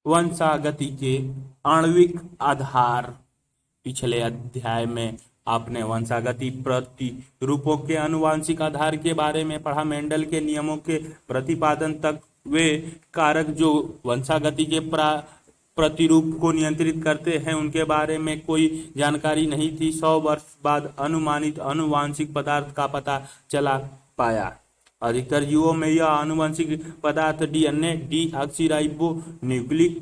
वंशागति के आणविक आधार। पिछले अध्याय में आपने वंशागति प्रतिरूपों के आनुवंशिक आधार के बारे में पढ़ा। मेंडल के नियमों के प्रतिपादन तक वे कारक जो वंशागति के प्रतिरूप को नियंत्रित करते हैं उनके बारे में कोई जानकारी नहीं थी। 100 वर्ष बाद अनुमानित आनुवंशिक पदार्थ का पता चला पाया। अधिकतर जीवों में यह आनुवंशिक पदार्थ डीएनए डीऑक्सीराइबो न्यूक्लिक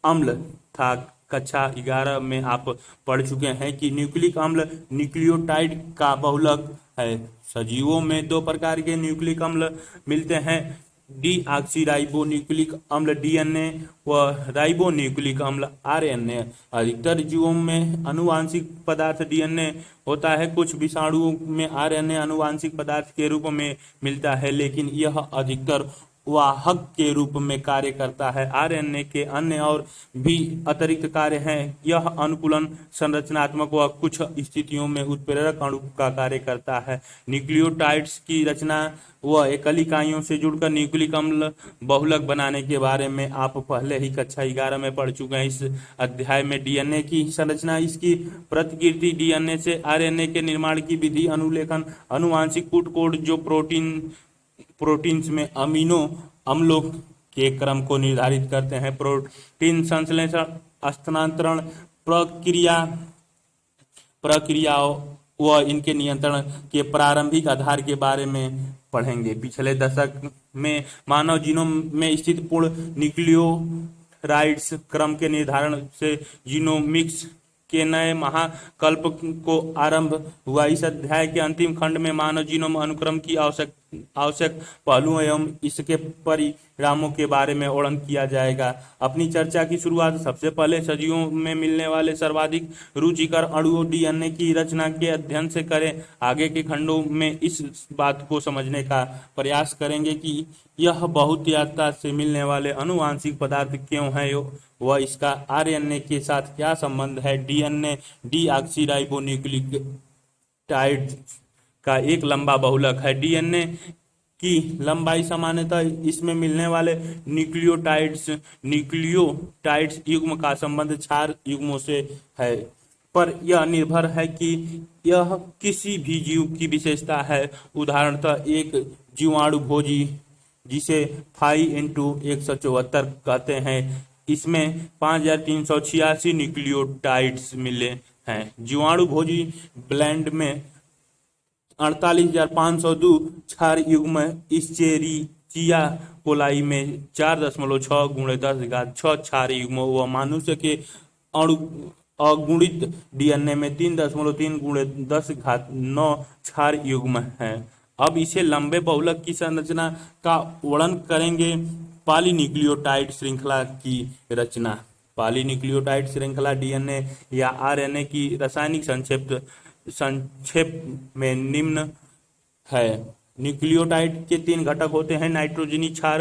अम्ल था। कक्षा 11 में आप पढ़ चुके हैं कि न्यूक्लिक अम्ल न्यूक्लियोटाइड का बहुलक है। सजीवों में 2 प्रकार के न्यूक्लिक अम्ल मिलते हैं, डीऑक्सीराइबो न्यूक्लिक अम्ल डीएनए व राइबो न्यूक्लिक अम्ल आरएनए। अधिकतर जीवों में आनुवंशिक पदार्थ डीएनए होता है। कुछ विषाणुओं में आरएनए आनुवंशिक पदार्थ के रूप में मिलता है, लेकिन यह अधिकतर वाहक के रूप में कार्य करता है। आरएनए के अन्य और भी अतिरिक्त कार्य हैं। यह अनुकूलन, संरचनात्मक व कुछ स्थितियों में उत्प्रेरक अणु का कार्य करता है। न्यूक्लियोटाइड्स की रचना व एकल इकाइयों से जुड़कर न्यूक्लिक अम्ल बहुलक बनाने के बारे में आप पहले ही कक्षा 11 में पढ़ चुके हैं। इस अध्याय में डीएनए की संरचना, इसकी प्रतिकृति, डीएनए से आरएनए के निर्माण की विधि, अनुलेखन, अनुवांशिक कूट कोड जो प्रोटीन्स में अमीनो अम्लों के क्रम को निर्धारित करते हैं, प्रोटीन संश्लेषण, स्थानांतरण प्रक्रियाओं व इनके नियंत्रण के प्रारंभिक आधार के बारे में पढ़ेंगे। पिछले दशक में मानव जीनोम में स्थित पूर्ण न्यूक्लियोटाइड्स क्रम के निर्धारण से जीनोमिक्स के नए महाकल्प को आरंभ हुआ। इस अध्याय के अंतिम खंड में मानव जीनोम अनुक्रम की आवश्यक पहलुओं एवं इसके परिणामों के बारे में वर्णन किया जाएगा। अपनी चर्चा की शुरुआत सबसे पहले सजीवों में मिलने वाले सर्वाधिक रुचिकर अणुओं डीएनए की रचना के अध्ययन से करें। आगे के खंडों में इस बात को समझने का प्रयास करेंगे कि यह बहुतायता से मिलने वाले आनुवंशिक पदार्थ क्यों है व इसका आरएनए के साथ क्या संबंध है। डीएनए डीऑक्सीराइबो न्यूक्लियोटाइड का एक लंबा बहुलक है। डीएनए की लंबाई सामान्यतः इसमें मिलने वाले न्यूक्लियोटाइड्स युग्म का संबंध क्षार युग्मों से है, पर यह निर्भर है कि यह किसी भी जीव की विशेषता है। उदाहरणतः एक जीवाणुभोजी जिसे 5x174 कहते हैं, इसमें 5386 न्यूक्लियोटाइड्स मिले हैं। जीवाणुभोजी ब्लैंड में 48,502 क्षार युग्म, इस्चेरिचिया कोलाई में 4.6 × 10⁻⁶ क्षार युग्म व मनुष्य के अगुणित डीएनए में 3.3 × 10⁹ क्षार युग्म है। अब इसे लंबे बहुलक की संरचना का वर्णन करेंगे। पॉलीन्यूक्लियोटाइड श्रृंखला की रचना। पॉलीन्यूक्लियोटाइड श्रृंखला डीएनए या आरएनए की रासायनिक संक्षेप में निम्न है। न्यूक्लियोटाइड के 3 घटक होते हैं, नाइट्रोजनी क्षार,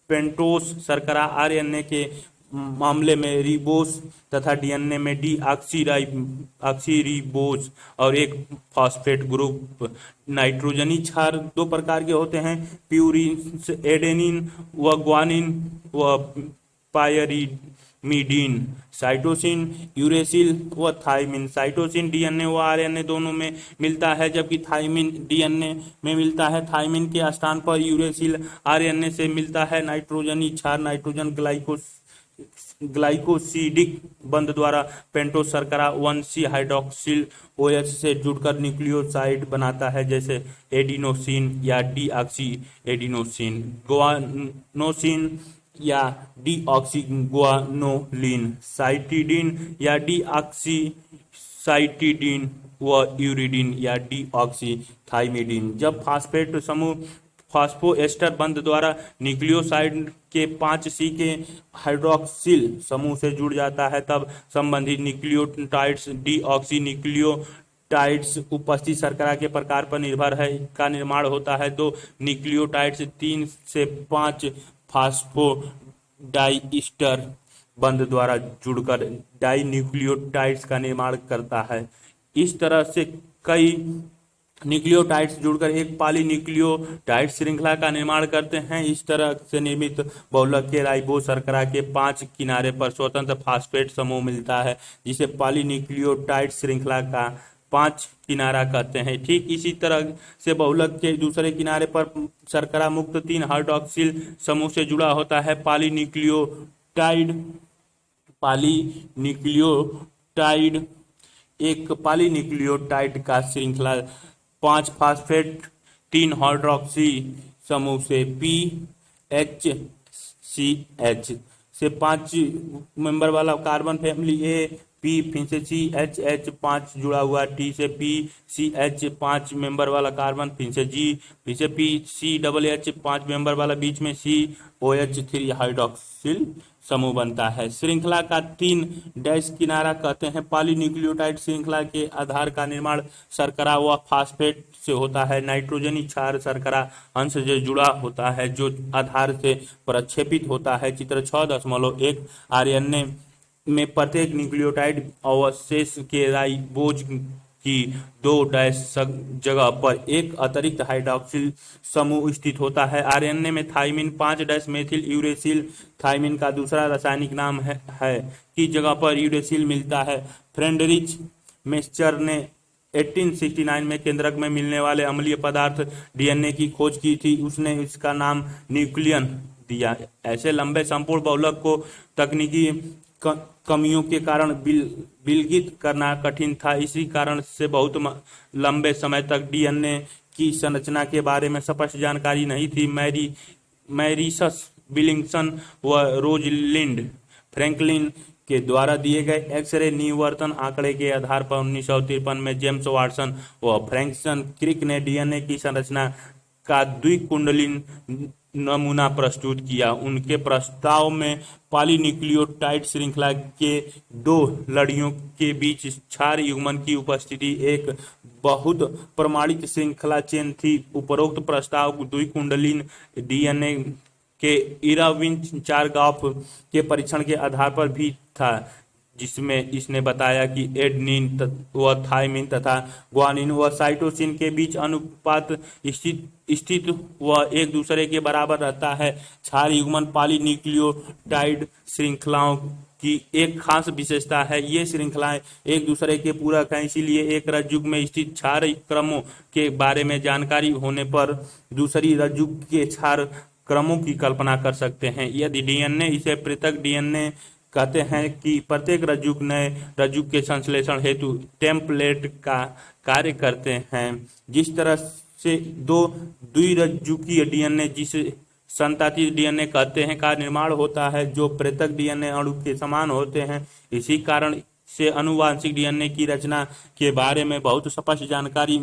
पेंटोस शर्करा, आरएनए के मामले में रिबोस तथा डीएनए में डीऑक्सीरिबोस और एक फॉस्फेट ग्रुप। नाइट्रोजनी क्षार 2 प्रकार के होते हैं, प्यूरिन एडेनिन व ग्वानिन व पायरिमिडीन। साइटोसिन, यूरेसिल व थाइमिन। साइटोसिन डीएनए व आरएनए दोनों में मिलता है, जबकि थाइमिन डीएनए में मिलता है। थाइमिन के स्थान पर यूरेसिल आरएनए से मिलता है। नाइट्रोजनी क्षार नाइट्रोजन ग्लाइकोसिडिक बंध द्वारा पेंटोस शर्करा 1C हाइड्रोक्सिल OH से जुड़कर न्यूक्लियोसाइड बनाता है, जैसे एडिनोसिन या डीऑक्सी एडिनोसिन, गुआनोसिन या डीऑक्सीगुआनोलिन, साइटिडीन या डीऑक्सीसाइटिडीन व यूरिडीन या डीऑक्सीथाइमिडीन। जब फास्फेट समूह फास्फोएस्टर बंध द्वारा न्यूक्लियोसाइड के 5C के हाइड्रोक्सिल समूह से जुड़ जाता है, तब संबंधित न्यूक्लियोटाइड्स डीऑक्सी न्यूक्लियोटाइड्स उपस्थित शर्करा के प्रकार पर निर्भर है का निर्माण होता है। 2 न्यूक्लियोटाइड्स 3 से 5 फास्फोडाइस्टर बंध द्वारा जुड़कर डाई न्यूक्लियोटाइड्स का निर्माण करता है। इस तरह से कई न्यूक्लियोटाइड्स जुड़कर एक पॉलीन्यूक्लियोटाइड श्रृंखला का निर्माण करते हैं। इस तरह से निर्मित बहुलक के राइबोस शर्करा के 5 किनारे पर स्वतंत्र फास्फेट समूह मिलता है, जिसे पॉलीन्यूक्लियोटाइड श्रृंखला का 5 किनारा कहते हैं। ठीक इसी तरह से बहुलक के दूसरे किनारे पर शर्करा मुक्त 3 हाइड्रॉक्सिल समूह से जुड़ा होता है। पॉलीन्यूक्लियोटाइड एक पॉलीन्यूक्लियोटाइड का श्रृंखला 5 फास्फेट 3 हाइड्रॉक्सी समूह से PHCH से 5 मेंबर वाला कार्बन फैमिली ए, पी फिर से CHH 5 जुड़ा हुआ, T से PCH 5 मेंबर वाला कार्बन, फिर से G, फिर से PCH 5 मेंबर वाला, बीच में COH3 हाइड्रॉक्सिल समूह बनता है। श्रृंखला का 3 डैश किनारा कहते हैं। पॉलीन्यूक्लियोटाइड श्रृंखला के आधार का निर्माण शर्करा व फास्फेट से होता है। नाइट्रोजनी क्षार शर्करा अंश से जुड़ा होता है, जो आधार से प्रक्षेपित होता है। चित्र 6.1 आरएनए में प्रत्येक न्यूक्लियोटाइड अवशेष के राइबोज की 2 डैश जगह पर एक अतिरिक्त हाइड्रॉक्सिल समूह स्थित होता है। आरएनए में thymine 5 dash methyl uracil thymine का दूसरा रासायनिक नाम है की जगह पर यूरेसिल मिलता है। फ्रेडरिच मेस्चर ने 1869 में केंद्रक में मिलने वाले अम्लीय पदार्थ डीएनए की खोज की थी। उसने इसका नाम न्यूक्लियन दिया। ऐसे लंबे संपूर्ण बहुलक को तकनीकी कमियों के कारण विलगित करना कठिन था। इसी कारण से बहुत लंबे समय तक डीएनए की संरचना के बारे में स्पष्ट जानकारी नहीं थी। मैरिसस विलिंगसन व रोजलिंड फ्रैंकलिन के द्वारा दिए गए एक्सरे निवर्तन आंकड़े के आधार पर 1953 में जेम्स वाटसन व फ्रैंकसन क्रिक ने डीएनए की संरचना का द्विकुंडलीन नमूना प्रस्तुत किया। उनके प्रस्ताव में पॉलीन्यूक्लियोटाइड श्रृंखला के 2 लड़ियों के बीच क्षार युग्मन की उपस्थिति एक बहुत प्रमाणित श्रृंखला चेन थी। उपरोक्त प्रस्ताव द्विकुंडलीन डीएनए के इराविन चारगाफ के परीक्षण के आधार पर भी था, जिसमें इसने बताया कि एडेनिन व थाइमिन तथा ग्वानिन व साइटोसिन के बीच अनुपात स्थित व एक दूसरे के बराबर रहता है। क्षार युग्मन पॉलीन्यूक्लियोटाइड श्रृंखलाओं की एक खास विशेषता है। ये श्रृंखलाएं एक दूसरे के पूरक हैं, इसीलिए एक रज्जुक में स्थित क्षार क्रमों के बारे में जानकारी होने पर दूसरी रज्जुक के क्षार क्रमों की कल्पना कर सकते हैं। यदि डीएनए इसे पृथक डीएनए कहते हैं कि प्रत्येक रज्जुक नए रज्जुक के संश्लेषण हेतु टेम्पलेट का कार्य करते हैं। जिस तरह से 2 द्विरज्जुकीय डीएनए, जिसे संताति डीएनए कहते हैं, का निर्माण होता है, जो पृथक डीएनए अणु के समान होते हैं। इसी कारण से आनुवांशिक डीएनए की रचना के बारे में बहुत स्पष्ट जानकारी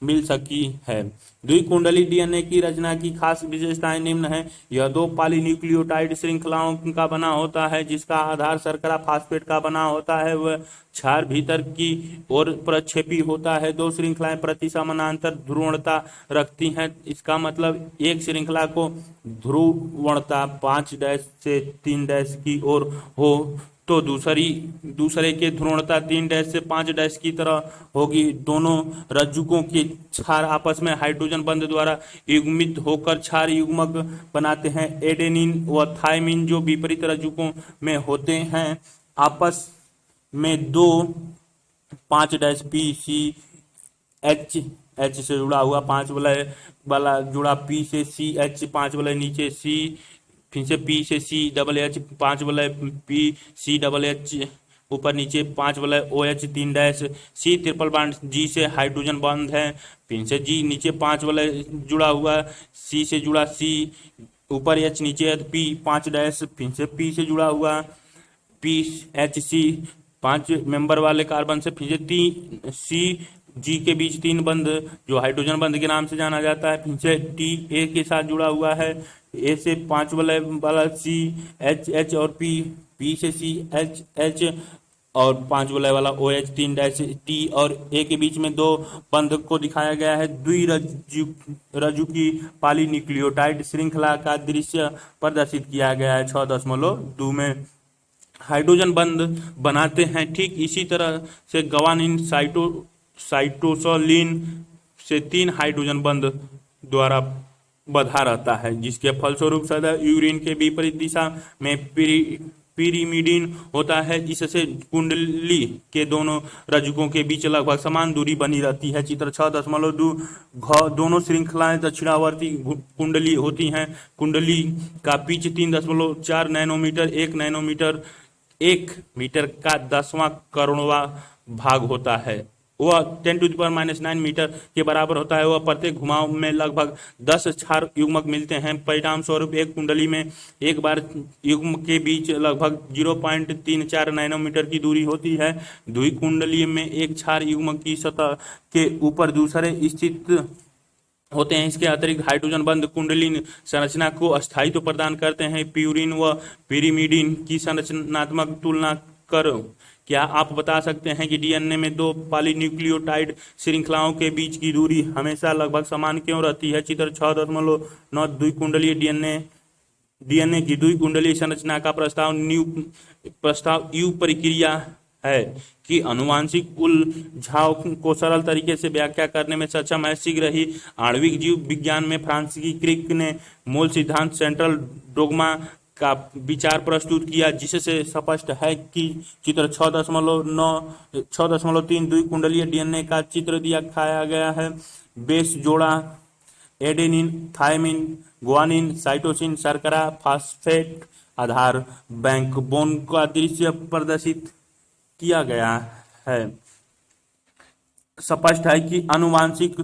मिल सकी है। द्विकुंडली डीएनए की रचना की खास विशेषताएं निम्न हैं। यह 2 पॉलीन्यूक्लियोटाइड श्रृंखलाओं का बना होता है, जिसका आधार शर्करा फास्फेट का बना होता है। वह क्षार भीतर की ओर प्रक्षेपी होता है। 2 श्रृंखलाएं प्रति समानांतर ध्रुवणता रखती हैं। इसका मतलब एक श्रृंखला को ध्रुवणता 5 डैश से 3 डैश की ओर हो तो दूसरे के ध्रुवणता 3 डैश से 5 डैश की तरह होगी। दोनों रज्जुकों के क्षार आपस में हाइड्रोजन बंध द्वारा युग्मित होकर क्षार युग्मक बनाते हैं। एडेनिन व थाइमिन जो विपरीत रज्जुकों में होते हैं, आपस में 2 5 डैश PCH से जुड़ा हुआ 5 वाला जुड़ा P से CH 5 वाला नीचे C, फिर से P से CH 5 वाला PCH ऊपर नीचे 5 वाला OH 3 dash, C triple bond G से हाइड्रोजन बॉन्ड है, फिर से G नीचे 5 वाला जुड़ा हुआ, C से जुड़ा C ऊपर H नीचे P 5 डैश, फिर से P से जुड़ा हुआ PHC 5 मेंबर वाले कार्बन से, फिर से C G के बीच 3 बंध जो हाइड्रोजन बंध के नाम से जाना जाता है, फिर से T A के साथ जुड़ा हुआ है, A से 5 वाला C H और P से C H और 5 वाला OH 3 डैश T और A के बीच में 2 बंध को दिखाया गया है। द्विरज्जुकी पॉलीन्यूक्लियोटाइड श्रृंखला का दृश्य प्रदर्शित किया गया है 6.2 में। हाइड्रोजन बंध बनाते हैं। ठीक इसी तरह से ग्वानिन साइटोसिन से 3 हाइड्रोजन बंध द्वारा बंधा रहता है, जिसके फलस्वरूप सदा यूरिन के विपरीत दिशा में पिरिमिडिन होता है। इससे कुंडली के दोनों रज्जुकों के बीच लगभग समान दूरी बनी रहती है। चित्र 6.2 दोनों श्रृंखलाएं दक्षिणावर्ती कुंडली होती हैं। कुंडली का पिच 3.4 नैनोमीटर 1 मीटर का 10वां करोड़वां भाग होता है। वह 10⁻⁹ मीटर के बराबर होता है। वह प्रत्येक घुमाव में लगभग 10 क्षार युग्मक मिलते हैं। परिणाम स्वरूप एक कुंडली में एक बार युग्म के बीच लगभग 0.34 नैनोमीटर की दूरी होती है। द्वि कुंडली में एक क्षार युग्मक की सतह के ऊपर दूसरे स्थित होते हैं। इसके अतिरिक्त हाइड्रोजन बंध कुंडली संरचना को अस्थायित्व प्रदान करते हैं। प्यूरिन व पिरिमिडिन की संरचनात्मक तुलना करो। क्या आप बता सकते हैं कि डीएनए में 2 पॉलीन्यूक्लियोटाइड श्रृंखलाओं के बीच की दूरी हमेशा लगभग समान क्यों रहती है? चित्र 6.9 द्विकुंडलीय डीएनए की द्विकुंडलीय संरचना का प्रस्ताव यू प्रक्रिया है कि अनुवांशिक उलझाव को सरल तरीके से व्याख्या करने में सक्षम है। शीघ्र ही आणविक जीव विज्ञान में फ्रांसीसी क्रिक ने मूल सिद्धांत सेंट्रल डोग्मा का विचार प्रस्तुत किया, जिससे स्पष्ट है कि चित्र 6.3 द्विकुंडलीय डीएनए का चित्र दिखाया गया है। बेस जोड़ा एडेनिन, थायमिन, ग्वानिन, साइटोसिन, शर्करा, फास्फेट आधार बैकबोन का दृश्य प्रदर्शित किया गया है। स्पष्ट है कि आनुवांशिक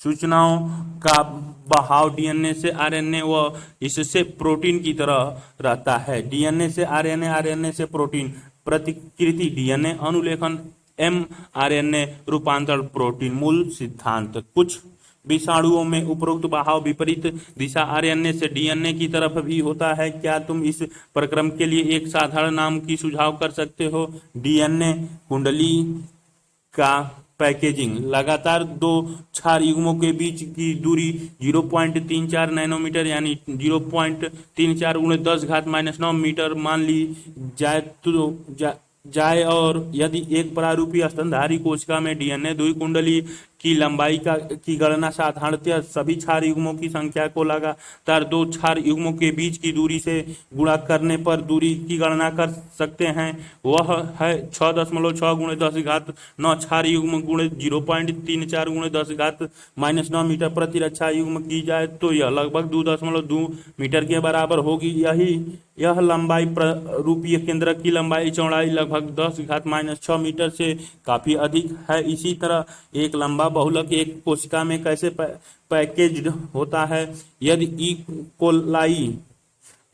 सूचनाओं का बहाव डीएनए से आरएनए व इससे प्रोटीन की तरह रहता है। डीएनए से आरएनए, आरएनए से प्रोटीन प्रतिकृति, डीएनए अनुलेखन, एमआरएनए रूपांतरण, प्रोटीन मूल सिद्धांत। कुछ विषाणुओं में उपरोक्त बहाव विपरीत दिशा आरएनए से डीएनए की तरफ भी होता है। क्या तुम इस प्रक्रम के लिए एक साधारण नाम की सुझाव कर सकते हो? डीएनए कुंडली का पैकेजिंग। लगातार 2 क्षार युग्मों के बीच की दूरी 0.34 नैनोमीटर यानी 0.34 × 10⁻⁹ मीटर मान ली जाए और यदि एक प्रारूपी स्तनधारी कोशिका में डीएनए द्विकुंडली की लंबाई की गणना साधारणतः सभी क्षार युग्मों की संख्या को लगातार 2 क्षार युग्मों के बीच की दूरी से गुणा करने पर दूरी की गणना कर सकते हैं। वह है 6.6 × 10⁹ क्षार युग्म गुणे 0.34 × 10⁻⁹ मीटर प्रति रक्षा युग्म की जाए तो यह लगभग 2.2 मीटर के बराबर होगी। यह लंबाई रूपीय केंद्रक की लंबाई चौड़ाई लगभग 10⁻⁶ मीटर से काफी अधिक है। इसी तरह एक लंबा बहुलक एक कोशिका में कैसे पैकेज्ड होता है? यदि ई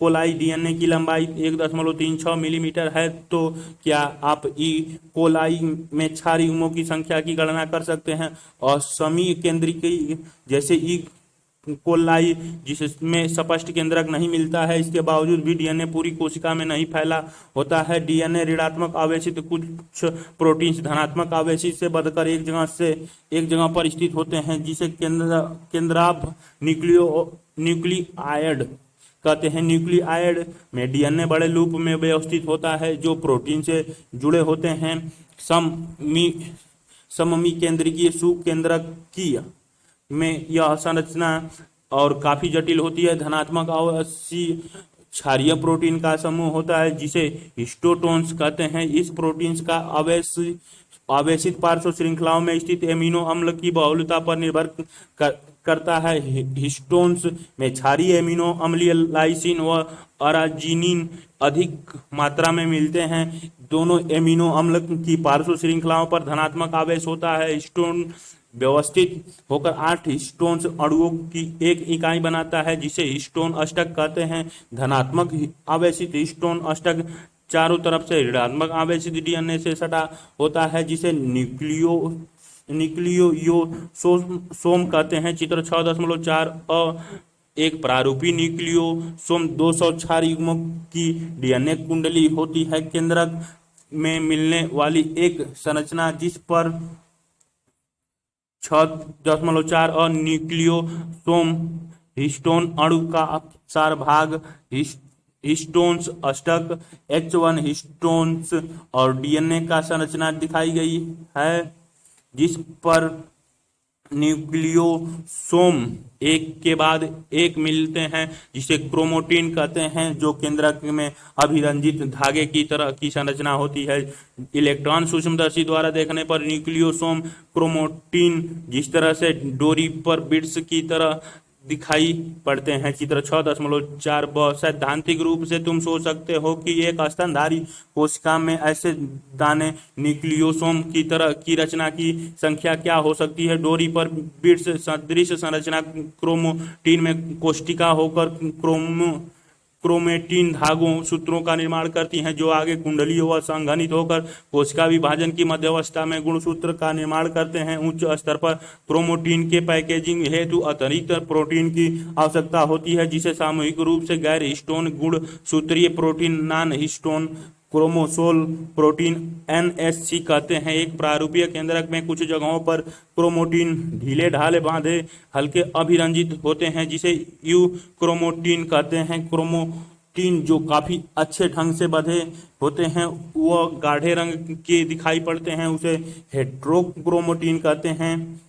कोलाई डीएनए की लंबाई 1.36 मिलीमीटर है तो क्या आप ई कोलाई में क्षार युग्मों की संख्या की गणना कर सकते हैं? और समी केंद्रिकी जैसे ई कोलाई जिसमें स्पष्ट केंद्रक नहीं मिलता है, इसके बावजूद भी डीएनए पूरी कोशिका में नहीं फैला होता है। डीएनए ऋणात्मक आवेशित कुछ प्रोटीन्स धनात्मक आवेशित से बढ़कर एक जगह पर स्थित होते हैं, जिसे केंद्राभ न्यूक्लियाइड कहते हैं। न्यूक्लियाइड में डीएनए बड़े लूप में व्यवस्थित होता है जो प्रोटीन से जुड़े होते हैं। सममी केंद्रिकीय सुकेंद्रकीय में यह संरचना और काफी जटिल होती है। धनात्मक आवेशी क्षारीय प्रोटीन का समूह होता है जिसे हिस्टोटोन्स कहते हैं। इस प्रोटीन्स का आवेशित पार्श्व श्रृंखलाओं में स्थित एमिनो अम्ल की बहुलता पर निर्भर करता है। हिस्टोन्स में क्षारीय एमिनो अम्लीय लाइसिन व अराजिनिन अधिक मात्रा में मिलते हैं। दोनों एमिनो अम्ल की पार्श्व श्रृंखलाओं पर धनात्मक आवेश होता है। हिस्टोन व्यवस्थित होकर 8 हिस्टोन्स अणुओं की एक इकाई बनाता है जिसे हिस्टोन अष्टक कहते हैं। धनात्मक आवेशित हिस्टोन अष्टक चारों तरफ से ऋणात्मक आवेशित डीएनए से सटा होता है जिसे न्यूक्लियोसोम कहते हैं। चित्र 6.4 एक प्रारूपी न्यूक्लियोसोम 200 क्षार युग्मों की डीएनए कुंडली होती है। केंद्रक में मिलने वाली एक संरचना जिस पर 6.4 और न्यूक्लियोसोम हिस्टोन अणु का सार भाग हिस्टोन्स अष्टक H1 हिस्टोन्स और डीएनए का संरचना दिखाई गई है जिस पर न्यूक्लियोसोम एक के बाद एक मिलते हैं, जिसे क्रोमैटिन कहते हैं, जो केंद्रक में अभिरंजित धागे की तरह की संरचना होती है। इलेक्ट्रॉन सूक्ष्मदर्शी द्वारा देखने पर न्यूक्लियोसोम क्रोमैटिन जिस तरह से डोरी पर बिट्स की तरह दिखाई पड़ते हैं। चित्र 6.4 सैद्धांतिक रूप से तुम सोच सकते हो कि एक स्तनधारी कोशिका में ऐसे दाने न्यूक्लियोसोम की तरह की रचना की संख्या क्या हो सकती है। डोरी पर बिट्स सदृश संरचना क्रोमैटिन में कोशिका होकर क्रोमैटिन धागों सूत्रों का निर्माण करती हैं, जो आगे कुंडली व संघनित होकर कोशिका विभाजन की मध्यावस्था में गुणसूत्र का निर्माण करते हैं। उच्च स्तर पर क्रोमैटिन के पैकेजिंग हेतु अतिरिक्त प्रोटीन की आवश्यकता होती है, जिसे सामूहिक रूप से गैर हिस्टोन गुणसूत्रीय protein non histone chromosomal protein NSC कहते हैं। एक प्रारूपीय केंद्रक में कुछ जगहों पर क्रोमैटिन ढीले ढाले बांधे हल्के अभिरंजित होते हैं, जिसे यू क्रोमैटिन कहते हैं। क्रोमैटिन जो काफी अच्छे ढंग से बंधे होते हैं वह गाढ़े रंग के दिखाई पड़ते हैं, उसे हेट्रोक्रोमैटिन कहते हैं।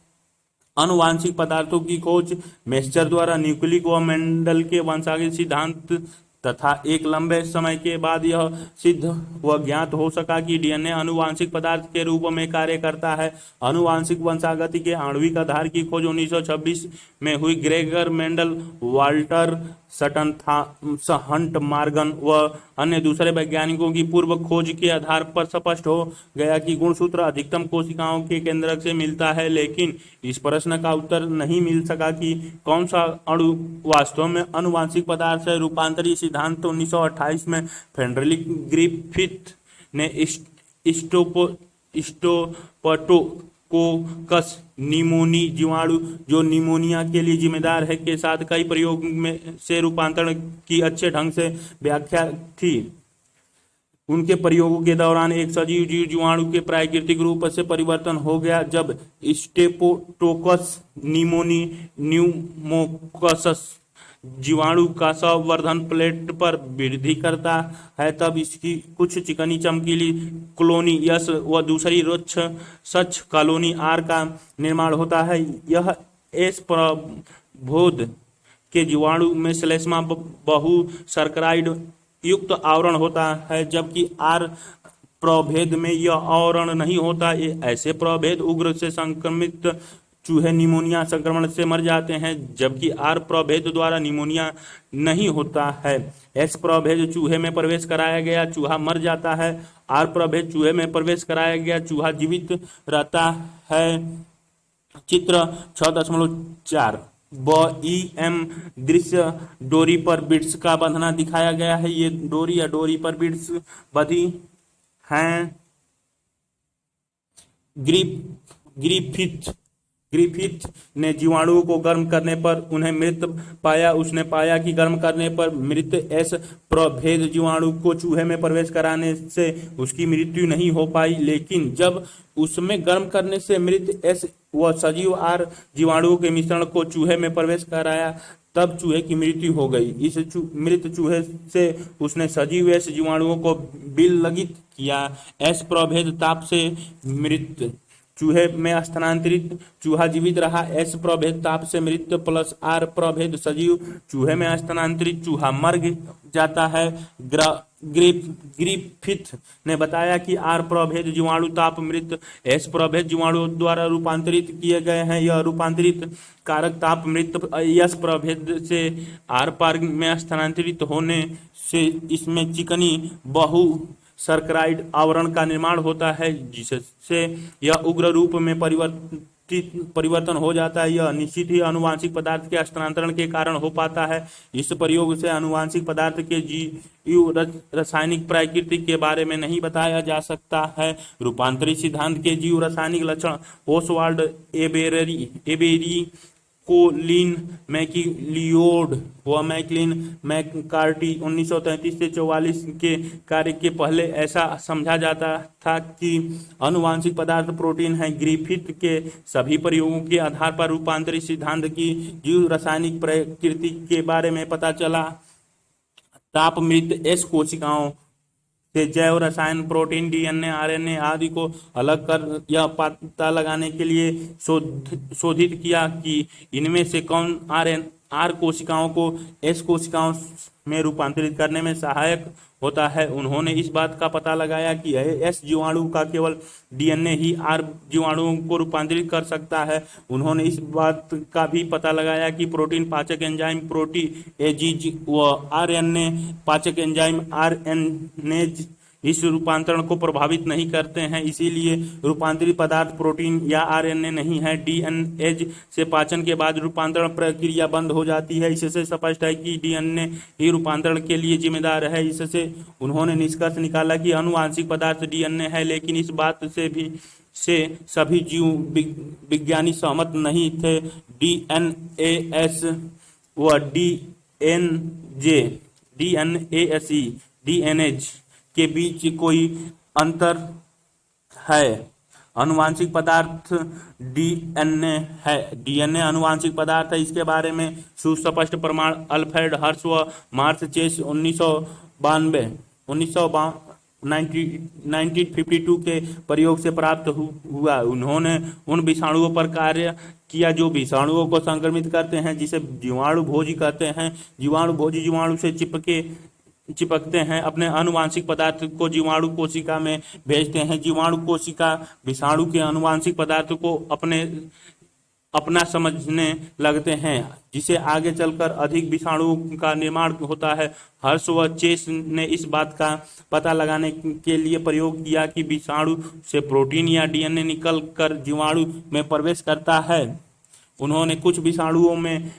आनुवांशिक पदार्थों की खोज मेस्चर द्वारा न्यूक्लिक व मेंडल के वंशागत सिद्धांत तथा एक लंबे समय के बाद यह सिद्ध व ज्ञात हो सका कि डीएनए आनुवांशिक पदार्थ के रूप में कार्य करता है। आनुवांशिक वंशागति के आणविक आधार की खोज 1926 में हुई। Gregor Mendel, Walter Hunt Morgan व अन्य दूसरे वैज्ञानिकों की पूर्व खोज के आधार पर स्पष्ट हो गया कि गुणसूत्र अधिकतम कोशिकाओं के केंद्रक से मिलता है, लेकिन इस प्रश्न का उत्तर नहीं मिल सका कि कौन सा अणु वास्तव में आनुवांशिक पदार्थ है। रूपांतरीय सिद्धांत 1928 में फ्रेडरिक ग्रिफिथ ने स्ट्रेप्टोकोकस निमोनी जीवाणु, जो निमोनिया के लिए जिम्मेदार है, के साथ कई प्रयोग में से रूपांतरण की अच्छे ढंग से व्याख्या थी। उनके प्रयोगों के दौरान एक सजीव जीव जीवाणु के प्राकृतिक रूप से परिवर्तन हो गया। जब स्ट्रेप्टोकोकस निमोनी न्यूमोकस जीवाणु का संवर्धन प्लेट पर वृद्धि करता है, तब इसकी कुछ चिकनी चमकीली कॉलोनी यस व दूसरी रोक्ष सच कॉलोनी आर का निर्माण होता है। यह एस प्रभेद के जीवाणु में श्लेष्मा बहु सर्कराइड युक्त आवरण होता है, जबकि आर प्रभेद में यह आवरण नहीं होता। ऐसे प्रभेद उग्र से संक्रमित चूहे निमोनिया संक्रमण से मर जाते हैं, जबकि आर प्रभेद द्वारा निमोनिया नहीं होता है। एस प्रभेद चूहे में प्रवेश कराया गया चूहा मर जाता है। आर प्रभेद चूहे में प्रवेश कराया गया चूहा जीवित रहता है। चित्र 6.4 BEM दृश्य डोरी पर बिट्स का बंधना दिखाया गया है। ये डोरी या डोरी पर बिट्स बंधी हैं। ग्रिफिथ ने जीवाणुओं को गर्म करने पर उन्हें मृत पाया। उसने पाया कि गर्म करने पर मृत एस प्रभेद जीवाणु को चूहे में प्रवेश कराने से उसकी मृत्यु नहीं हो पाई, लेकिन जब उसमें गर्म करने से मृत एस व सजीव आर जीवाणुओं के मिश्रण को चूहे में प्रवेश कराया, तब चूहे की मृत्यु हो गई। इस मृत चूहे से उसने सजीव एस जीवाणुओं को विलगित किया। एस प्रभेद ताप से मृत चूहे में स्थानांतरित चूहा जीवित रहा। एस प्रभेद ताप से मृत प्लस आर प्रभेद सजीव चूहे में स्थानांतरित चूहा मर जाता है। ग्रिफिथ ने बताया कि आर प्रभेद जीवाणु ताप मृत एस प्रभेद जीवाणु द्वारा रूपांतरित किए गए हैं। यह रूपांतरित कारक ताप मृत एस प्रभेद से आर पार में स्थानांतरित होने से इसमें चिकनी बहु सर्कराइड आवरण का निर्माण होता है, जिससे यह उग्र रूप में परिवर्तन हो जाता है। यह निश्चित ही आनुवांशिक पदार्थ के हस्तांतरण के कारण हो पाता है। इस प्रयोग से आनुवांशिक पदार्थ के जीव रासायनिक प्रकृति के बारे में नहीं बताया जा सकता है। रूपांतरित सिद्धांत के जीव रासायनिक लक्षण ओसवाल्ड एबेरी कोलिन मैकिलियोड व मैकलिन मैककार्टी 1933 से 44 के कार्य के पहले ऐसा समझा जाता था कि आनुवांशिक पदार्थ प्रोटीन है। ग्रिफिथ के सभी प्रयोगों के आधार पर रूपांतरित सिद्धांत की जीव रासायनिक प्रकृति के बारे में पता चला। ताप मृत एस कोशिकाओं से जैव रसायन, प्रोटीन, डीएनए, आरएनए आदि को अलग कर यह पता लगाने के लिए शोधित किया कि इनमें से कौन आर कोशिकाओं को एस कोशिकाओं में रूपांतरित करने में सहायक होता है। उन्होंने इस बात का पता लगाया कि एस जीवाणु का केवल डीएनए ही आर जीवाणुओं को रूपांतरित कर सकता है। उन्होंने इस बात का भी पता लगाया कि प्रोटीन पाचक एंजाइम प्रोटीएजीज व आरएनए पाचक एंजाइम आरएनएज इस रूपांतरण को प्रभावित नहीं करते हैं, इसीलिए रूपांतरित पदार्थ प्रोटीन या आरएनए नहीं है। डीएनएज से पाचन के बाद रूपांतरण प्रक्रिया बंद हो जाती है। इससे स्पष्ट है कि डीएनए ही रूपांतरण के लिए जिम्मेदार है। इससे उन्होंने निष्कर्ष निकाला कि आनुवांशिक पदार्थ डीएनए है, लेकिन इस बात से सभी जीव विज्ञानी सहमत नहीं थे। डीएनएस व डीएनएज के बीच कोई अंतर है। आनुवांशिक पदार्थ डीएनए है। डीएनए आनुवांशिक पदार्थ है, इसके बारे में सुस्पष्ट प्रमाण अल्फ्रेड हर्श व मार्स चेस 1952 के प्रयोग से प्राप्त हुआ। उन्होंने उन विषाणुओं पर कार्य किया जो विषाणुओं को संक्रमित करते हैं, जिसे जीवाणु भोजी कहते हैं। जीवाणु भोजी जीवाणु से चिपकते हैं, अपने आनुवांशिक पदार्थ को जीवाणु कोशिका में भेजते हैं। जीवाणु कोशिका विषाणु के आनुवांशिक पदार्थ को अपना समझने लगते हैं, जिसे आगे चलकर अधिक विषाणुओं का निर्माण होता है। हर्श व चेस ने इस बात का पता लगाने के लिए प्रयोग किया कि विषाणु से प्रोटीन या डीएनए निकल कर जीवाणु में प्रवेश करता है। उन्होंने कुछ विषाणुओं में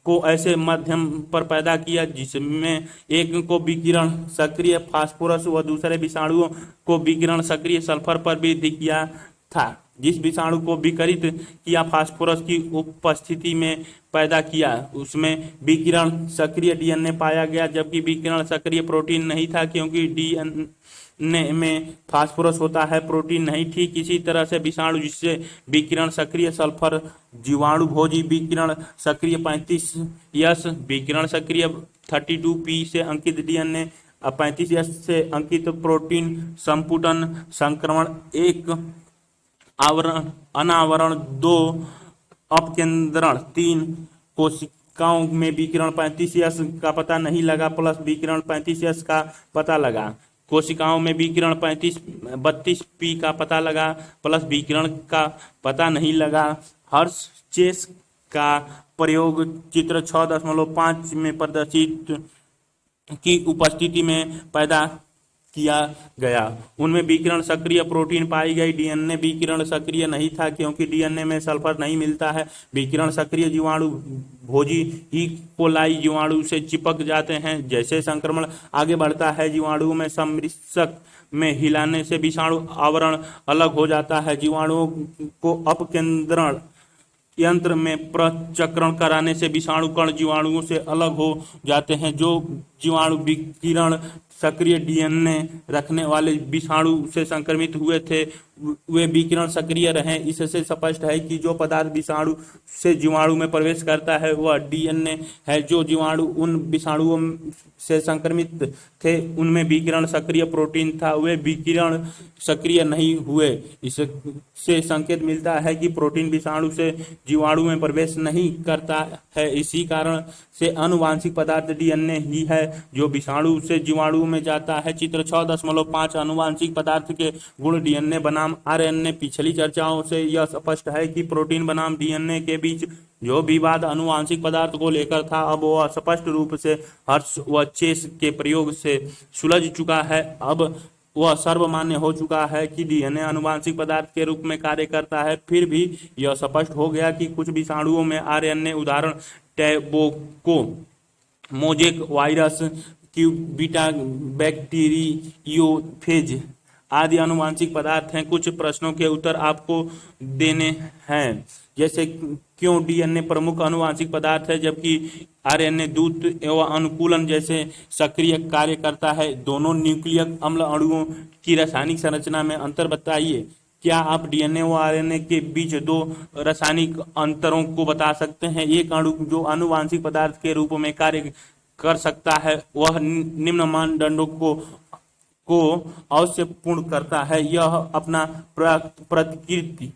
को ऐसे माध्यम पर पैदा किया जिसमें एक को विकिरण सक्रिय फास्फोरस व दूसरे विषाणुओं को विकिरण सक्रिय सल्फर पर वृद्धि किया था। जिस विषाणु को विकिरित किया फास्फोरस की उपस्थिति में पैदा किया, उसमें विकिरण सक्रिय डीएनए पाया गया, जबकि विकिरण सक्रिय प्रोटीन नहीं था, क्योंकि डीएनए में फास्फोरस होता है, प्रोटीन नहीं। ठीक इसी तरह से विषाणु जिससे विकिरण सक्रिय सल्फर जीवाणु भोजी विकिरण सक्रिय 35S, विकिरण सक्रिय 32P से अंकित डीएनए 35S से अंकित प्रोटीन संपुटन संक्रमण 1 आवरण अनावरण 2 अपकेंद्रण 3 कोशिकाओं में विकिरण 35S का पता नहीं लगा प्लस विकिरण 35S का पता लगा। कोशिकाओं में विकिरण 32P का पता लगा प्लस विकिरण का पता नहीं लगा। हर्श चेस का प्रयोग चित्र 6.5 में प्रदर्शित की उपस्थिति में पैदा किया गया। उनमें विकिरण सक्रिय प्रोटीन पाई गई। डीएनए विकिरण सक्रिय नहीं था, क्योंकि डीएनए में सल्फर नहीं मिलता है। विकिरण सक्रिय जीवाणु भोजी ई कोलाई जीवाणु से चिपक जाते हैं। जैसे संक्रमण आगे बढ़ता है, जीवाणुओं में सम्मिश्रक में हिलाने से विषाणु आवरण अलग हो जाता है। जीवाणुओं को अपकेंद्रण यंत्र में प्रचक्रण कराने से विषाणु कण जीवाणुओं से अलग हो जाते हैं। जो जीवाणु विकिरण सक्रिय डीएनए रखने वाले विषाणु से संक्रमित हुए थे, वे विकिरण सक्रिय रहे। इससे स्पष्ट है कि जो पदार्थ विषाणु से जीवाणु में प्रवेश करता है वह डीएनए है। जो जीवाणु उन विषाणुओं से संक्रमित थे, उनमें विकिरण सक्रिय प्रोटीन था, वे विकिरण सक्रिय नहीं हुए। इससे संकेत मिलता है कि प्रोटीन विषाणु से जीवाणु में प्रवेश नहीं करता है। इसी कारण से आनुवांशिक पदार्थ डीएनए ही है जो विषाणु से जीवाणु में जाता है। चित्र 6.5 आनुवांशिक पदार्थ के गुण डीएनए बनाम आरएनए। पिछली चर्चाओं से यह स्पष्ट है कि प्रोटीन बनाम डीएनए के बीच जो विवाद आनुवांशिक पदार्थ को लेकर था, अब वह स्पष्ट रूप से हर्श व चेस के प्रयोग से सुलझ चुका है। अब वह सर्वमान्य हो चुका है कि डीएनए आनुवांशिक पदार्थ के रूप में कार्य करता है। फिर भी यह स्पष्ट हो गया कि कुछ विषाणुओं में आरएनए, उदाहरण टैबोको मोजेक वायरस, क्यूबिटा बैक्टीरियोफेज आदि आनुवांशिक पदार्थ हैं। कुछ प्रश्नों के उत्तर आपको देने हैं, जैसे क्यों डीएनए प्रमुख आनुवांशिक पदार्थ है जबकि आरएनए दूत एवं अनुकूलन जैसे सक्रिय कार्य करता है। दोनों न्यूक्लियक अम्ल अणुओं की रासायनिक संरचना में अंतर बताइए। क्या आप डीएनए व आरएनए के बीच दो रासायनिक अंतरों को बता सकते हैं? एक अणु जो आनुवांशिक पदार्थ के रूप में कार्य कर सकता है वह निम्न मानदंडों को को अवश्य पूर्ण करता है। यह अपना प्रतिकृति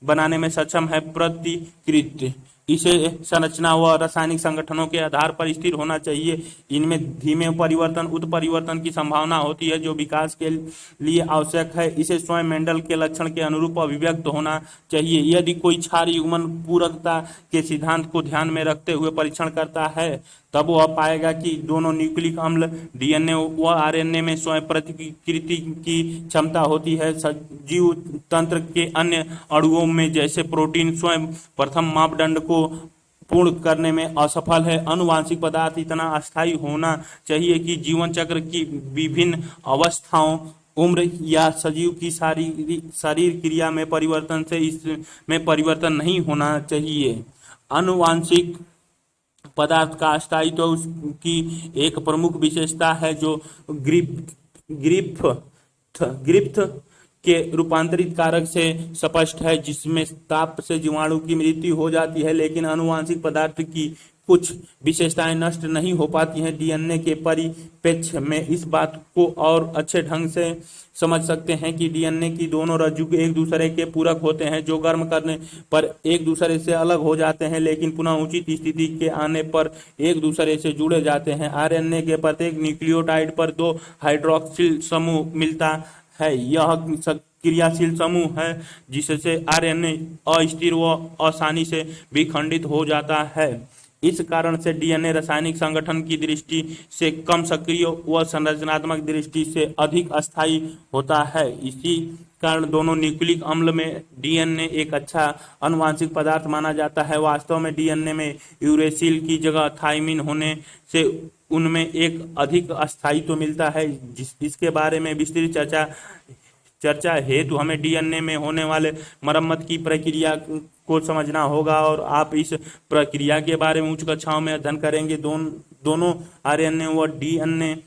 बनाने में सक्षम है। प्रतिकृति इसे संरचना व रासायनिक संगठनों के आधार पर स्थिर होना चाहिए। इनमें धीमे परिवर्तन उत्परिवर्तन की संभावना होती है जो विकास के लिए आवश्यक है। इसे स्वयं मेंडल के लक्षण के अनुरूप अभिव्यक्त होना चाहिए। यदि कोई क्षार युग्मन पूरकता के सिद्धांत को ध्यान में रखते हुए परीक्षण करता है तब वह पाएगा कि दोनों न्यूक्लिक अम्ल डीएनए व आरएनए में स्वयं प्रतिकृति की क्षमता होती है। सजीव तंत्र के अन्य अणुओं में जैसे प्रोटीन स्वयं प्रथम मापदंड को पूर्ण करने में असफल है। आनुवांशिक पदार्थ इतना अस्थायी होना चाहिए कि जीवन चक्र की विभिन्न अवस्थाओं, उम्र या सजीव की शरीर क्रिया में परिवर्तन से इसमें परिवर्तन नहीं होना चाहिए। आनुवांशिक पदार्थ का अस्थायित्व तो उसकी एक प्रमुख विशेषता है जो ग्रिफ्थ के रूपांतरित कारक से स्पष्ट है, जिसमें ताप से जीवाणु की मृत्यु हो जाती है, लेकिन आनुवांशिक पदार्थ की कुछ विशेषताएं नष्ट नहीं हो पाती हैं। डीएनए के परिप्रेक्ष्य में इस बात को और अच्छे ढंग से समझ सकते हैं कि डीएनए की दोनों रज्जु एक दूसरे के पूरक होते हैं जो गर्म करने पर एक दूसरे से अलग हो जाते हैं, लेकिन पुनः उचित स्थिति के आने पर एक दूसरे से जुड़े जाते हैं। आरएनए के प्रत्येक न्यूक्लियोटाइड पर 2 हाइड्रोक्सिल समूह मिलता है। यह क्रियाशील समूह है जिससे आरएनए अस्थिर व आसानी से विखंडित हो जाता है। इस कारण से डीएनए रासायनिक संगठन की दृष्टि से कम सक्रिय व संरचनात्मक दृष्टि से अधिक अस्थायी होता है। इसी कारण दोनों न्यूक्लिक अम्ल में डीएनए एक अच्छा आनुवांशिक पदार्थ माना जाता है। वास्तव में डीएनए में यूरेसिल की जगह थाइमिन होने से उनमें एक अधिक अस्थायित्व मिलता है। इसके बारे में विस्तृत चर्चा हेतु हमें डीएनए में होने वाले मरम्मत की प्रक्रिया को समझना होगा और आप इस प्रक्रिया के बारे में उच्च कक्षाओं में अध्ययन करेंगे। दोनों आरएनए व डीएनए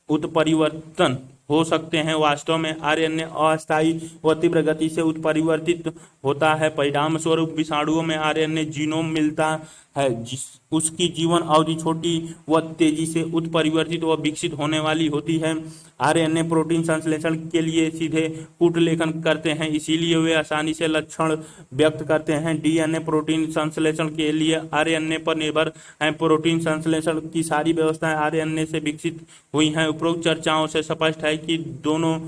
उत्परिवर्तन हो सकते हैं। वास्तव में आरएनए अस्थायी व तीव्र गति से उत्परिवर्तित होता है। परिणाम स्वरूप विषाणुओं में आरएनए जीनोम मिलता है उसकी जीवन अवधि छोटी व तेजी से उत्परिवर्तित व विकसित होने वाली होती है। आरएनए प्रोटीन संश्लेषण के लिए सीधे कूट लेखन करते हैं, इसीलिए वे आसानी से लक्षण व्यक्त करते हैं। डीएनए प्रोटीन संश्लेषण के लिए आरएनए पर निर्भर है। प्रोटीन संश्लेषण की सारी व्यवस्थाएं आरएनए से विकसित हुई हैं। उपरोक्त चर्चाओं से स्पष्ट है कि दोनों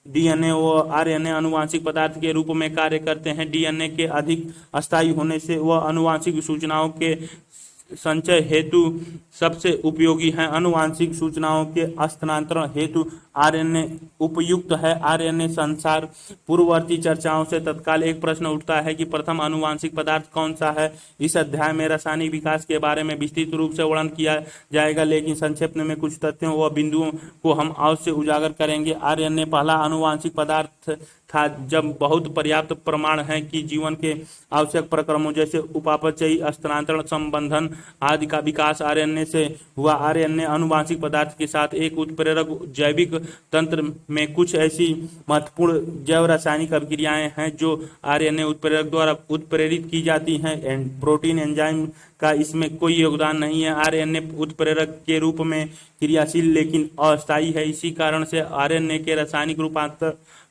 डीएनए व आरएनए आनुवांशिक पदार्थ के रूप में कार्य करते हैं। डीएनए के अधिक अस्थायी होने से वह आनुवांशिक सूचनाओं के संचय हेतु सबसे उपयोगी है। आनुवांशिक सूचनाओं के स्थानांतरण हेतु आरएनए उपयुक्त है। आरएनए संसार पूर्ववर्ती चर्चाओं से तत्काल एक प्रश्न उठता है कि प्रथम आनुवांशिक पदार्थ कौन सा है। इस अध्याय में रासायनिक विकास के बारे में विस्तृत रूप से वर्णन किया जाएगा, लेकिन संक्षेप में कुछ तथ्यों व बिंदुओं को हम अवश्य उजागर करेंगे। आरएनए पहला आनुवांशिक पदार्थ था जब बहुत पर्याप्त प्रमाण है कि जीवन के आवश्यक प्रक्रमों जैसे उपापचयी, स्थानांतरण, संबंधन आदि का विकास आरएनए से हुआ। आरएनए आनुवांशिक पदार्थ के साथ एक उत्प्रेरक जैविक तंत्र में कुछ ऐसी महत्वपूर्ण जैव रासायनिक अभिक्रियाएं हैं जो आरएनए उत्प्रेरक द्वारा उत्प्रेरित की जाती हैं। प्रोटीन एंजाइम का इसमें कोई योगदान नहीं है। आरएनए उत्प्रेरक के रूप में क्रियाशील लेकिन अस्थायी है। इसी कारण से आरएनए के रासायनिक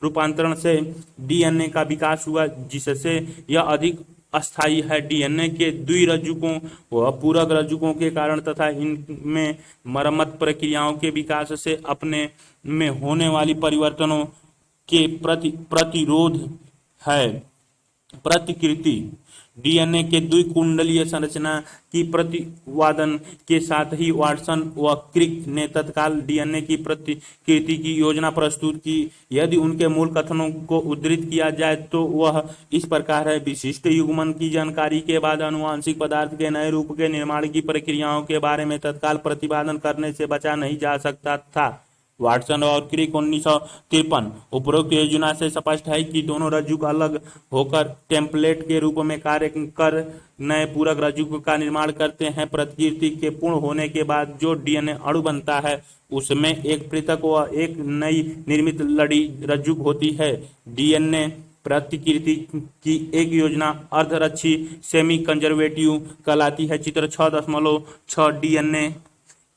रूपांतरण से डीएनए का विकास हुआ, जिससे यह अधिक अस्थायी है। डीएनए के द्विरज्जुकों व पूरक रज्जुकों के कारण तथा इनमें मरम्मत प्रक्रियाओं के विकास से अपने में होने वाली परिवर्तनों के प्रतिरोध है। प्रतिकृति डीएनए के द्विकुंडलीय संरचना की प्रतिवादन के साथ ही वाटसन व क्रिक ने तत्काल डीएनए की प्रतिकृति की योजना प्रस्तुत की। यदि उनके मूल कथनों को उद्धृत किया जाए तो वह इस प्रकार है। विशिष्ट युग्मन की जानकारी के बाद आनुवांशिक पदार्थ के नए रूप के निर्माण की प्रक्रियाओं के बारे में तत्काल प्रतिपादन करने से बचा नहीं जा सकता था। वाटसन और क्रिक 1953 उपरोक्त योजना से स्पष्ट है कि दोनों रज्जुक अलग होकर टेम्पलेट के रूप में कार्य कर नए पूरक रज्जुक का निर्माण करते हैं। प्रतिकृति के पूर्ण होने के बाद जो डीएनए अणु बनता है उसमें एक पृथक व एक नई निर्मित लड़ी रज्जुक होती है। डीएनए प्रतिकृति की एक योजना अर्धरक्षी सेमी कंजर्वेटिव कहलाती है। चित्र 6.6 डीएनए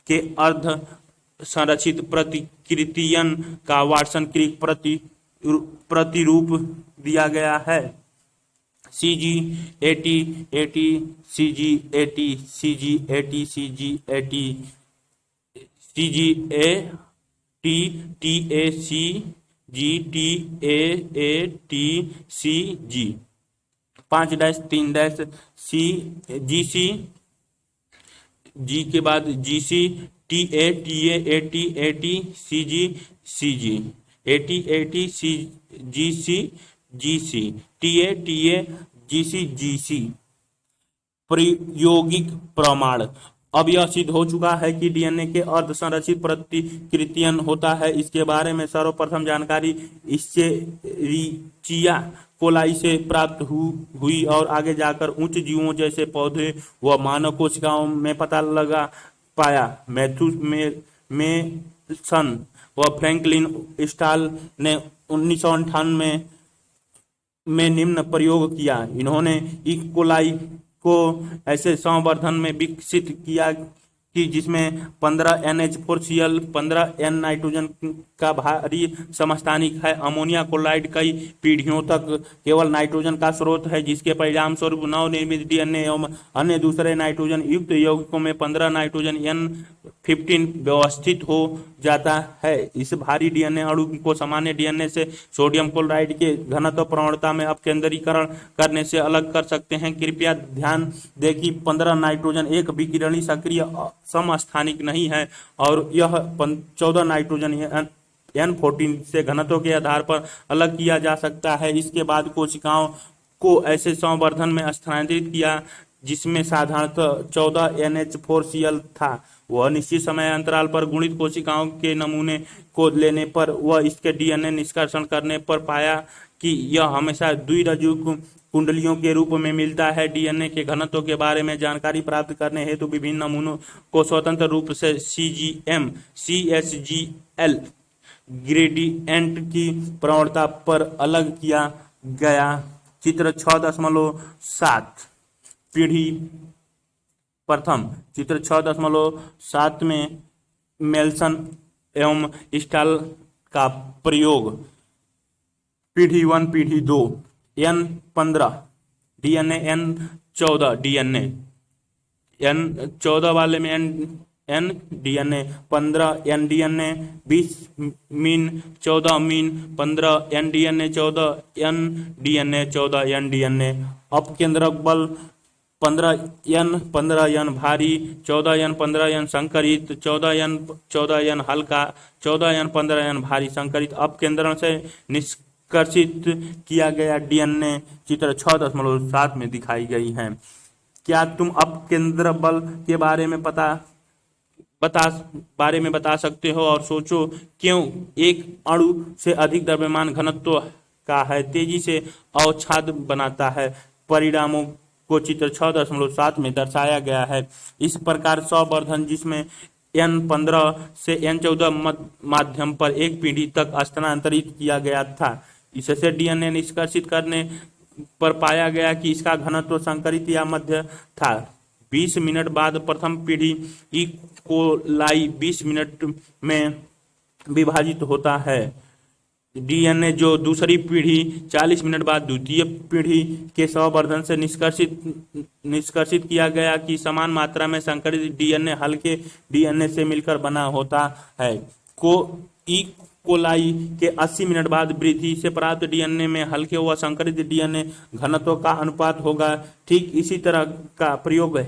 के अर्ध संरचित प्रतिकृतियन का वाटसन क्रिक प्रतिरूप दिया गया है। CG80 80 CG80 CG80 CG80 CG80 TACG 5-3 GC जी के बाद GC TA TA 80 80 CG CG 80 80 GC GC TA TA GC GC। प्रायोगिक प्रमाण। अब यह सिद्ध हो चुका है कि डीएनए के अर्ध संरचित प्रतिकृतियन होता है। इसके बारे में सर्वप्रथम जानकारी इश्चेरिचिया कोलाई से प्राप्त हुई और आगे जाकर उच्च जीवों जैसे पौधे व मानव कोशिकाओं में पता लगा पाया। मेसन व फ्रैंकलिन स्टाल ने 1998 में निम्न प्रयोग किया। इन्होंने ई कोलाई को ऐसे संवर्धन में विकसित किया कि जिसमें 15 NH4Cl 15 N नाइट्रोजन का भारी समस्थानिक है। अमोनिया क्लोराइड कई पीढ़ियों तक केवल नाइट्रोजन का स्रोत है, जिसके परिणाम स्वरूप नवनिर्मित डीएनए एवं अन्य दूसरे नाइट्रोजन युक्त यौगिकों में 15 नाइट्रोजन N15 व्यवस्थित हो जाता है। इस भारी डीएनए अणु को सामान्य डीएनए से सोडियम क्लोराइड के घनत्व प्रवणता में अपकेंद्रीकरण करने से अलग कर सकते हैं। कृपया ध्यान दें कि 15 नाइट्रोजन एक विकिरणीय सक्रिय समस्थानिक नहीं है और यह 14 नाइट्रोजन N14 से घनत्व के आधार पर अलग किया जा सकता है। इसके बाद कोशिकाओं को ऐसे संवर्धन में स्थानांतरित किया जिसमें साधारणतः 14 NH4Cl था। वह निश्चित समय अंतराल पर गुणित कोशिकाओं के नमूने को लेने पर व इसके डीएनए निष्कर्षण करने पर पाया कि यह हमेशा द्विरज्जु कुंडलियों के रूप में मिलता है। डीएनए के घनत्व के बारे में जानकारी प्राप्त करने हेतु विभिन्न नमूनों को स्वतंत्र रूप से CGM CSGL ग्रेडिएंट की प्रवणता पर अलग किया गया। चित्र 6.7 पीढ़ी प्रथम। चित्र 6.7 में मेल्सन एवं स्टाल का प्रयोग। पीढ़ी 1 पीढ़ी 2 N15 DNA N14 DNA N14 वाले में N डीएनए 15 N डीएनए 20 मीन 14 मीन 15 N DNA 14 N DNA 14 N DNA. अपकेंद्रक बल 15 N भारी 14 N 15 N संकरित 14 N हल्का 14 N 15 N भारी संकरित। अपकेंद्रण से निष्कर्षित किया गया डीएनए चित्र 6.7 में दिखाई गई है। क्या तुम अपकेंद्र बल के बारे में बता सकते हो और सोचो क्यों एक अणु से अधिक द्रव्यमान घनत्व का है तेजी से अवच्छाद बनाता है। परिणामों को चित्र 6.7 में दर्शाया गया है। इस प्रकार संवर्धन जिसमें N15 से N14 माध्यम पर एक पीढ़ी तक स्थानांतरित किया गया था, इससे डीएनए निष्कर्षित करने पर पाया गया कि इसका घनत्व संकरित या मध्य था। 20 मिनट बाद प्रथम पीढ़ी ई कोलाई 20 मिनट में विभाजित होता है। डीएनए जो दूसरी पीढ़ी 40 मिनट बाद द्वितीय पीढ़ी के संवर्धन से निष्कर्षित किया गया कि समान मात्रा में संकरित डीएनए हल्के डीएनए से मिलकर बना होता है। ई कोलाई के 80 मिनट बाद वृद्धि से प्राप्त डीएनए में हल्के व संकरित डीएनए घनत्व का अनुपात होगा। ठीक इसी तरह का प्रयोग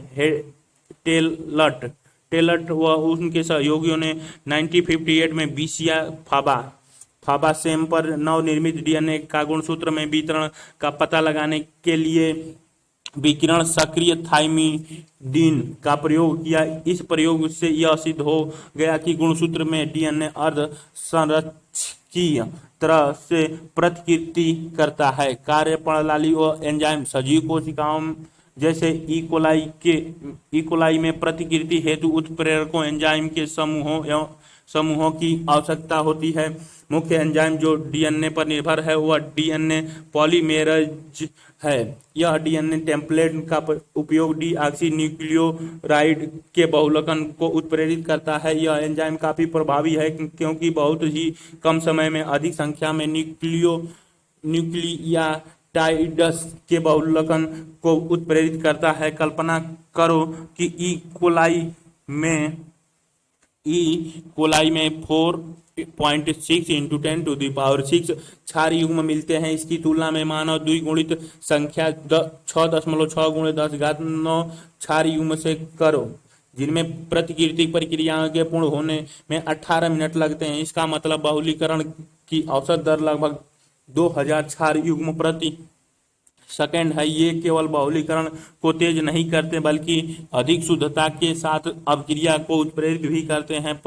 टेलट व उनके सहयोगियों ने 1958 में बीसिया फाबा सेम पर नवनिर्मित डीएनए का गुणसूत्र में वितरण का पता लगाने के लिए विकिरण सक्रिय थाइमिडीन का प्रयोग किया। इस प्रयोग से यह सिद्ध हो गया कि गुणसूत्र में डीएनए अर्ध संरचकीय तरह से प्रतिकृति करता है। कार्य प्रणाली व एंजाइम सजीव कोशिकाओं जैसे इकोलाई में प्रतिकृति हेतु उत्प्रेरकों एंजाइम के समूहों की आवश्यकता होती है। मुख्य एंजाइम जो डीएनए पर निर्भर है वह डीएनए पॉलीमेरेज है। यह डीएनए टेम्पलेट का उपयोग डीऑक्सी न्यूक्लियोराइड के बहुलकन को उत्प्रेरित करता है। यह एंजाइम काफी प्रभावी है क्योंकि बहुत ही कम समय में अधिक संख्या में न्यूक्लियाटाइड्स के बहुलकन को उत्प्रेरित करता है। कल्पना करो कि ई कोलाई में 4.6 × 10⁶ क्षार युग्म मिलते हैं। इसकी तुलना में मानव द्विगुणित संख्या 6.6 × 10⁹ क्षार युग्म से करो, जिनमें प्रतिकीर्ति प्रक्रियाओं के पूर्ण होने में 18 मिनट लगते हैं। इसका मतलब बहुलीकरण की औसत दर लगभग 2000 क्षार युग्म प्रति सेकंड है। ये केवल बहुलीकरण को तेज नहीं करते बल्कि अधिक शुद्धता के साथ अपक्रिया को उत्प्रेरित भी करते हैं।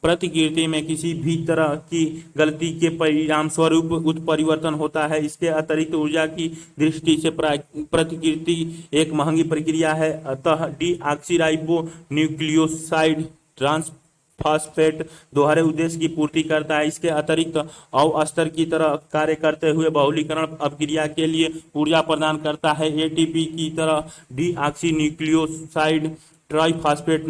प्रतिकीर्ति में किसी भी तरह की गलती के परिणाम स्वरूप उत्परिवर्तन होता है। इसके अतिरिक्त ऊर्जा की दृष्टि से प्रतिकीर्ति एक महंगी प्रक्रिया है। अतः डीऑक्सीराइबो न्यूक्लियोसाइड ट्रांसफॉस्फेट दोहरे उद्देश्य की पूर्ति करता है। इसके अतिरिक्त अवस्तर की तरह कार्य करते हुए बहुलीकरण अपक्रिया के लिए ऊर्जा प्रदान करता है। एटीपी की तरह डीऑक्सी न्यूक्लियोसाइड ट्राइफॉस्फेट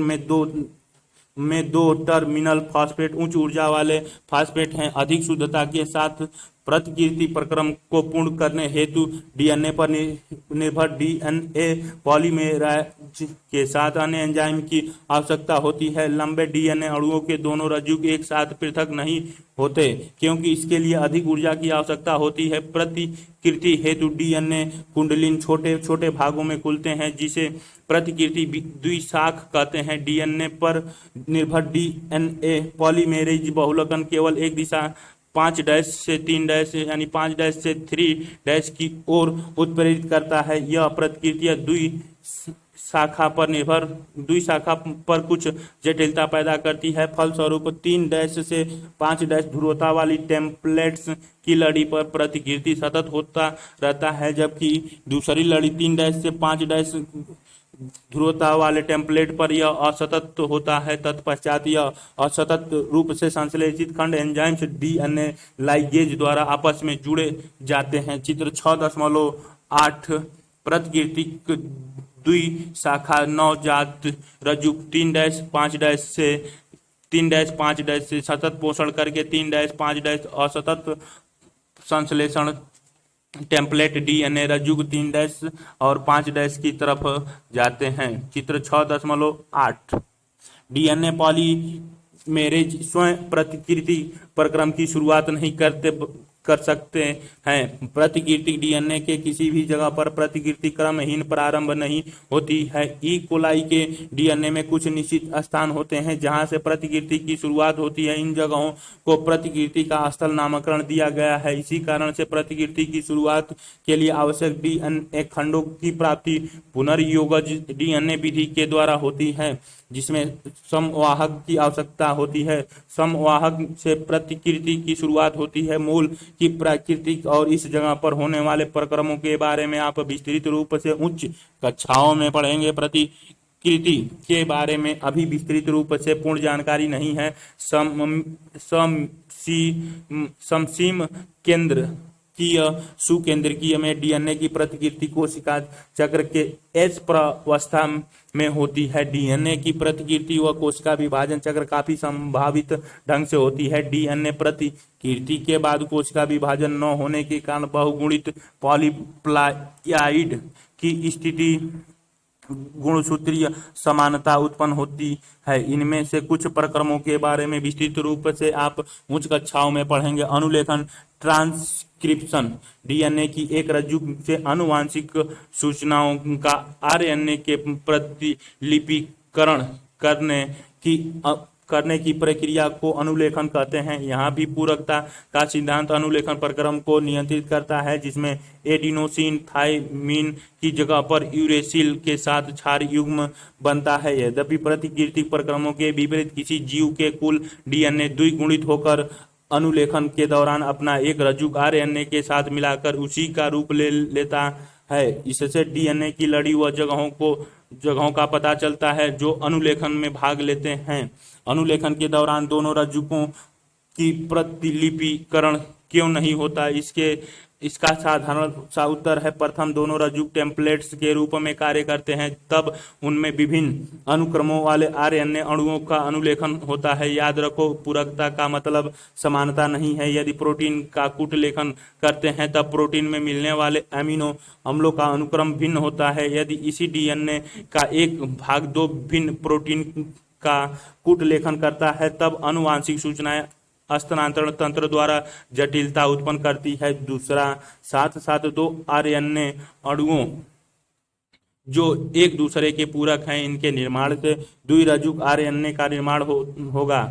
में दो टर्मिनल फॉस्फेट उच्च ऊर्जा वाले फॉस्फेट हैं। अधिक शुद्धता के साथ प्रतिकीर्ति प्रक्रम को पूर्ण करने हेतु डीएनए पर निर्भर डीएनए पॉलीमेरेज के साथ अन्य एंजाइम की आवश्यकता होती है। लंबे डीएनए अणुओं के दोनों रज्जु एक साथ पृथक नहीं होते क्योंकि इसके लिए अधिक ऊर्जा की आवश्यकता होती है। प्रतिकीर्ति हेतु डीएनए कुंडलिन छोटे छोटे भागों में खुलते हैं, जिसे प्रतिकीर्ति द्विशाख कहते हैं। डीएनए पर निर्भर डीएनए पॉलीमेरेज बहुलकन केवल एक दिशा 5' से 3' यानी 5' से 3' की ओर उत्प्रेरित करता है। यह प्रतिक्रिया द्विशाखा पर कुछ जटिलता पैदा करती है। फलस्वरूप 3' से 5' ध्रुवता वाली टेम्पलेट्स की लड़ी पर प्रतिकीर्ति सतत होता रहता है, जबकि दूसरी लड़ी 3' से 5' ध्रुवता वाले टेम्पलेट पर यह असतत होता है। तत्पश्चात यह असतत रूप से संश्लेषित खंड एंजाइम्स डीएनए लाइगेज द्वारा आपस में जुड़े जाते हैं। चित्र 6.8 प्रतिकीर्तिक द्विशाखा नवजात रज्जु 3' 5' से सतत पोषण करके 3' असतत संश्लेषण टेम्पलेट डीएनए रज्जु 3' और 5' की तरफ जाते हैं। चित्र 6.8 डीएनए पॉलीमेरेज स्वयं प्रतिकीर्ति प्रक्रम की शुरुआत नहीं कर सकते हैं। प्रतिकीर्ति डीएनए के किसी भी जगह पर प्रतिकीर्ति क्रमहीन प्रारंभ नहीं होती है। ई कोलाई के डीएनए में कुछ निश्चित स्थान होते हैं जहां से प्रतिकीर्ति की शुरुआत होती है। इन जगहों को प्रतिकीर्ति का स्थल नामकरण दिया गया है। इसी कारण से प्रतिकीर्ति की शुरुआत के लिए आवश्यक डीएनए खंडों की प्राप्ति पुनर्योगज डीएनए विधि के द्वारा होती है, जिसमें समवाहक की आवश्यकता होती है। समवाहक से प्रतिकृति की शुरुआत होती है। मूल की प्राकृतिक और इस जगह पर होने वाले प्रक्रमों के बारे में आप विस्तृत रूप से उच्च कक्षाओं में पढ़ेंगे। प्रतिकृति के बारे में अभी विस्तृत रूप से पूर्ण जानकारी नहीं है। समसीम केंद्र की सुकेंद्रकीय में डीएनए की प्रतिकृति कोशिका चक्र के एस प्रावस्था में होती है। डीएनए की प्रतिकृति व कोशिका विभाजन चक्र काफी संभावित ढंग से होती है। डीएनए प्रतिकृति के बाद कोशिका विभाजन न होने के कारण बहुगुणित पॉलीप्लॉइड की स्थिति गुणसूत्रीय समानता उत्पन्न होती है। इनमें से कुछ प्रक्रमों के बारे में विस्तृत रूप से आप उच्च कक्षाओं में पढ़ेंगे। अनुलेखन ट्रांसक्रिप्शन डीएनए की एक रज्जु से आनुवांशिक सूचनाओं का आरएनए के प्रतिलिपिकरण करने की प्रक्रिया को अनुलेखन कहते हैं। यहाँ भी पूरकता का सिद्धांत अनुलेखन प्रक्रम को नियंत्रित करता है, जिसमें एडिनोसिन थाइमिन की जगह पर यूरेसिल के साथ क्षार युग्म बनता है। यद्यपि प्रतिकीर्ति प्रक्रमों के विपरीत किसी जीव के कुल डीएनए द्विगुणित होकर अनुलेखन के दौरान अपना एक रज्जु आरएनए के साथ मिलाकर उसी का रूप ले लेता है। इससे डीएनए की लड़ी व जगहों का पता चलता है जो अनुलेखन में भाग लेते हैं। अनुलेखन के दौरान दोनों रज्जुकों की प्रतिलिपिकरण क्यों नहीं होता? इसका साधारण सा उत्तर है, प्रथम दोनों रज्जुक टेम्पलेट्स के रूप में कार्य करते हैं, तब उनमें विभिन्न अनुक्रमों वाले आरएनए अणुओं का अनुलेखन होता है। याद रखो, पूरकता का मतलब समानता नहीं है। यदि प्रोटीन का कूट लेखन करते हैं तब प्रोटीन में मिलने वाले अमीनो अम्लों का अनुक्रम भिन्न होता है। यदि इसी डीएनए का एक भाग दो भिन्न प्रोटीन का कूट लेखन करता है तब आनुवांशिक सूचनाएं हस्तांतरण तंत्र द्वारा जटिलता उत्पन्न करती है। दूसरा, साथ साथ दो आरएनए अणुओं जो एक दूसरे के पूरक हैं, इनके निर्माण से द्विरज्जुक आरएनए का निर्माण होगा।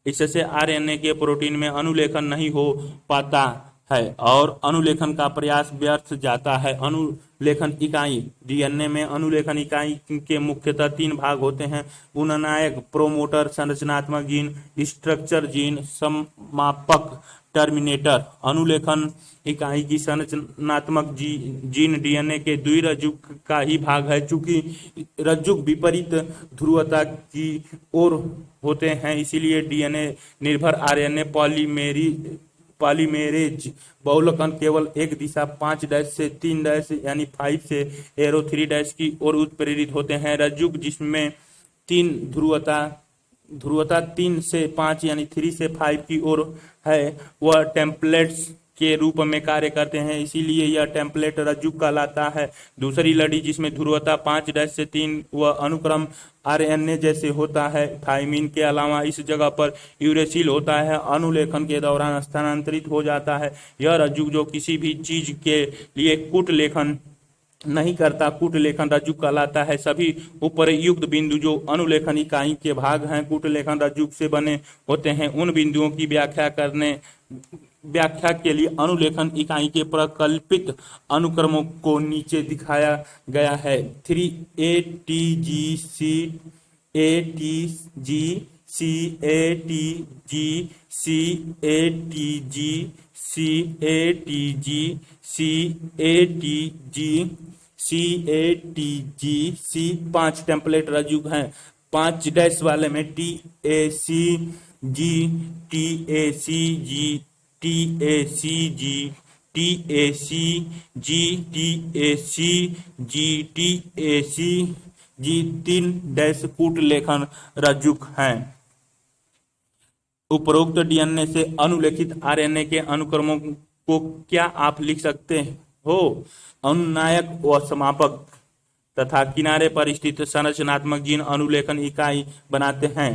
इससे आरएनए के प्रोटीन में अनुलेखन नहीं हो पाता है और अनुलेखन का प्रयास व्यर्थ जाता है। अनुलेखन इकाई डीएनए में अनुलेखन इकाई के मुख्यतः तीन भाग होते हैं: उननायक, प्रोमोटर, संरचनात्मक जीन, स्ट्रक्चर जीन, समापक, टर्मिनेटर। अनुलेखन इकाई की संरचनात्मक जीन डीएनए के द्विरज्जुक का ही भाग है। चूंकि रज्जुक विपरीत ध्रुवता की ओर होते हैं, इसीलिए डीएनए निर्भर आरएनए पॉलीमेरेज बहुलकन केवल एक दिशा 5' से 3' यानी 5 से एरो 3' की ओर उत्प्रेरित होते हैं। रज्जुक जिसमें तीन ध्रुवता 3 से 5 यानी 3 से 5 की ओर है, वह टेम्पलेट्स के रूप में कार्य करते हैं, इसीलिए यह टेम्पलेट रज्जुक कहलाता है। दूसरी लड़ी जिसमें ध्रुवता 5' से 3 वह अनुक्रम आरएनए जैसे होता है। थाइमिन के अलावा इस जगह पर यूरेसिल होता है, अनुलेखन के दौरान स्थानांतरित हो जाता है। यह रज्जुक जो किसी भी चीज के लिए कूट लेखन नहीं करता, कूट लेखन रज्जुक कहलाता है। सभी उपरयुक्त बिंदु जो अनुलेखन इकाई के भाग हैं, कूट लेखन रज्जुक से बने होते हैं। उन बिंदुओं की व्याख्या के लिए अनुलेखन इकाई के प्रकल्पित अनुक्रमों को नीचे दिखाया गया है। 3ATGC ATG CATG CATG CATG CATG CATG 5 template रज्जुक हैं। 5' वाले में TACG TACG TACG TACG TACG TACG 3 कूट लेखन रज्जुक हैं। उपरोक्त डीएनए से अनुलेखित आरएनए के अनुक्रमों को क्या आप लिख सकते हो? अनुनायक व समापक तथा किनारे पर स्थित संरचनात्मक जीन अनुलेखन इकाई बनाते हैं।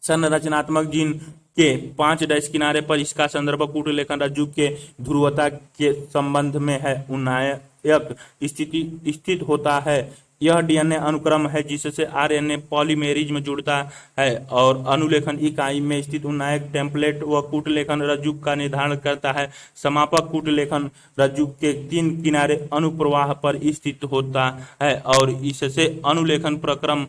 संरचनात्मक जीन के 5' किनारे पर इसका संदर्भ कूट लेखन रज्जुक के ध्रुवता के संबंध में है। उन्नायक स्थित होता है, यह डीएनए अनुक्रम है जिससे आरएनए पॉलीमेरेज में जुड़ता है और अनुलेखन इकाई में स्थित उन्नायक टेम्पलेट व कूट लेखन रज्जुक का निर्धारण करता है। समापक कूट लेखन रज्जुक के 3 किनारे अनुप्रवाह पर स्थित होता है और इससे अनुलेखन प्रक्रम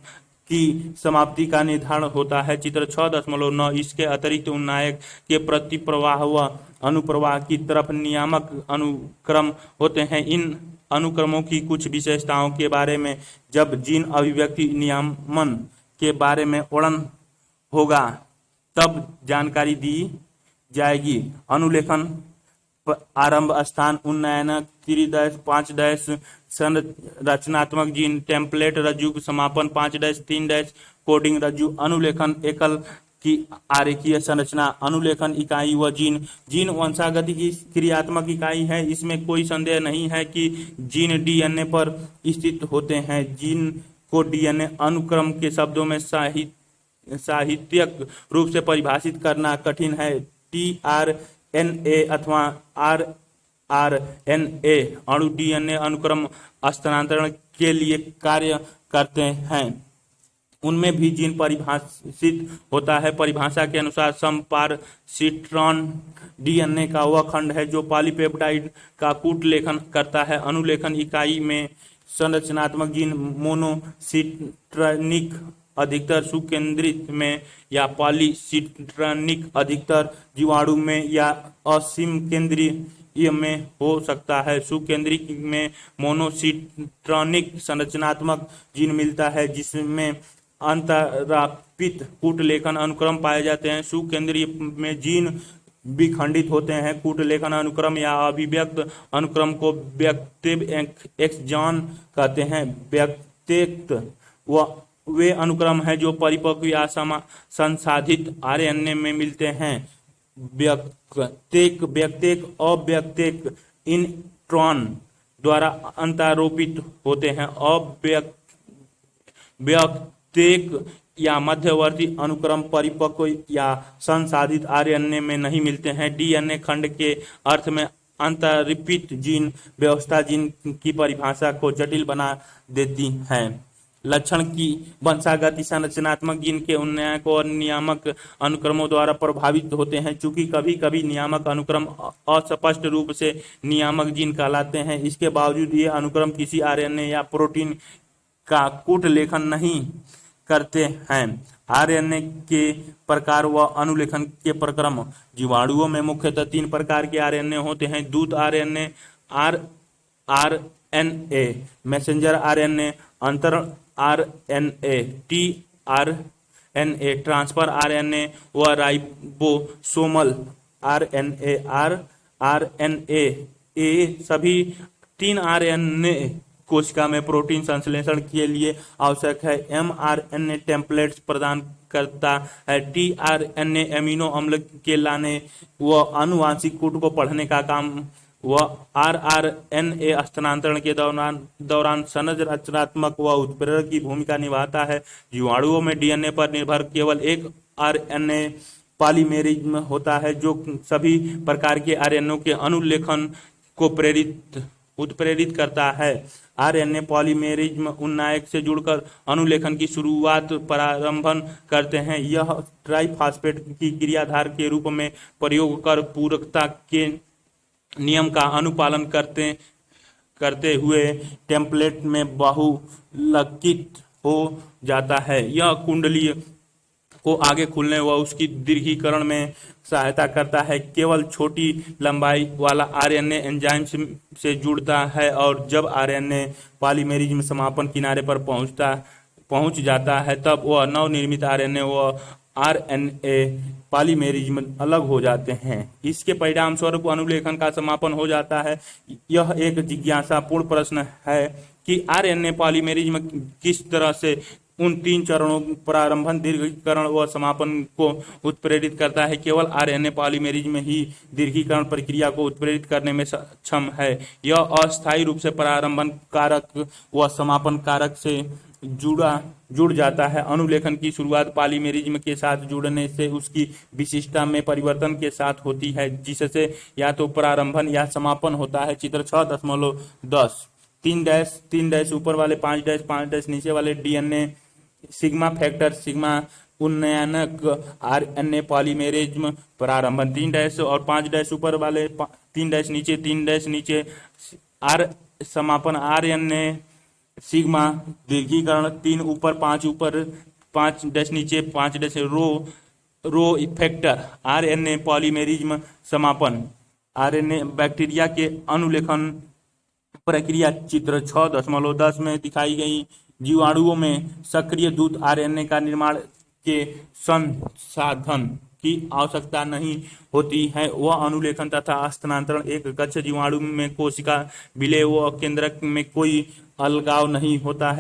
की समाप्ति का निर्धारण होता है। चित्र 6.9। इसके अतिरिक्त उन्नायक के प्रतिप्रवाह व अनुप्रवाह की तरफ नियामक अनुक्रम होते हैं। इन अनुक्रमों की कुछ विशेषताओं के बारे में जब जीन अभिव्यक्ति नियमन के बारे में वर्णन होगा तब जानकारी दी जाएगी। अनुलेखन आरंभ स्थान उन्नयन 3-5 संरचनात्मक जीन टेम्पलेट रज्जुक समापन 5-3 कोडिंग रज्जु अनुलेखन एकल की आरेखीय संरचना अनुलेखन इकाई व जीन वंशागति की क्रियात्मक इकाई है। इसमें कोई संदेह नहीं है कि जीन डीएनए पर स्थित होते हैं। जीन को डीएनए अनुक्रम के शब्दों में साहित्यिक रूप से परिभाषित करना कठिन है। tRNA अथवा rRNA अणु डीएनए अनुक्रम स्थानांतरण के लिए कार्य करते हैं। उनमें भी जीन परिभाषित होता है। परिभाषा के अनुसार समपार्सिट्रॉन डीएनए का वह खंड है जो पॉलीपेप्टाइड का कूट लेखन करता है। अनुलेखन इकाई में संरचनात्मक जीन मोनोसिट्रनिक अधिकतर सुकेंद्रित में या पॉलीसिट्रनिक अधिकतर जीवाणु में या असीम केंद्रीय में हो सकता है। सुकेंद्रिक में मोनोसिट्रॉनिक संरचनात्मक जीन मिलता है जिसमें अंतरापित कूट लेखन अनुक्रम पाए जाते हैं। सुकेंद्रीय में जीन विखंडित होते हैं। कूट लेखन अनुक्रम या अभिव्यक्त अनुक्रम को व्यक्तिव एक्सॉन कहते हैं। व्यक्तिक वे अनुक्रम हैं जो परिपक्व या संसाधित आरएनए में मिलते हैं। व्यक्तिक अव्यक्तिक इंट्रॉन द्वारा अंतरोपित होते हैं। व्यक्तिक या मध्यवर्ती अनुक्रम परिपक्व या संसाधित आरएनए में नहीं मिलते हैं। डीएनए खंड के अर्थ में अंतरिपित जीन व्यवस्था जीन की परिभाषा को जटिल बना देती है। लक्षण की वंशागति संरचनात्मक जीन के उन्नयन और नियामक अनुक्रमों द्वारा प्रभावित होते हैं। चूंकि कभी कभी नियामक अनुक्रम अस्पष्ट रूप से नियामक जीन कहलाते हैं, इसके बावजूद ये अनुक्रम किसी आरएनए या प्रोटीन का कूट लेखन नहीं करते हैं। आरएनए के प्रकार व अनुलेखन के प्रक्रम। जीवाणुओं में मुख्यतः 3 प्रकार के आरएनए होते हैं: दूत आरएनए, आरएनए, मैसेंजर आरएनए, अंतरण आरएनए, टीआरएनए, ट्रांसफर आरएनए व राइबोसोमल आरएनए। आरएनए ये सभी 3 आरएनए कोशिका में प्रोटीन संश्लेषण के लिए आवश्यक है। एमआरएनए टेम्पलेट्स प्रदान करता है। टीआरएनए अमीनो अम्ल के लाने व आनुवांशिक कूट को पढ़ने का काम व आरआरएनए स्थानांतरण के दौरान संरचनात्मक व उत्प्रेरक की भूमिका निभाता है। जीवाणुओं में डीएनए पर निर्भर केवल एक आरएनए पॉलीमेरेज होता है जो सभी प्रकार के आरएनए के अनुलेखन को उत्प्रेरित करता है। आरएनए पॉलीमेरेज उन्नायक से जुड़कर अनुलेखन की शुरुआत प्रारंभन करते हैं। यह ट्राइफॉस्फेट की क्रियाधार के रूप में प्रयोग कर पूरकता के नियम का अनुपालन करते हुए टेम्पलेट में बहुलकित हो जाता है। यह कुंडली को आगे खुलने व उसकी दीर्घीकरण में सहायता करता है। केवल छोटी लंबाई वाला आरएनए एंजाइम से जुड़ता है और जब आरएनए पॉलीमेरेज में समापन किनारे पर पहुंच जाता है तब वह नवनिर्मित आरएनए व आरएनए पॉलीमेरेज में अलग हो जाते हैं। इसके परिणाम स्वरूप अनुलेखन का समापन हो जाता है। यह एक जिज्ञासापूर्ण प्रश्न है कि आरएनए पॉलीमेरेज में किस तरह से उन 3 चरणों प्रारंभन, दीर्घीकरण व समापन को उत्प्रेरित करता है। केवल आरएनए पॉलीमेरेज में ही दीर्घीकरण प्रक्रिया को उत्प्रेरित करने में सक्षम है। यह अस्थायी रूप से प्रारंभन कारक व समापन कारक से जुड़ जाता है। अनुलेखन की शुरुआत पॉलीमेरेज के साथ जुड़ने से उसकी विशिष्टता में परिवर्तन के साथ होती है, जिससे या तो प्रारंभन या समापन होता है। चित्र 6.10 3 ऊपर वाले 5 नीचे वाले डीएनए सिग्मा फैक्टर सिग्मा उन्नयनक आरएनए पॉलीमेरेज में प्रारंभन 3 और 5 ऊपर वाले 3 नीचे आर समापन आरएनए सिग्मा दीर्घीकरण 3 ऊपर 5 नीचे 5 रो फैक्टर आरएनए पॉलीमेरेज में समापन। आरएनए बैक्टीरिया के अनुलेखन प्रक्रिया चित्र 6.10 में दिखाई गई। जीवाणुओं में सक्रिय दूत आरएनए का निर्माण के संसाधन की आवश्यकता नहीं होती है। वह अनुलेखन तथा स्थानांतरण एक गच्छ जीवाणु में कोशिका विलेय व केंद्रक में कोई अलगाव नहीं होता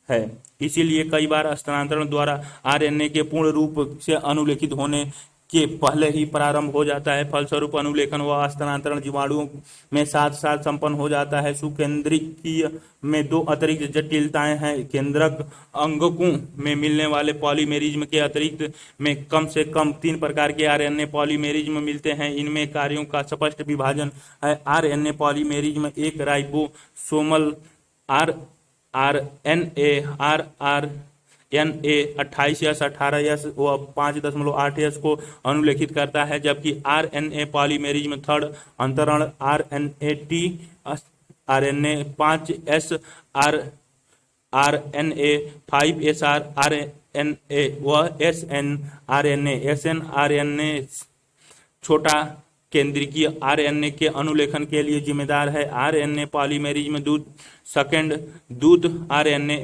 है। इसीलिए कई बार स्थानांतरण द्वारा आरएनए के पूर्ण रूप से अनुलेखित होने के पहले ही प्रारंभ हो जाता है। फलस्वरूप अनुलेखन व स्थानांतरण जीवाणुओं में साथ साथ संपन्न हो जाता है। सुकेंद्रिकीय में 2 अतिरिक्त जटिलताएं हैं। केंद्रक अंगकों में मिलने वाले पॉलीमेरेज के अतिरिक्त में कम से कम 3 प्रकार के आरएनए पॉलीमेरेज में मिलते हैं। इनमें कार्यों का स्पष्ट विभाजन है। आरएनए पॉलीमेरेज में एक ribosomal RNA NA 28S 18S व 5.8S को अनुलेखित करता है, जबकि आरएनए पॉलीमेरेज में थर्ड अंतरण RNA T RNA 5S RNA, 5SR RNA व SNRNA छोटा केंद्रीय आरएनए के अनुलेखन के लिए जिम्मेदार है। आरएनए पॉलीमेरेज में दूध आरएनए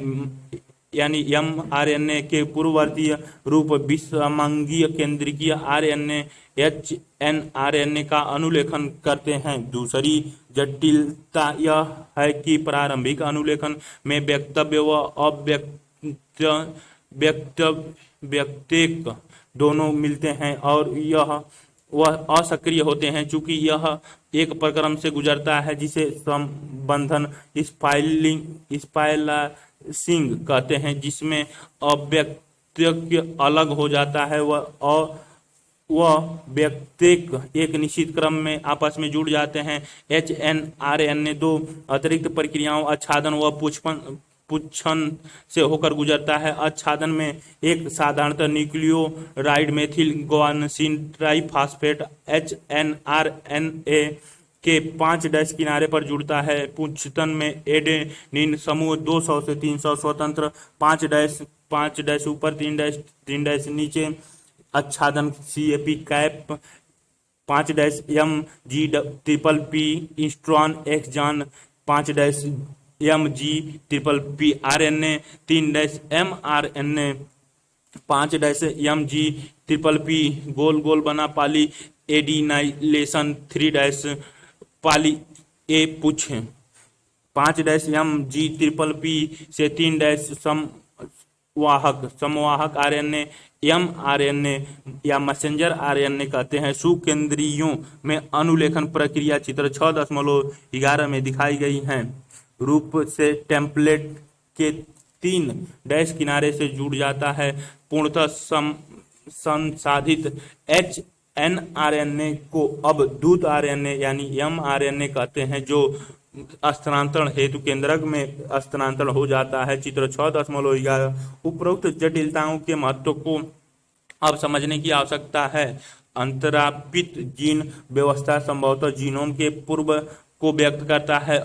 यानी mRNA के पूर्ववर्तीय रूप विषमंगीय केंद्रीय आरएनए hnRNA का अनुलेखन करते हैं। दूसरी जटिलता यह है कि प्रारंभिक अनुलेखन में वक्तव्य व अव्यक्तेक दोनों मिलते हैं और वह असक्रिय होते हैं। चूंकि यह एक प्रक्रम से गुजरता है जिसे संबंधन स्पाइलासिंग कहते हैं, जिसमें अव्यक्तक अलग हो जाता है वह व्यक्तिक एक निश्चित क्रम में आपस में जुड़ जाते हैं। hnRNA दो अतिरिक्त प्रक्रियाओं आच्छादन व पुच्छन से होकर गुजरता है। आच्छादन में एक साधारणतः न्यूक्लियोराइड मेथिल गुआनोसिन ट्राइफॉस्फेट hnRNA के 5' किनारे पर जुड़ता है। पुच्छन में एडेनिन समूह 200 से 300 स्वतंत्र 5' ऊपर 3' नीचे आच्छादन CAP cap 5' MG+P intron exon 5' MG+P RNA 3' mRNA 5' MG+P गोल बना पॉली एडिनाइलेशन 3' पॉली ए पुच्छ 5' MG+P से 3' समवाहक RNA mRNA या मैसेंजर RNA कहते हैं। सुकेंद्रीयों में अनुलेखन प्रक्रिया चित्र 6.11 में दिखाई गई है रूप से टेम्पलेट के 3' किनारे से जुड़ जाता है। पूर्णतः संसाधित hnRNA को अब दूध RNA यानी mRNA कहते हैं, जो स्थानांतरण हेतु केंद्रक में स्थानांतरण हो जाता है। चित्र 6.11 उपरोक्त जटिलताओं के महत्व को अब समझने की आवश्यकता है। अंतरापित जीन व्यवस्था संभवतः जीनोम के पूर्व को व्यक्त करता है।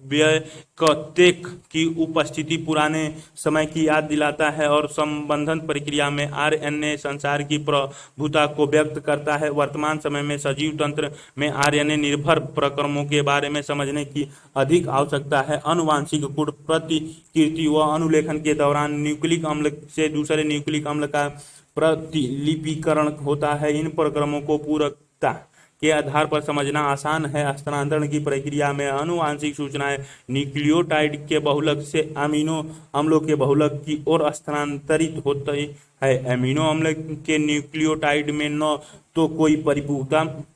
अव्यक्तेक की उपस्थिति पुराने समय की याद दिलाता है और संबंधन प्रक्रिया में RNA संचार की प्रभुता को व्यक्त करता है। वर्तमान समय में सजीव तंत्र में RNA निर्भर प्रक्रमों के बारे में समझने की अधिक आवश्यकता है। अनुवांशिक कूट प्रतिकृति व अनुलेखन के दौरान न्यूक्लिक अम्ल से दूसरे न्यूक्लिक अम्ल का प्रतिलिपिकरण होता है। इन प्रक्रमों को पूरकता के आधार पर समझना आसान है। स्थानांतरण की प्रक्रिया में अनुवांशिक सूचनाएं न्यूक्लियोटाइड के बहुलक से अमीनो अम्लों के बहुलक की ओर स्थानांतरित होती है। अमीनो अम्ल के न्यूक्लियोटाइड में न तो कोई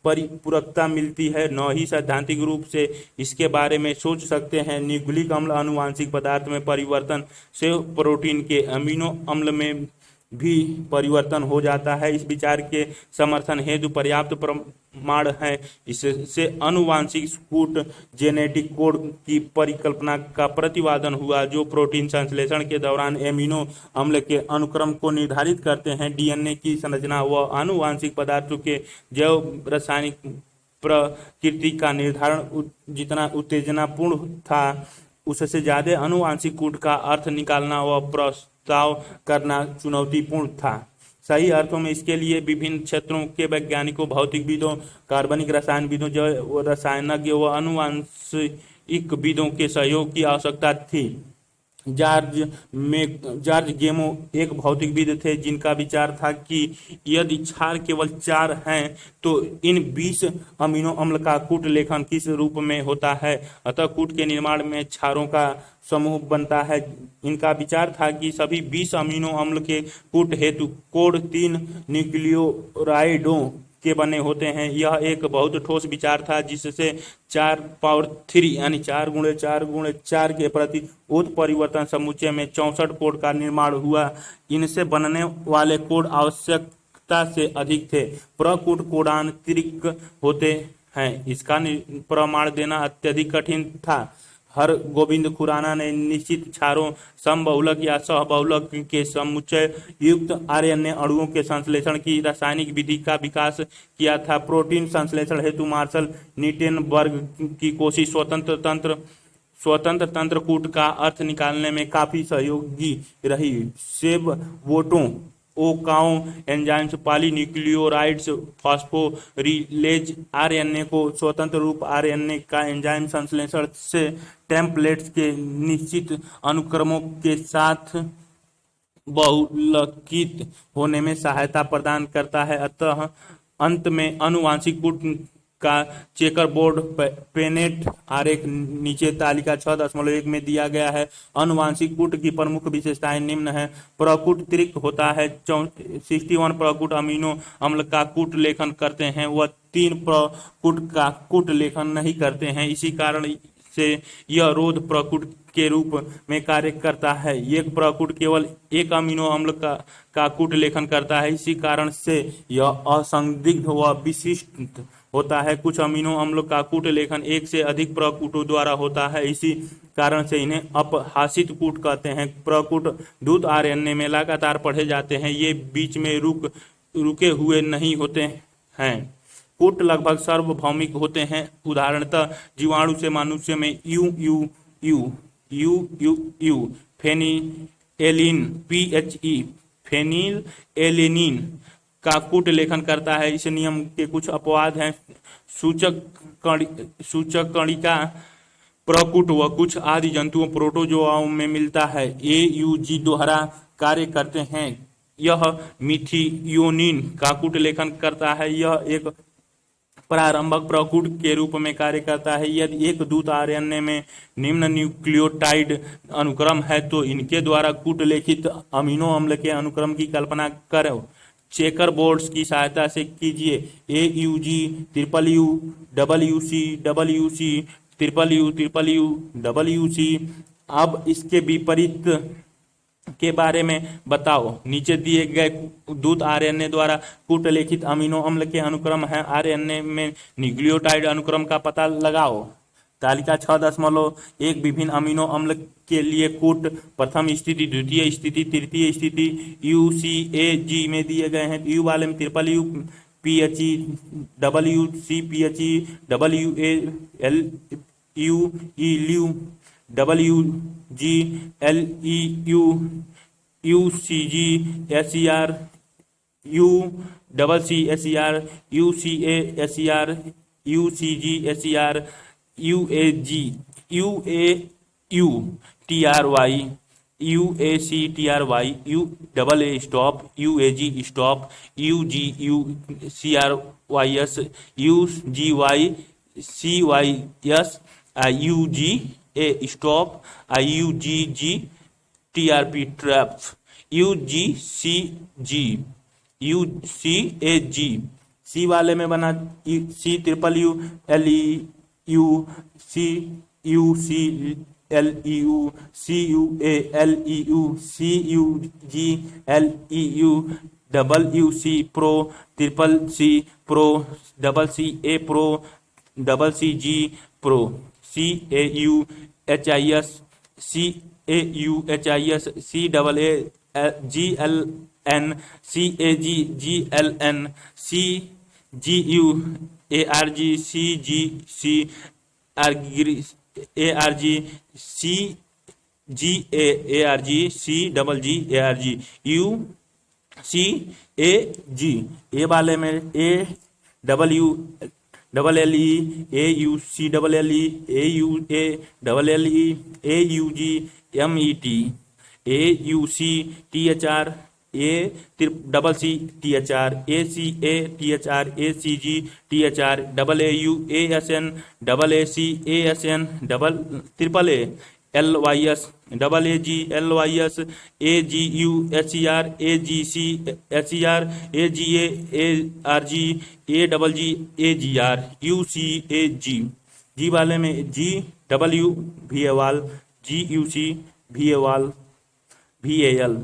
परिपूरकता मिलती है, न ही सैद्धांतिक रूप से इसके बारे में सोच सकते हैं। न्यूक्लिक अम्ल अनुवांशिक पदार्थ में परिवर्तन से प्रोटीन के अमीनो अम्ल में भी परिवर्तन हो जाता है। इस विचार के समर्थन हेतु पर्याप्त प्रमाण है। इससे अनुवांशिक कूट जेनेटिक कोड की परिकल्पना का प्रतिपादन हुआ, जो प्रोटीन संश्लेषण के दौरान एमिनो अम्ल के अनुक्रम को निर्धारित करते हैं। डीएनए की संरचना व अनुवांशिक पदार्थों के जैव रासायनिक प्रकृति का निर्धारण जितना उत्तेजनापूर्ण था, उससे ज्यादा अनुवांशिक कूट का अर्थ निकालना व प्रस्ताव करना चुनौतीपूर्ण था। सही अर्थों में इसके लिए विभिन्न क्षेत्रों के वैज्ञानिकों, भौतिकविदों, कार्बनिक रसायनविदों, जैव रसायनज्ञ व अनुवांशिकविदों के सहयोग की आवश्यकता थी। जॉर्ज गेमो एक भौतिकविद थे जिनका विचार था कि यदि क्षार केवल 4 हैं तो इन 20 अमीनो अम्ल का कूट लेखन किस रूप में होता है। अतः कूट के निर्माण में क्षारों का समूह बनता है। इनका विचार था कि सभी 20 अमीनो अम्ल के कूट हेतु कोड 3 न्यूक्लियोराइडों के बने होते हैं। यह एक बहुत ठोस विचार था, जिससे 4 यानी 4×4×4 के प्रति उत्परिवर्तन समुच्चय में 64 कोड का निर्माण हुआ। इनसे बनने वाले कोड आवश्यकता से अधिक थे। प्रकूट कोडांतरिक होते हैं। इसका प्रमाण देना अत्यधिक कठिन था। हर गोविंद खुराना ने निश्चित क्षारों, समबहुलक या सहबहुलक के समुच्चय युक्त आरएनए अणुओं के संश्लेषण की रासायनिक विधि का विकास किया था। प्रोटीन संश्लेषण हेतु मार्शल नीटेनबर्ग की कोशिश स्वतंत्र तंत्र स्वतंत्र तंत्र कूट का अर्थ निकालने में काफी सहयोगी रही। सेब वोटों ओकाओं एंजाइम्स पॉलीन्यूक्लियोराइड्स फॉस्फोरिलेज आरएनए को स्वतंत्र रूप आरएनए का एंजाइम संश्लेषण से टेम्पलेट्स के निश्चित अनुक्रमों के साथ बहुलकित होने में सहायता प्रदान करता है। अतः अंत में आनुवांशिक कूट का चेकर बोर्ड पेनेट आरेख नीचे तालिका 6.1 में दिया गया है। आनुवांशिक कूट की प्रमुख विशेषताएं निम्न है। प्रकूट त्रिक होता है। 61 प्रकूट अमीनो अम्ल का कूट लेखन करते हैं, वह 3 प्रकूट का कूट लेखन नहीं करते हैं। इसी कारण से यह रोध प्रकूट के रूप में कार्य करता है। एक प्रकूट केवल एक अमीनो अम्ल का कूट लेखन करता है, इसी कारण से यह असंदिग्ध व विशिष्ट होता है। कुछ अमीनो अम्लों का कूट लेखन एक से अधिक प्रकूटों द्वारा होता है, इसी कारण से इन्हें अपहासित कूट कहते हैं। प्रकूट दूत आरएनए में लगातार पढ़े जाते हैं, ये बीच में रुके हुए नहीं होते हैं। कूट लगभग सार्वभौमिक होते हैं, उदाहरणतः जीवाणु से मनुष्य में यू फेनिएलिन पीएचई फेनिलएलेनिन का कूट लेखन करता है। इस नियम के कुछ अपवाद हैं। सूचक कणिका प्रकूट व कुछ आदि जंतुओं प्रोटोजोआओं में मिलता है। एयूजी द्वारा कार्य करते हैं। यह मिथियोनिन का कूट लेखन करता है। यह एक प्रारंभक प्रकूट के रूप में कार्य करता है। यदि एक दूत आरएनए में निम्न न्यूक्लियोटाइड अनुक्रम है तो इनके द्वारा कूट लेखित अमीनो अम्ल के अनुक्रम की कल्पना करो। चेकर बोर्ड्स की सहायता से कीजिए। AUG triple U WC WC triple U WC. अब इसके विपरीत के बारे में बताओ। नीचे दिए गए दूत आरएनए द्वारा कूट लेखित अमीनो अम्ल के अनुक्रम है। आरएनए में न्यूक्लियोटाइड अनुक्रम का पता लगाओ। तालिका 6.1 विभिन्न अमीनो अम्ल के लिए कूट प्रथम स्थिति, द्वितीय स्थिति, तृतीय स्थिति यूसीएजी में दिए गए हैं। यू वाले में triple U PHE WC PHE WLU ईल्यू WG LEU UCG SER U double C SER UCA SER UCG SER UAG UAU TRY UAC TRY U double A stop UAG stop UGU CRYS UGY CYS UG A stop UGG TRP trap UGCG UCAG. C वाले में बना C triple U LEU C U C LEU C U A LEU C U G LEU double U C pro triple C pro double C A pro double C G pro C A U H I S C A U H I S C double A G L N C A G G L N C G U A R G C G C A R G C G A R G C double G A R G U C A G. A वाले में A W double L E A U C double L E A U A double L E A U G M E T A U C T H R A double C T H R A C A T H R A C G T H R double A U A S N double A C A S N double triple A L Y S double A G L Y S A G U H E R A G C H E R A G A R G A double G A G R U C A G. G वाले में जी W भी ए वाल जी U सी भी ए वाल भी A L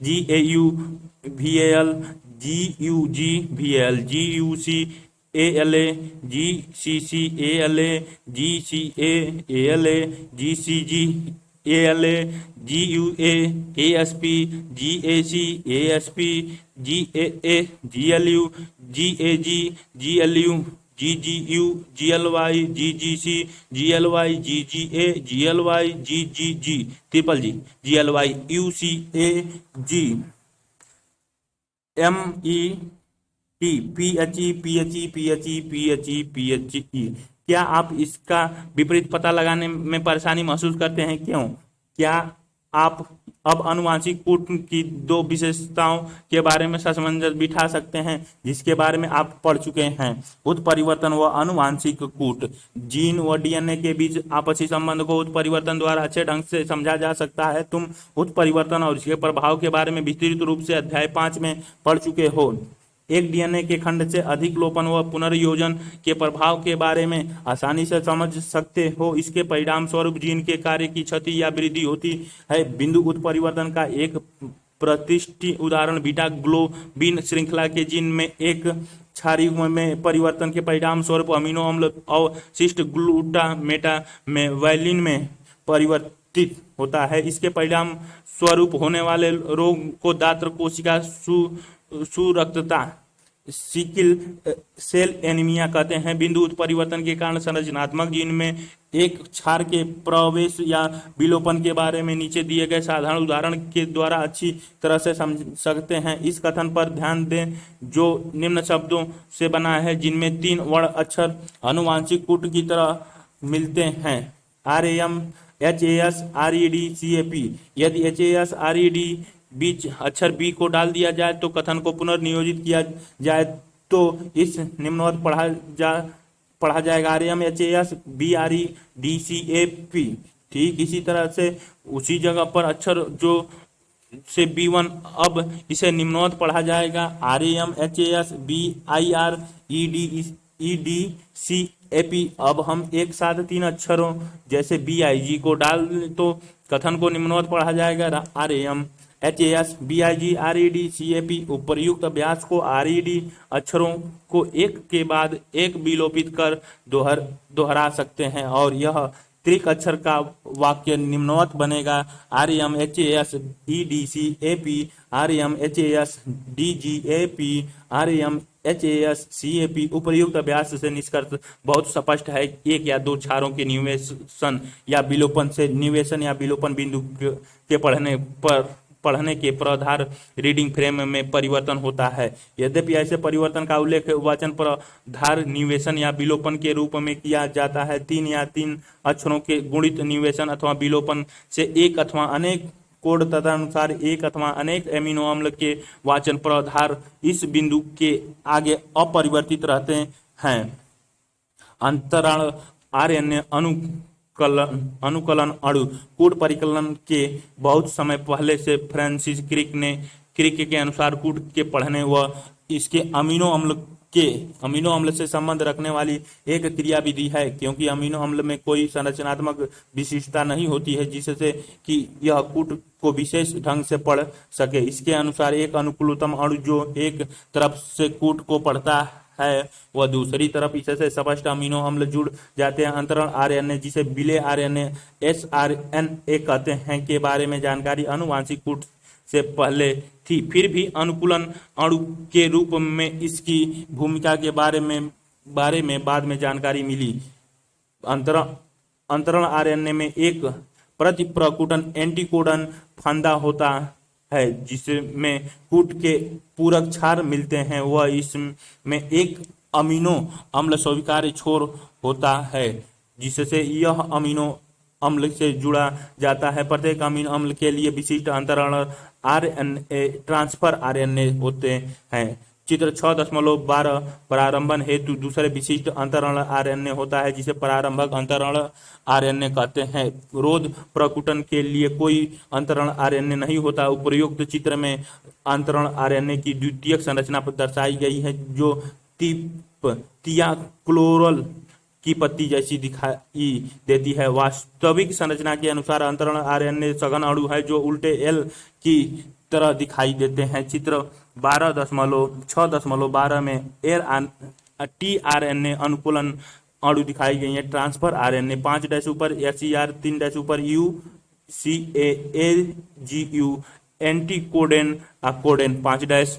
ji A you भी A L G U G भी A L G U C A L A G C A L A G C A L A G C G A L A G U A S P G A C S P G A G L U G A G G L U GGU, GLY, GGC, GLY, GGA, GLY, GGG, triple G, GLY, UCA, G, MET, PHE, PHE, PHE, PHE, PHE। क्या आप इसका विपरीत पता लगाने में परेशानी महसूस करते हैं? क्यों? क्या आप अब आनुवंशिक कूट की दो विशेषताओं के बारे में सामंजस्य बिठा सकते हैं जिसके बारे में आप पढ़ चुके हैं? उत्परिवर्तन व आनुवंशिक कूट। जीन व डीएनए के बीच आपसी संबंध को उत्परिवर्तन द्वारा अच्छे ढंग से समझा जा सकता है। तुम उत्परिवर्तन और इसके प्रभाव के बारे में विस्तृत रूप से अध्याय 5 में पढ़ चुके हो। एक डीएनए के खंड से अधिक लोपन व पुनर्योजन के प्रभाव के बारे में आसानी से समझ सकते हो। इसके परिणाम स्वरूप जीन के कार्य की क्षति या वृद्धि होती है। बिंदु उत्परिवर्तन का एक प्रतिष्ठित उदाहरण बीटा ग्लोबिन श्रृंखला के जीन में एक क्षारीय में परिवर्तन के परिणाम स्वरूप अमीनो अम्ल अवशिष्ट ग्लूटामेटा में वैलिन में परिवर्तित होता है। इसके परिणाम स्वरूप होने वाले रोग को दात्र कोशिका सुरक्तता, सिकिल सेल एनीमिया कहते हैं। बिंदु उत्परिवर्तन के कारण संरचनात्मक जीन में एक क्षार के प्रवेश या विलोपन के बारे में नीचे दिए गए साधारण उदाहरण के द्वारा अच्छी तरह से समझ सकते हैं। इस कथन पर ध्यान दें जो निम्न शब्दों से बना है जिनमें 3 वर्ण अक्षर आनुवंशिक कूट की तरह मिलते हैं: RAM, HAS, RED, CAP। यदि HAS, RED बीच अक्षर बी को डाल दिया जाए तो कथन को पुनर्नियोजित किया जाए तो इस निम्नवत पढ़ा जाएगा: RM, HAS, BRE, DCAP। ठीक इसी तरह से उसी जगह पर अक्षर जो से B1, अब इसे निम्नवत पढ़ा जाएगा: RAM, HAS, BIRED, अब हम एक साथ 3 अक्षरों जैसे BIG को डाल तो कथन को निम्नवत पढ़ा जाएगा: RAM, HAS, BIG, RED, CAP। उपर्युक्त अभ्यास को RED अक्षरों को एक के बाद एक विलोपित कर दोहरा सकते हैं और यह त्रिक अक्षर का वाक्य निम्नवत बनेगा: RAM, HAS, EDCAP, RAM, HAS, DGAP, RAM, HAS, CAP। उपर्युक्त अभ्यास से निष्कर्ष बहुत स्पष्ट है। एक या दो क्षारों के निवेशन या विलोपन से निवेशन या विलोपन बिंदु के पढ़ने के प्राधार रीडिंग फ्रेम में परिवर्तन होता है। यद्यपि ऐसे परिवर्तन का उल्लेख वचन प्राधार निवेशन या विलोपन के रूप में किया जाता है। 3 या 3 अक्षरों के गुणित निवेशन अथवा विलोपन से एक अथवा अनेक कोड तदनुसार एक अथवा अनेक एमिनो अम्ल के वाचन प्राधार इस बिंदु के आगे अपरिवर्तित रहते हैं। अंतराल आरएनए अनुकलन अणु कूट परिकलन के बहुत समय पहले से फ्रांसिस क्रिक के अनुसार कूट के पढ़ने व इसके अमीनो अम्ल से संबंध रखने वाली एक क्रिया विधि है। क्योंकि अमीनो अम्ल में कोई संरचनात्मक विशिष्टता नहीं होती है जिससे कि यह कूट को विशेष ढंग से पढ़ सके। इसके अनुसार एक अनुकूलतम अणु जो एक तरफ से कूट को पढ़ता है वह दूसरी तरफ इससे स्पष्ट अमीनो अम्ल जुड़ जाते हैं। अंतरण आरएनए जिसे विलेय आरएनए sRNA कहते हैं के बारे में जानकारी आनुवंशिक कूट से पहले थी। फिर भी अनुकूलन अणु के रूप में इसकी भूमिका के बारे में बाद में जानकारी मिली। अंतरण आरएनए में एक प्रतिप्रकुटन एंटीकोडन फंदा होता है जिसमें कूट के पूरक क्षार मिलते हैं। वह इसमें एक अमीनो अम्ल स्वीकार्य छोर होता है जिससे यह अमीनो अम्ल से जुड़ा जाता है। प्रत्येक अमीनो अम्ल के लिए विशिष्ट अंतरण आरएनए ट्रांसफर आरएनए होते हैं। चित्र 6.12 प्रारंभन हेतु दूसरे विशिष्ट अंतरण आरएनए होता है जिसे प्रारंभक अंतरण आरएनए कहते हैं। रोध प्रकुटन के लिए कोई अंतरण आरएनए नहीं होता। उपर्युक्त चित्र में अंतरण आरएनए की द्वितीयक संरचना दर्शाई गई है जो तियाक्लोरल की पत्ती जैसी दिखाई देती है। वास्तविक संरचना के अनुसार अंतरण आरएनए सघन अणु है जो उल्टे एल की तरह दिखाई देते हैं। चित्र 12.6.12 में टीआरएनए अनुकूलन अणु दिखाई गई है। ट्रांसफर आरएनए 5 ऊपर SER 3 ऊपर UCAAGU anticodon codon 5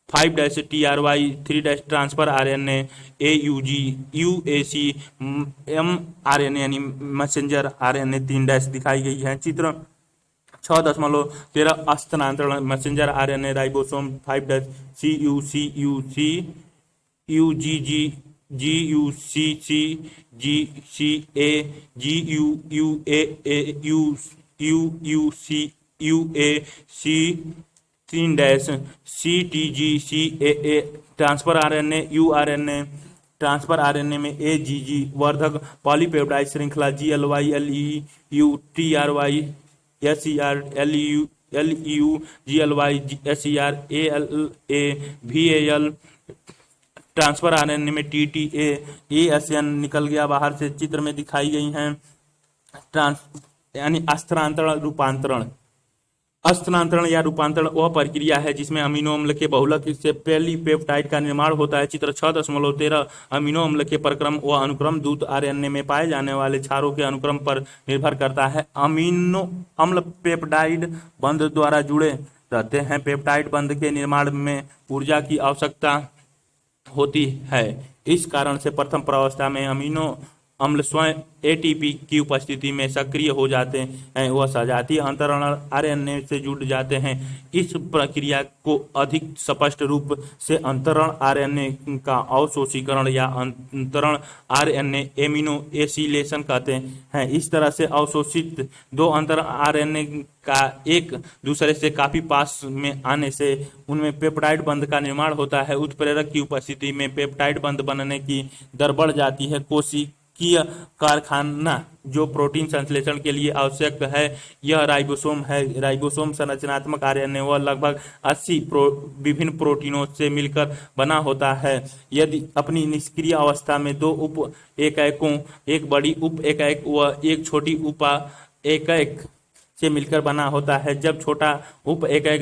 5-TRY 3- transfer RNA, AUG UAC mRNA यानी मैसेंजर आरएनए 3- दिखाई गई है। चित्र 6.13 स्थानांतरण messenger RNA ribosome 5-CUCUC UGG GUCC GCA GUUAA UUCUAC 3-CTG transfer RNA URNA transfer RNA में AGG वर्धक पॉलीपेप्टाइड श्रृंखला GLY LEU TRY SER LEU GLY SER ALA VAL transfer RNA में TTA ASN निकल गया बाहर से। चित्र में दिखाई गई हैं ट्रांस यानी स्थानांतरण रूपांतरण। स्थानांतरण या रूपांतरण वह प्रक्रिया है जिसमें अमीनो अम्ल के बहुलक से पॉलीपेप्टाइड का निर्माण होता है। चित्र 6.13 अमीनो अम्ल के प्रक्रम व अनुक्रम दूत आरएनए में पाए जाने वाले क्षारों के अनुक्रम पर निर्भर करता है। अमीनो अम्ल पेप्टाइड बंध द्वारा जुड़े रहते हैं। पेप्टाइड बंध के निर्माण में ऊर्जा की आवश्यकता होती है। इस कारण से प्रथम प्रावस्था में अमीनो अम्ल स्वयं एटीपी की उपस्थिति में सक्रिय हो जाते हैं, वह सजातीय अंतरण आरएनए से जुड़ जाते हैं। इस प्रक्रिया को अधिक स्पष्ट रूप से अंतरण आरएनए का अवशोषीकरण या अंतरण आरएनए एमिनो एसिलेशन कहते हैं। इस तरह से अवशोषित दो अंतर आरएनए का एक दूसरे से काफी पास में आने से उनमें पेप्टाइड बंध का निर्माण होता है। उत्प्रेरक की उपस्थिति में पेप्टाइड बंध बनने की दर बढ़ जाती है। कोशिकीय कारखाना जो प्रोटीन संश्लेषण के लिए आवश्यक है यह राइबोसोम है। राइबोसोम संरचनात्मक आरएनए व लगभग 80 विभिन्न प्रोटीनों से मिलकर बना होता है। यदि अपनी निष्क्रिय अवस्था में दो उप एककों, एक बड़ी उप एकक व एक छोटी उपा एकक से मिलकर बना होता है। जब छोटा उप एकक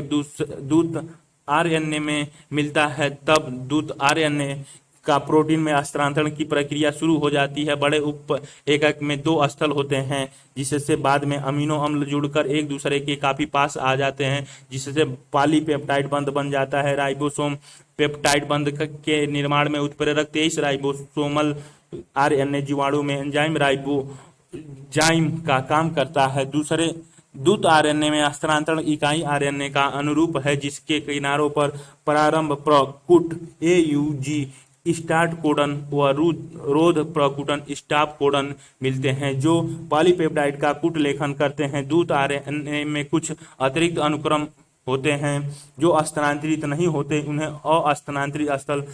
दूत आरएनए में मिलता है तब दूत आरएनए का प्रोटीन में स्थानांतरण की प्रक्रिया शुरू हो जाती है। बड़े उप एकक में दो स्थल होते हैं जिससे बाद में अमीनो अम्ल जुड़कर एक दूसरे के काफी पास आ जाते हैं, जिससे पॉलीपेप्टाइड बंध बन जाता है। राइबोसोम पेप्टाइड बंध के निर्माण में उत्प्रेरक 23 राइबोसोमल आरएनए जीवाणु में एंजाइम राइबोजाइम का काम करता है। दूसरे दूत आरएनए में स्थानांतरण इकाई आरएनए का अनुरूप है जिसके किनारों पर प्रारंभ प्रकुट AUG स्टार्ट कोडन व रोध प्रकुटन स्टॉप कोडन मिलते हैं जो पॉलीपेप्टाइड का कूट लेखन करते हैं। दूत आरएनए में कुछ अतिरिक्त अनुक्रम होते हैं जो स्थानांतरित नहीं होते, उन्हें अस्थानांतरित स्थल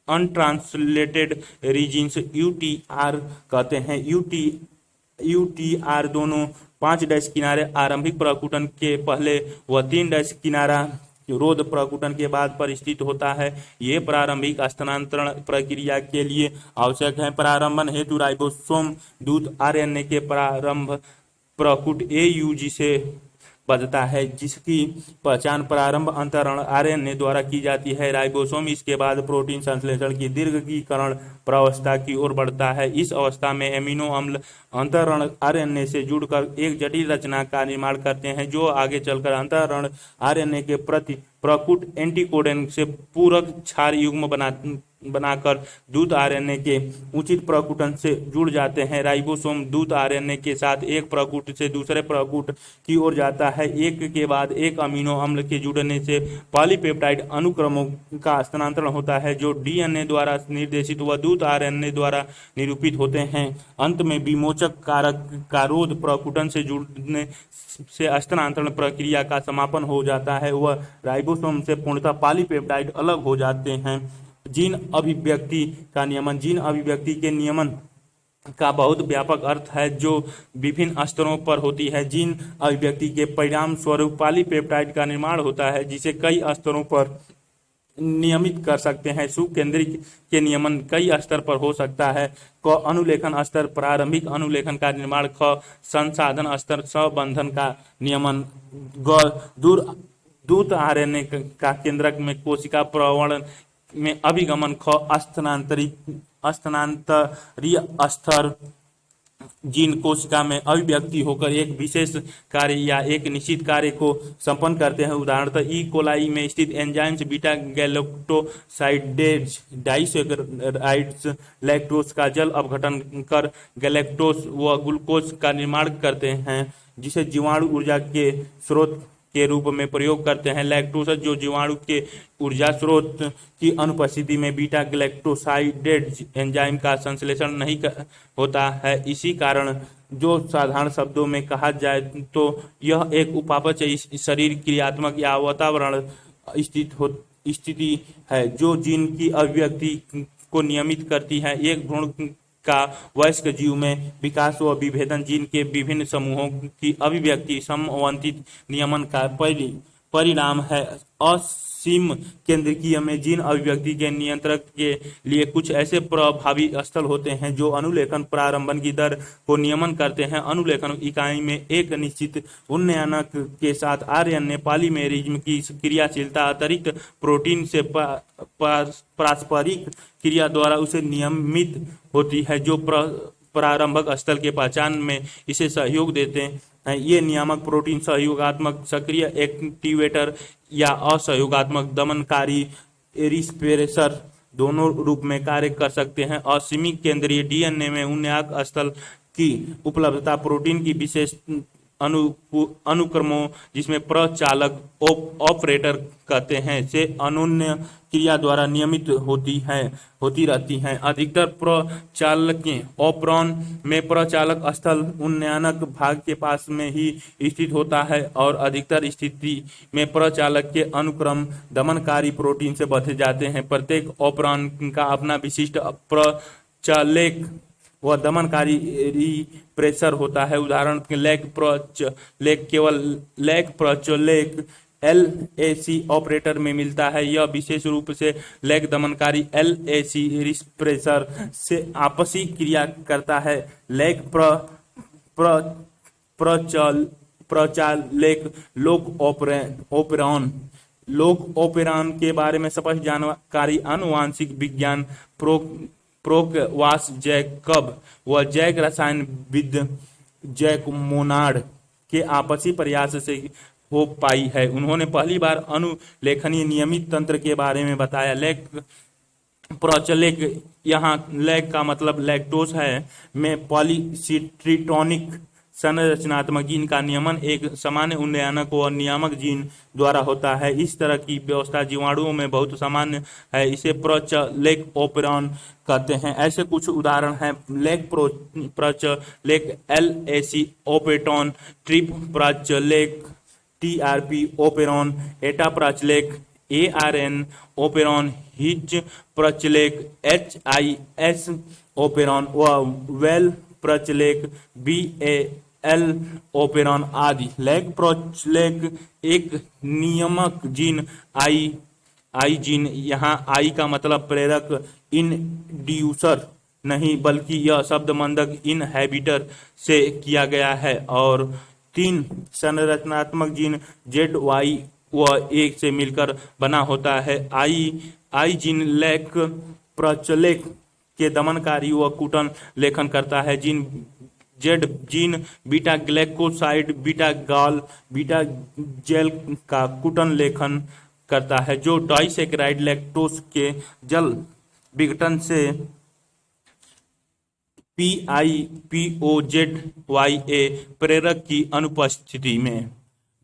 अनट्रांसलेटेड रीजन्स UTR कहते हैं। UTR दोनों 5- किनारे आरंभिक प्रकुटन के पहले व 3- किनारा रोध प्रकुटन के बाद पर स्थित होता है। ये प्रारंभिक स्थानांतरण प्रक्रिया के लिए आवश्यक है। प्रारंभन हेतु राइबोसोम दूत आरएनए के प्रारंभ प्रकुट AUG से बदता है जिसकी पहचान प्रारंभ अंतरण आरएनए द्वारा की जाती है। राइबोसोम इसके बाद प्रोटीन संश्लेषण की दीर्घिकीकरण प्रावस्था की ओर बढ़ता है। इस अवस्था में एमिनो अम्ल अंतरण आरएनए से जुड़कर एक जटिल रचना का निर्माण करते हैं जो आगे चलकर अंतरण आरएनए के प्रति प्रकुट एंटीकोडन से पूरक क्षार युग्म बनाकर दूत आरएनए के उचित प्रकुटन से जुड़ जाते हैं। राइबोसोम दूत आरएनए के साथ एक प्रकुट से दूसरे प्रकुट की ओर जाता है। एक के बाद एक अमीनो अम्ल के जुड़ने से पॉलीपेप्टाइड अनुक्रमों का स्थानांतरण होता है जो डीएनए द्वारा निर्देशित व दूत आरएनए द्वारा निरूपित होते हैं। अंत में विमोचक कारक का रोध प्रकुटन से जुड़ने से स्थानांतरण प्रक्रिया का समापन हो जाता है व राइबोसोम से पूर्णतः पॉलीपेप्टाइड अलग हो जाते हैं। जीन अभिव्यक्ति का नियमन। जीन अभिव्यक्ति के नियमन का बहुत व्यापक अर्थ है जो विभिन्न स्तरों पर होती है। जीन अभिव्यक्ति के परिणाम स्वरूप पॉलीपेप्टाइड का निर्माण होता है जिसे कई स्तरों पर नियमित कर सकते हैं। सुकेंद्रिक के नियमन कई स्तर पर हो सकता है। क अनुलेखन स्तर प्रारंभिक अनुलेखन का निर्माण। ख संसाधन स्तर सबंधन का नियमन। ग दूत आरएनए का केंद्रक में कोशिका प्रवण में अभिगमन। ख स्थानांतरीय स्तर जीन कोशिका में अभिव्यक्ति होकर एक विशेष कार्य या एक निश्चित कार्य को संपन्न करते हैं। उदाहरणतः ई कोलाई में स्थित एंजाइम्स बीटा गैलेक्टोसाइडेज डाइसैकराइड्स लैक्टोज का जल अपघटन कर गैलेक्टोज व ग्लूकोज का निर्माण करते हैं, जिसे जीवाणु ऊर्जा के स्रोत के रूप में प्रयोग करते हैं। लैक्टोज जो जीवाणु के ऊर्जा स्रोत की अनुपस्थिति में बीटा गैलेक्टोसाइडेज एंजाइम का संश्लेषण नहीं होता है। इसी कारण जो साधारण शब्दों में कहा जाए तो यह एक उपापचय शरीर क्रियात्मक या वातावरण स्थिति है जो जीन की अभिव्यक्ति को नियमित करती है। एक भ्रूण का वयस्क जीव में विकास व विभेदन जीन के विभिन्न समूहों की अभिव्यक्ति समन्वित नियमन का परिणाम है। असीम केंद्रीय में जीन अभिव्यक्ति के नियंत्रण के लिए कुछ ऐसे प्रभावी स्थल होते हैं जो अनुलेखन प्रारंभन की दर को नियमन करते हैं। अनुलेखन इकाई में एक निश्चित उन्नयनक के साथ आरएनए पॉलीमेरिज्म की क्रियाशीलता अतिरिक्त प्रोटीन से पारस्परिक क्रिया द्वारा उसे नियमित होती है, जो प्रारंभक स्थल के पहचान में इसे सहयोग देते हैं। ये नियामक प्रोटीन सहयोगात्मक सक्रिय एक्टिवेटर या असहयोगात्मक दमनकारी रिस्पेरेसर दोनों रूप में कार्य कर सकते हैं। असीमित केंद्रीय डीएनए में उन्नयक स्थल की उपलब्धता प्रोटीन की विशेष अनुक्रमों, जिसमें प्रचालक ऑपरेटर कहते हैं, से अनुन्य क्रिया द्वारा नियमित होती रहती हैं। अधिकतर प्रचालकें ऑपरॉन में प्रचालक स्थल उन्नयनक भाग के पास में ही स्थित होता है और अधिकतर स्थिति में प्रचालक के अनुक्रम दमनकारी प्रोटीन से बंधे जाते हैं। प्रत्येक ऑपरॉन का अपना विशिष्ट प्रचालक वह दमनकारी रिप्रेसर होता है। उदाहरण के लैग प्रचालक केवल लैग प्रचालक LAC ऑपरेटर में मिलता है। यह विशेष रूप से लैग दमनकारी LAC रिप्रेसर से आपसी क्रिया करता है। लैग प्रचालक लोक ऑपेरॉन के बारे में स्पष्ट जानकारी आनुवांशिक विज्ञान प्रोकवास जैकब व जैक रसायनविद जैक मोनार्ड के आपसी प्रयास से हो पाई है। उन्होंने पहली बार अनुलेखनीय नियमित तंत्र के बारे में बताया। लैग प्रचालक, यहाँ लैग का मतलब लैक्टोज है, में पॉलीसिट्रीटोनिक संरचनात्मक जीन का नियमन एक सामान्य उन्नयनक व नियामक जीन द्वारा होता है। इस तरह की व्यवस्था जीवाणुओं में बहुत सामान्य है। इसे प्रचालक ऑपरेरॉन कहते हैं। ऐसे कुछ उदाहरण हैं: लैग प्रचालक LAC ऑपरेटॉन, ट्रिप प्रचालक TRP ऑपरेरॉन, एटा प्रचालक ARN ऑपरेरॉन, हिच प्रचालक HIS ऑपरेरॉन व वेल प्रचालक BAL ऑपरेरॉन आदि। लैग प्रचालक एक नियामक जीन आई जीन, यहाँ आई का मतलब प्रेरक इंड्यूसर नहीं, बल्कि यह शब्द मंदक इनहैबिटर से किया गया है, और 3 संरचनात्मक जीन ZY व A से मिलकर बना होता है। आई जीन लैग प्रचालक के दमनकारी व कुटन लेखन करता है। Z gene beta glycoside beta gal beta gel का कुटन लेखन करता है, जो डाइसैकराइड लैक्टोज के जल विघटन से PIPOZYA प्रेरक की अनुपस्थिति में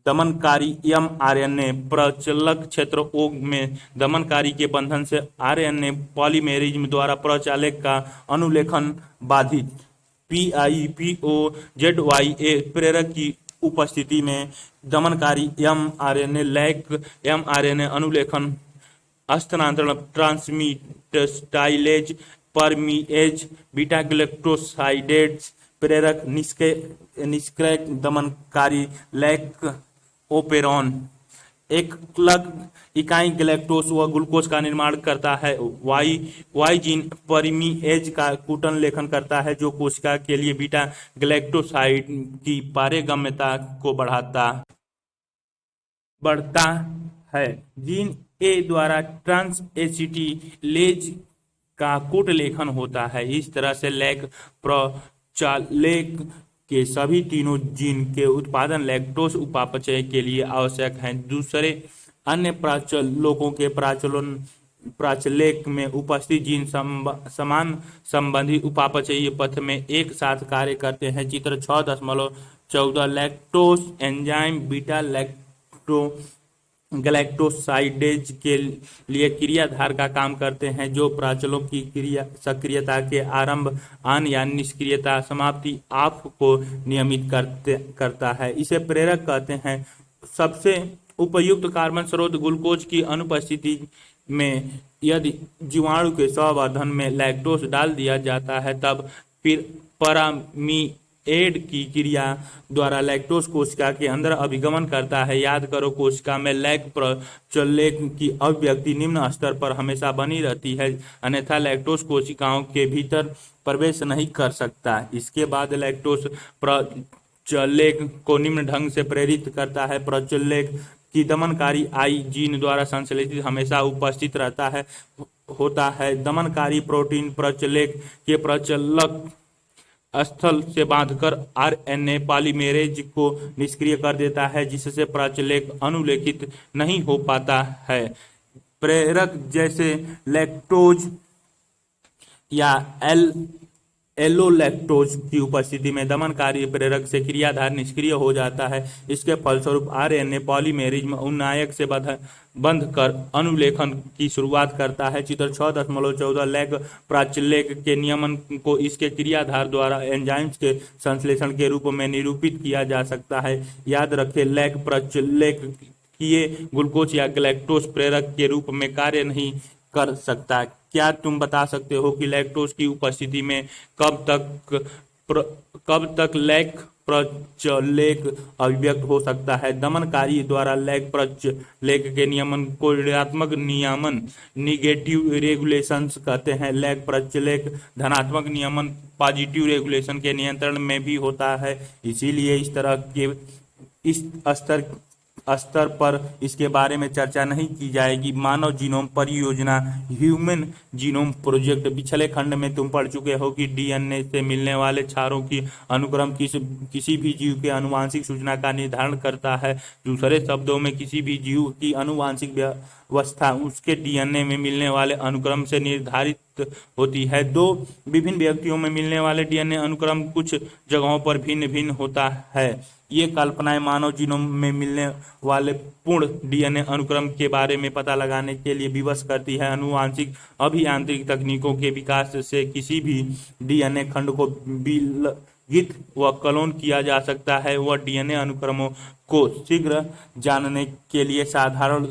दमनकारी mRNA प्रचालक क्षेत्र O में दमनकारी के बंधन से RNA पॉलीमेरिज्म द्वारा प्रचालक का अनुलेखन बाधित। PIPOZYA प्रेरक की उपस्थिति में दमनकारी mRNA लैग mRNA अनुलेखन स्थानांतरण ट्रांसमिटाइलेज परमीएज बीटा ग्लाइकोसाइडेज प्रेरक निष्क्रिय दमनकारी लैग ऑपरेरॉन एकलक इकाई ग्लैक्टोज व ग्लूकोज का निर्माण करता है। वाई जीन परमीएज का कुटन लेखन करता है, जो कोशिका के लिए बीटा ग्लैक्टोसाइड की पारगम्यता को बढ़ता है। जीन ए द्वारा ट्रांसएसिटिलेज का कूट लेखन होता है। इस तरह से लैग चालेक के सभी तीनों जीन के उत्पादन लैक्टोज उपापचय के लिए आवश्यक हैं। दूसरे अन्य प्राचलोकों के प्राचलेक में उपस्थित जीन समान संबंधी उपापचयी पथ में एक साथ कार्य करते हैं। चित्र 6.14 लैक्टोज एंजाइम बीटा ग्लैक्टोसाइडेज के लिए क्रियाधार का काम करते हैं, जो प्राचलों की सक्रियता के आरंभ, आन या निष्क्रियता, समाप्ति आप को नियमित करता है। इसे प्रेरक कहते हैं। सबसे उपयुक्त कार्बन स्रोत ग्लूकोज की अनुपस्थिति में यदि जीवाणु के संवर्धन में लैक्टोज डाल दिया जाता है, तब फिर परामीएड की क्रिया द्वारा लैक्टोज कोशिका के अंदर अभिगमन करता है। याद करो, कोशिका में लैक प्रचलेक की अभिव्यक्ति निम्न स्तर पर हमेशा बनी रहती है, अन्यथा लैक्टोज कोशिकाओं के भीतर प्रवेश नहीं कर सकता। इसके बाद लैक्टोज प्रचलेक को निम्न ढंग से प्रेरित करता है। प्रचलेक की दमनकारी आई जीन द्वारा संश्लेषित हमेशा उपस्थित होता है। दमनकारी प्रोटीन प्रचलेक के प्रचलक स्थल से बांधकर आरएनए पॉलीमेरेज को निष्क्रिय कर देता है, जिससे प्रचलेक अनुलेखित नहीं हो पाता है। प्रेरक जैसे लैक्टोज या एलोलैक्टोज की उपस्थिति में दमनकारी प्रेरक से क्रियाधार निष्क्रिय हो जाता है। इसके फलस्वरूप आरएनए पॉलीमेरेज में उन्नायक से बंध कर अनुलेखन की शुरुआत करता है। चित्र 6.14 लैक प्रचलेक के नियमन को इसके क्रियाधार द्वारा एंजाइम्स के संश्लेषण के रूप में निरूपित किया जा सकता है। याद रखें, लैक प्रचलेक किए ग्लूकोज या ग्लैक्टोज प्रेरक के रूप में कार्य नहीं कर सकता। क्या तुम बता सकते हो कि लैक्टोज की उपस्थिति में कब तक लैक प्रचलेक अभिव्यक्त हो सकता है? दमनकारी द्वारा लैक प्रचलेक के नियमन को ऋणात्मक नियमन निगेटिव रेगुलेशंस कहते हैं। लैक प्रचलेक धनात्मक नियमन पॉजिटिव रेगुलेशन के नियंत्रण में भी होता है। इसीलिए इस स्तर पर इसके बारे में चर्चा नहीं की जाएगी। मानव जीनोम परियोजना ह्यूमन जीनोम प्रोजेक्ट। पिछले खंड में तुम पढ़ चुके हो कि डीएनए से मिलने वाले क्षारों की अनुक्रम किसी भी जीव के आनुवंशिक सूचना का निर्धारण करता है। दूसरे शब्दों में, किसी भी जीव की आनुवंशिक व्यवस्था उसके डीएनए में मिलने वाले अनुक्रम से निर्धारित होती है। दो विभिन्न व्यक्तियों में मिलने वाले डीएनए अनुक्रम कुछ जगहों पर भिन्न भिन्न होता है। ये कल्पनाएं मानव जीनोम में मिलने वाले पूर्ण डीएनए अनुक्रम के बारे में पता लगाने के लिए विवश करती है। आनुवंशिक अभियांत्रिक तकनीकों के विकास से किसी भी डीएनए खंड को विलगित व क्लोन किया जा सकता है। वह डीएनए अनुक्रमों को शीघ्र जानने के लिए साधारण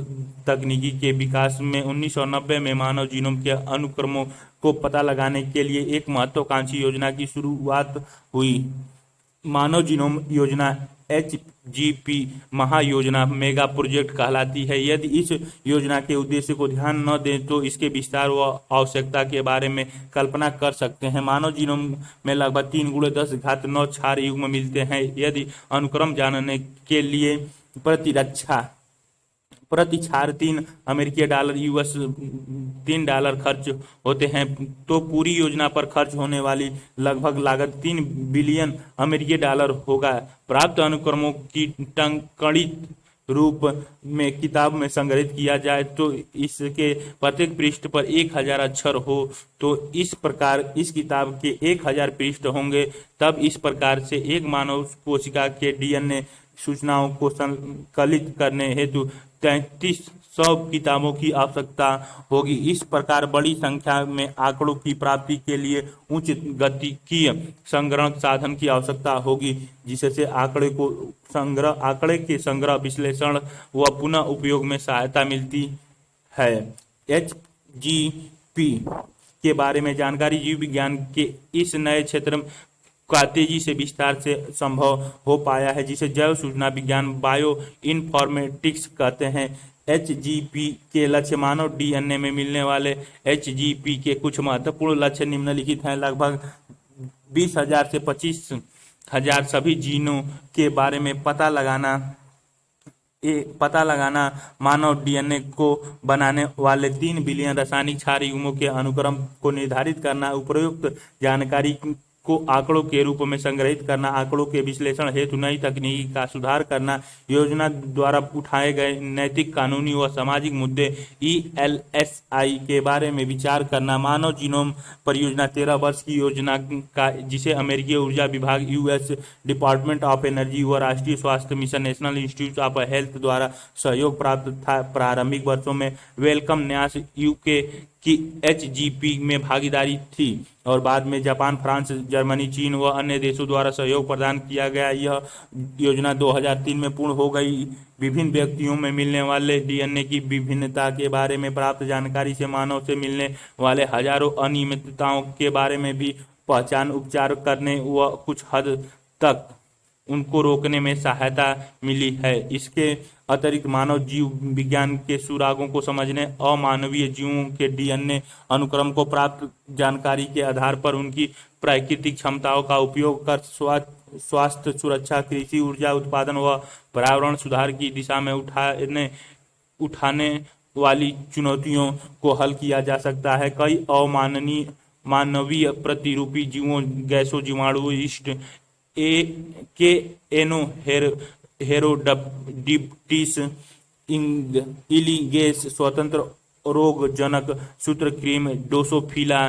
तकनीकी के विकास में 1990 में मानव जीनोम के अनुक्रमों को पता लगाने के लिए एक महत्वाकांक्षी योजना की शुरुआत हुई। मानव जीनोम योजना HGP महायोजना मेगा प्रोजेक्ट कहलाती है। यदि इस योजना के उद्देश्य को ध्यान न दें तो इसके विस्तार व आवश्यकता के बारे में कल्पना कर सकते हैं। मानव जीनोम में लगभग 3×10⁹ क्षार युग्म मिलते हैं। यदि अनुक्रम जानने के लिए प्रति क्षार $3 US $3 खर्च होते हैं, तो पूरी योजना पर खर्च होने वाली लगभग लागत $3 बिलियन होगा। प्राप्त अनुक्रमों की टंकणित रूप में किताब में संग्रहित किया जाए तो इसके प्रत्येक पृष्ठ पर 1000 अक्षर हो, तो इस प्रकार इस किताब के 1000 पृष्ठ होंगे। तब इस प्रकार से एक मानव कोशिका के डीएनए सूचनाओं को संकलित करने हेतु 3300 किताबों की आवश्यकता होगी। इस प्रकार बड़ी संख्या में आंकड़ों की प्राप्ति के लिए उच्च गतिकीय संग्रह साधन की आवश्यकता होगी, जिससे आंकड़े के संग्रह, विश्लेषण व पुनः उपयोग में सहायता मिलती है। HGP के बारे में जानकारी जीव विज्ञान के इस नए क्षेत्र का तेजी से विस्तार से संभव हो पाया है, जिसे जैव सूचना विज्ञान बायो इन्फॉर्मेटिक्स कहते हैं। HGP के लक्ष्य मानव डीएनए में मिलने वाले HGP के कुछ महत्वपूर्ण लक्ष्य निम्नलिखित हैं। लगभग 20,000 से 25,000 सभी जीनों के बारे में पता लगाना, मानव डीएनए को बनाने वाले 3 बिलियन रासायनिक क्षार युग्मों के अनुक्रम को निर्धारित करना, उपरोक्त जानकारी को आंकड़ों के रूप में संग्रहित करना, आंकड़ों के विश्लेषण हेतु नई तकनीकी का सुधार करना, योजना द्वारा उठाए गए नैतिक, कानूनी व सामाजिक मुद्दे ELSI के बारे में विचार करना। मानव जीनोम परियोजना 13 वर्ष की योजना का, जिसे अमेरिकी ऊर्जा विभाग, US डिपार्टमेंट ऑफ एनर्जी व राष्ट्रीय स्वास्थ्य mission, national institute of health द्वारा सहयोग प्राप्त था। प्रारंभिक वर्षों में वेलकम न्यास UK की HGP में भागीदारी थी और बाद में जापान, फ्रांस, जर्मनी, चीन व अन्य देशों द्वारा सहयोग प्रदान किया गया। यह योजना 2003 में पूर्ण हो गई। विभिन्न व्यक्तियों में मिलने वाले DNA की विभिन्नता के बारे में प्राप्त जानकारी से मानव से मिलने वाले हजारों अनियमितताओं के बारे में भी पहचान, उपचार करने व कुछ हद तक उनको रोकने में सहायता मिली है। इसके अतिरिक्त मानव जीव विज्ञान के सुरागों को समझने, अमानवीय जीवों के DNA अनुक्रम को प्राप्त जानकारी के आधार पर उनकी प्राकृतिक क्षमताओं का उपयोग कर स्वास्थ्य सुरक्षा, कृषि, ऊर्जा उत्पादन व पर्यावरण सुधार की दिशा में उठाने वाली चुनौतियों को हल किया जा सकता है। कई मानवीय प्रतिरूपी जीवों, गैसों, जीवाणु, ईस्ट के एनो हेरोडिप्टिस, इलिगेस, स्वतंत्र रोगजनक, सूत्रकृमि, ड्रोसोफिला,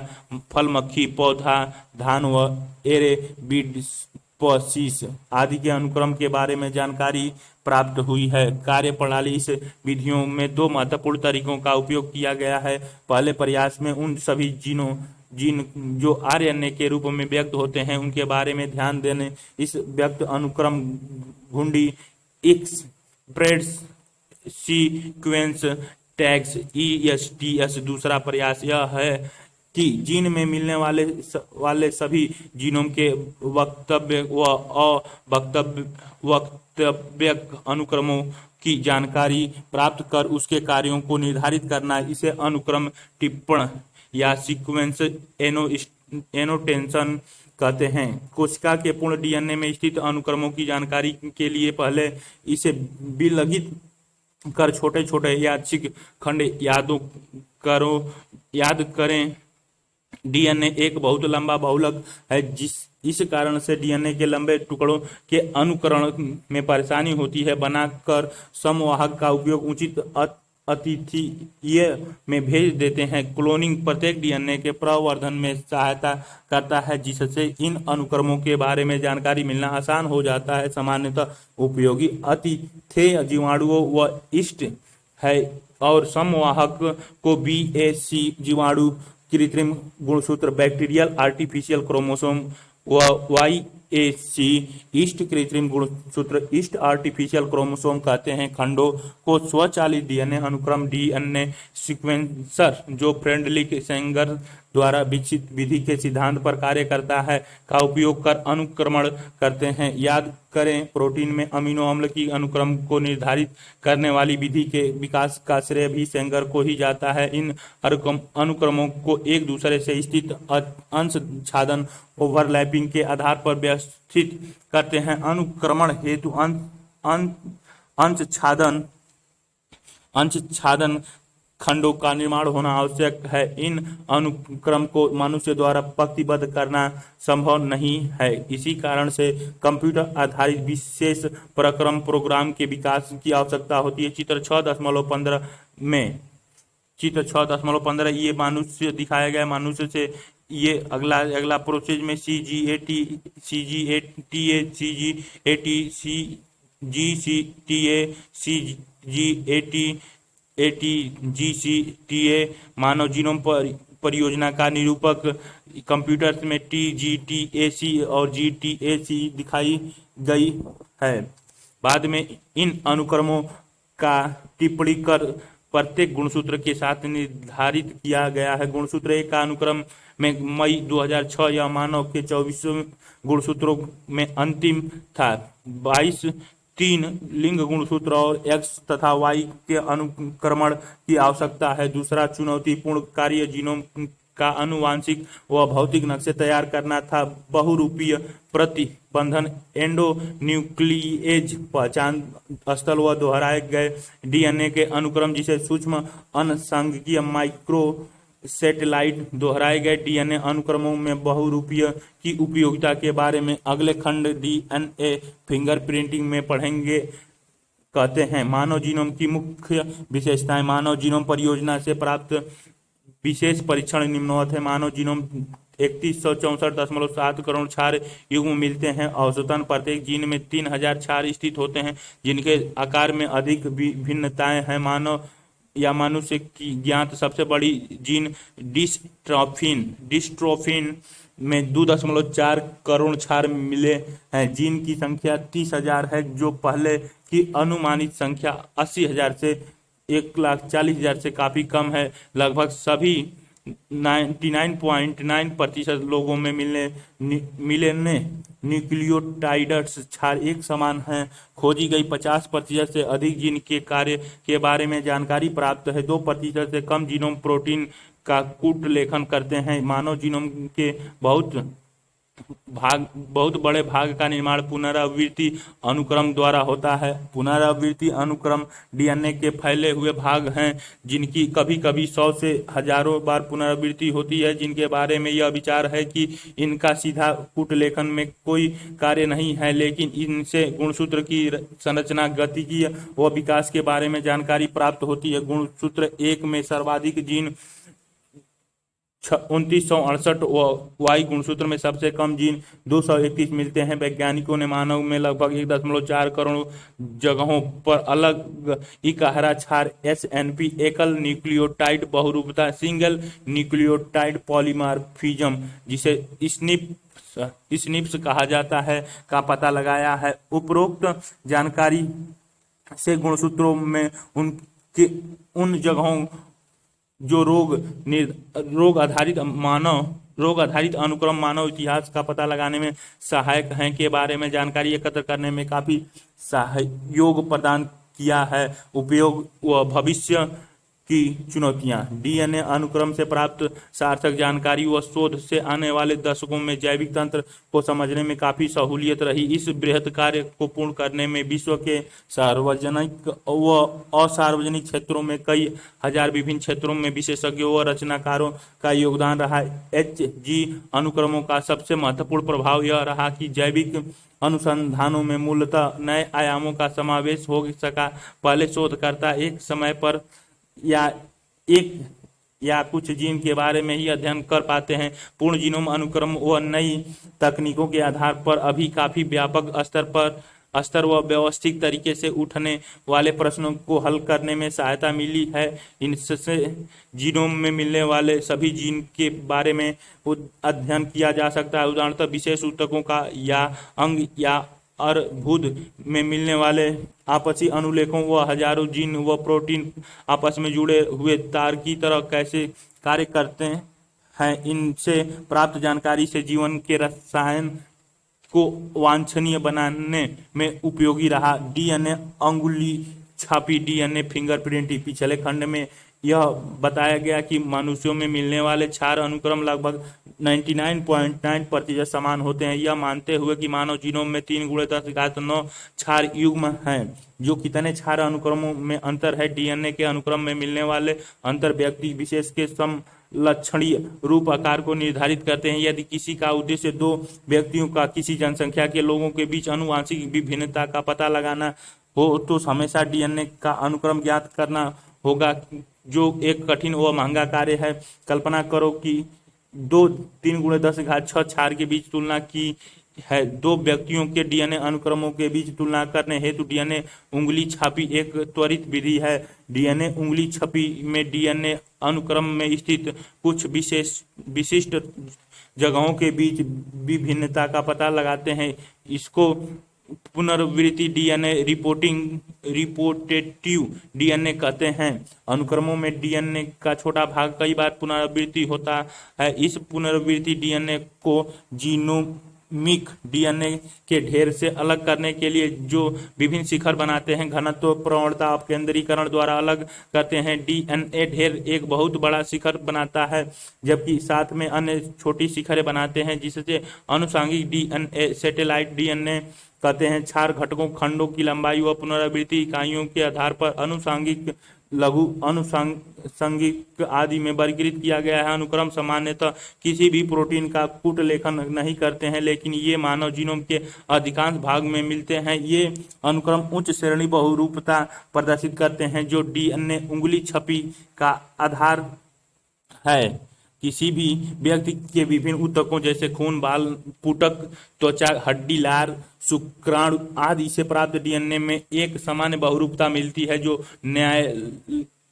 फल मक्खी, पौधा, धान व एरेबिडोप्सिस आदि के अनुक्रम के बारे में जानकारी प्राप्त हुई है। कार्यप्रणाली: इस विधियों में 2 महत्वपूर्ण तरीकों का उपयोग किया गया है। पहले प्रयास में उन सभी जीन जो RNA के रूप में व्यक्त होते हैं उनके बारे में ध्यान देने। इस व्यक्त अनुक्रम घुंडी एक्सप्रेस सीक्वेंस टैग्स ESTS। दूसरा प्रयास यह है कि जीन में मिलने वाले सभी जीनोम के वक्तव्य व अवक्तव्यक अनुक्रमों की जानकारी प्राप्त कर उसके कार्यों को निर्धारित करना। इसे अनुक्रम टिप्पण या सीक्वेंस एनोटेशन कहते हैं। कोशिका के पूर्ण DNA में स्थित अनुक्रमों की जानकारी के लिए पहले इसे विलगित कर छोटे छोटे यादृच्छिक खंड याद करें। DNA एक बहुत लंबा बहुलक है, इस कारण से DNA के लंबे टुकड़ों के अनुकरण में परेशानी होती है। बनाकर समवाहक का उपयोग उचित अतिथीय में भेज देते हैं। क्लोनिंग प्रत्येक DNA के प्रवर्धन में सहायता करता है, जिससे इन अनुक्रमों के बारे में जानकारी मिलना आसान हो जाता है। सामान्यतः उपयोगी अतिथेय जीवाणुओं व ईस्ट है और समवाहक को BAC जीवाणु, कृत्रिम गुणसूत्र, बैक्टीरियल आर्टिफिशियल क्रोमोसोम व YAC ईस्ट कृत्रिम गुणसूत्र, ईस्ट आर्टिफिशियल क्रोमोसोम कहते हैं। खंडों को स्वचालित DNA अनुक्रम DNA सीक्वेंसर, जो फ्रेडरिक सेंगर द्वारा विकसित विधि के सिद्धांत पर कार्य करता है, का उपयोग कर अनुक्रमण करते हैं। याद करें, प्रोटीन में अमीनो अम्ल की अनुक्रम को निर्धारित करने वाली विधि के विकास का श्रेय भी सेंगर को ही जाता है। इन अनुक्रमों को एक दूसरे से स्थित अंश छादन ओवरलैपिंग के आधार पर व्यवस्थित करते हैं। अनुक्रमण हेतु अंश छादन खंडों का निर्माण होना आवश्यक है। इन अनुक्रम को मनुष्य द्वारा पंक्तिबद्ध करना संभव नहीं है। इसी कारण से कंप्यूटर आधारित विशेष प्रक्रम प्रोग्राम के विकास की आवश्यकता होती है। चित्र 6.15 ये मनुष्य दिखाया गया। मनुष्य से ये अगला प्रोसेस में CGATA, GCTA मानव जीनोम परियोजना का निरूपक कंप्यूटर्स में TGTAC और GTAC दिखाई गई है। बाद में इन अनुक्रमों का टिप्पणी कर प्रत्येक गुणसूत्र के साथ निर्धारित किया गया है। गुणसूत्र एक का अनुक्रम में मई 2006 यह मानव के 24 गुणसूत्रों में अंतिम था। 22 3 लिंग गुणसूत्र और X तथा Y के अनुक्रमण की आवश्यकता है। दूसरा चुनौतीपूर्ण कार्य जीनोम का आनुवांशिक व भौतिक नक्शे तैयार करना था। बहुरूपीय प्रतिबंधन एंडोन्यूक्लिएज पहचान स्थल व दोहराए गए DNA के अनुक्रम, जिसे सूक्ष्म अनसंगीय सैटेलाइट दोहराए गए डीएनए अनुक्रमों में बहुरूपीय की उपयोगिता के बारे में अगले खंड डीएनए फिंगरप्रिंटिंग में पढ़ेंगे। कहते हैं मानव जीनोम की मुख्य विशेषताएं। मानव जीनोम परियोजना से प्राप्त विशेष परीक्षण निम्नवत है। मानव जीनोम 3164.7 करोड़ क्षार युग्म मिलते हैं। औसतन प्रत्येक जीन में 3000 क्षार स्थित होते हैं, जिनके आकार में अधिक भिन्नताएं हैं। मानव या मनुष्य की ज्ञात सबसे बड़ी जीन डिस्ट्रोफिन में 2.4 करोड़ क्षार मिले हैं। जीन की संख्या 30,000 है, जो पहले की अनुमानित संख्या 80,000 से 1,40,000 से काफी कम है। लगभग सभी 99.9% लोगों में मिलने न्यूक्लियोटाइड्स क्षार एक समान हैं। खोजी गई 50% से अधिक जीन के कार्य के बारे में जानकारी प्राप्त है। 2% से कम जीनोम प्रोटीन का कूट लेखन करते हैं। मानव जीनोम के बहुत बड़े भाग का निर्माण पुनरावृत्ति अनुक्रम द्वारा होता है। पुनरावृत्ति अनुक्रम डीएनए के फैले हुए भाग हैं, जिनकी कभी कभी 100 से हजारों बार पुनरावृत्ति होती है, जिनके बारे में यह विचार है कि इनका सीधा कूट लेखन में कोई कार्य नहीं है, लेकिन इनसे गुणसूत्र की संरचना, गतिकीय व विकास के बारे में जानकारी प्राप्त होती है। गुणसूत्र एक में सर्वाधिक जीन 2968 वाई गुणसूत्र में सबसे कम जीन 231 मिलते हैं। वैज्ञानिकों ने मानव में लगभग 1.4 करोड़ जगहों पर अलग 11 क्षार SNP एकल न्यूक्लियोटाइड बहुरूपता सिंगल न्यूक्लियोटाइड पॉलीमॉर्फिज्म, जिसे स्निप्स कहा जाता है, का पता लगाया है। उपरोक्त जानकारी से गुणसूत्रों में उन जगहों जो रोग आधारित अनुक्रम मानव इतिहास का पता लगाने में सहायक हैं के बारे में जानकारी एकत्र करने में काफी सहयोग प्रदान किया है। उपयोग व भविष्य की चुनौतियां। डीएनए अनुक्रम से प्राप्त सार्थक जानकारी व शोध से आने वाले दशकों में जैविक तंत्र को समझने में काफी सहूलियत रही। इस बृहत कार्य को पूर्ण करने में विश्व के सार्वजनिक व असार्वजनिक क्षेत्रों में कई हजार विभिन्न क्षेत्रों में विशेषज्ञों व रचनाकारों का योगदान रहा। HG अनुक्रमों का सबसे महत्वपूर्ण प्रभाव यह रहा कि जैविक अनुसंधानों में मूलतः नए आयामों का समावेश हो सका। पहले शोधकर्ता एक समय पर या कुछ जीन के बारे में ही अध्ययन कर पाते हैं। पूर्ण जीनोम अनुक्रम व नई तकनीकों के आधार पर अभी काफी व्यापक स्तर व व्यवस्थित तरीके से उठने वाले प्रश्नों को हल करने में सहायता मिली है। इनसे जीनोम में मिलने वाले सभी जीन के बारे में अध्ययन किया जा सकता है। उदाहरणतः विशेष ऊतकों का या अंग या अर्बुद में मिलने वाले आपसी अनुलेखों व हजारों जीन व प्रोटीन आपस में जुड़े हुए तार की तरह कैसे कार्य करते हैं। इनसे प्राप्त जानकारी से जीवन के रसायन को वांछनीय बनाने में उपयोगी रहा। डीएनए अंगुली छापी डीएनए फिंगरप्रिंटिंग। पिछले खंड में यह बताया गया कि मनुष्यों में मिलने वाले क्षार अनुक्रम लगभग 99.9% समान होते हैं, यह मानते हुए कि मानव जीनोम में 3 × 10⁹ क्षार युग्म हैं। जो कितने क्षार अनुक्रमों में अंतर है। डीएनए के अनुक्रम में मिलने वाले अंतर व्यक्ति विशेष के समलक्षणीय रूप आकार को निर्धारित करते हैं। यदि किसी का उद्देश्य 2 व्यक्तियों का किसी जनसंख्या के लोगों के बीच आनुवंशिक विभिन्नता का पता लगाना हो, तो हमेशा डीएनए का अनुक्रम ज्ञात करना होगा, जो एक कठिन व महंगा कार्य है। कल्पना करो कि 3 × 10⁶ क्षार के बीच तुलना की है। 2 व्यक्तियों के डीएनए अनुक्रमों के बीच तुलना करने हेतु डीएनए उंगली छापी एक त्वरित विधि है। डीएनए उंगली छपी में डीएनए अनुक्रम में स्थित कुछ विशिष्ट जगहों के बीच विभिन्नता का पता लगाते हैं। इसको पुनरावृत्ति डीएनए रिपोर्टेटिव डीएनए कहते हैं। अनुक्रमों में डीएनए का छोटा भाग कई बार पुनरावृत्ति होता है। इस पुनरावृत्ति डीएनए को जीनोमिक डीएनए के ढेर से अलग करने के लिए जो विभिन्न शिखर बनाते हैं, घनत्व, प्रवणता, अपकेंद्रीकरण द्वारा अलग करते हैं। डीएनए ढेर एक बहुत बड़ा शिखर बनाता है, जबकि साथ में अन्य छोटी शिखरें बनाते हैं, जिससे आनुषंगिक डीएनए सैटेलाइट डीएनए कहते हैं। क्षार घटकों खंडों की लंबाई व पुनरावृत्ति इकाइयों के आधार पर आनुषंगिक लघु अनुषंगिक आदि में वर्गीकृत किया गया है। अनुक्रम सामान्यतः किसी भी प्रोटीन का कूट लेखन नहीं करते हैं, लेकिन ये मानव जीनोम के अधिकांश भाग में मिलते हैं। ये अनुक्रम उच्च श्रेणी बहुरूपता प्रदर्शित करते हैं, जो डीएनए उंगली छपी का आधार है। किसी भी व्यक्ति के विभिन्न ऊतकों जैसे खून, बाल, पुटक, त्वचा, हड्डी, लार, शुक्राणु आदि से प्राप्त डीएनए में एक सामान्य बहुरूपता मिलती है, जो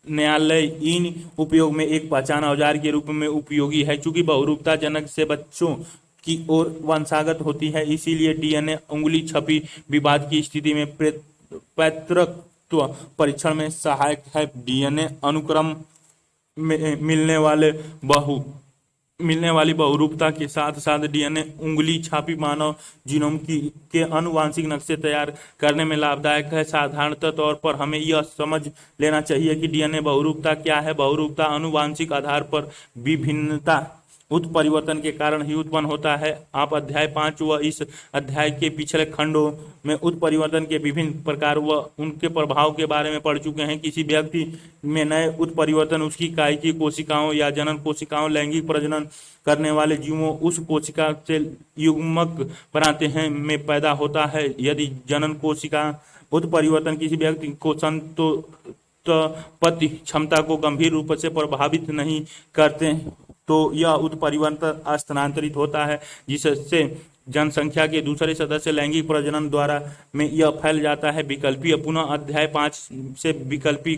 न्यायालयीन उपयोग में एक पहचान औजार के रूप में उपयोगी है। चूंकि बहुरूपता जनक से बच्चों की ओर वंशागत होती है, इसीलिए डीएनए उंगली छपी विवाद की स्थिति में पैतृत्व परीक्षण में सहायक है। डीएनए अनुक्रम में मिलने वाली बहुरूपता के साथ साथ डीएनए उंगली छापी मानव जीनोम के आनुवांशिक नक्शे तैयार करने में लाभदायक है। साधारणतः तौर पर हमें यह समझ लेना चाहिए कि डीएनए बहुरूपता क्या है। बहुरूपता आनुवांशिक आधार पर विभिन्नता उत्परिवर्तन के कारण ही उत्पन्न होता है। आप अध्याय 5 व इस अध्याय के पिछले खंडों में उत्परिवर्तन के विभिन्न प्रकार व उनके प्रभाव के बारे में पढ़ चुके हैं। किसी व्यक्ति में नए उत्परिवर्तन उसकी कायिकी कोशिकाओं या जनन कोशिकाओं, लैंगिक प्रजनन करने वाले जीवों उस कोशिका से युग्मक बनाते हैं में पैदा होता है। यदि जनन कोशिका उत्परिवर्तन किसी व्यक्ति को संतानोत्पत्ति क्षमता को गंभीर रूप से प्रभावित नहीं करते तो यह उत्परिवर्तन स्थानांतरित होता है, जिससे जनसंख्या के दूसरे सदस्य लैंगिक प्रजनन द्वारा में यह फैल जाता है। विकल्पीय पुनः अध्याय 5 से विकल्पी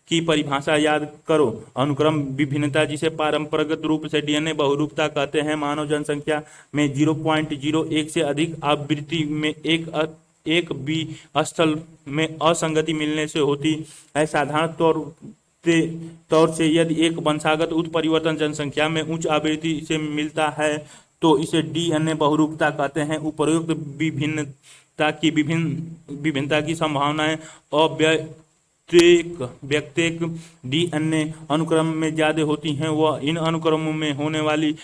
की परिभाषा याद करो। अनुक्रम विभिन्नता, जिसे परंपरागत रूप से डीएनए बहुरूपता कहते हैं, मानव जनसंख्या में 0.01 से अधिक आवृत्ति में एक बी स्थल में असंगति मिलने से होती है। साधारण तौर से यदि एक वंशागत उत्परिवर्तन जनसंख्या में उच्च आवृत्ति से मिलता है तो इसे डीएनए बहुरूपता कहते हैं। उपरोक्त विभिन्नता की संभावनाएं व्यक्तिक डीएनए अनुक्रम में ज्यादा होती हैं। वह इन अनुक्रमों में होने वाली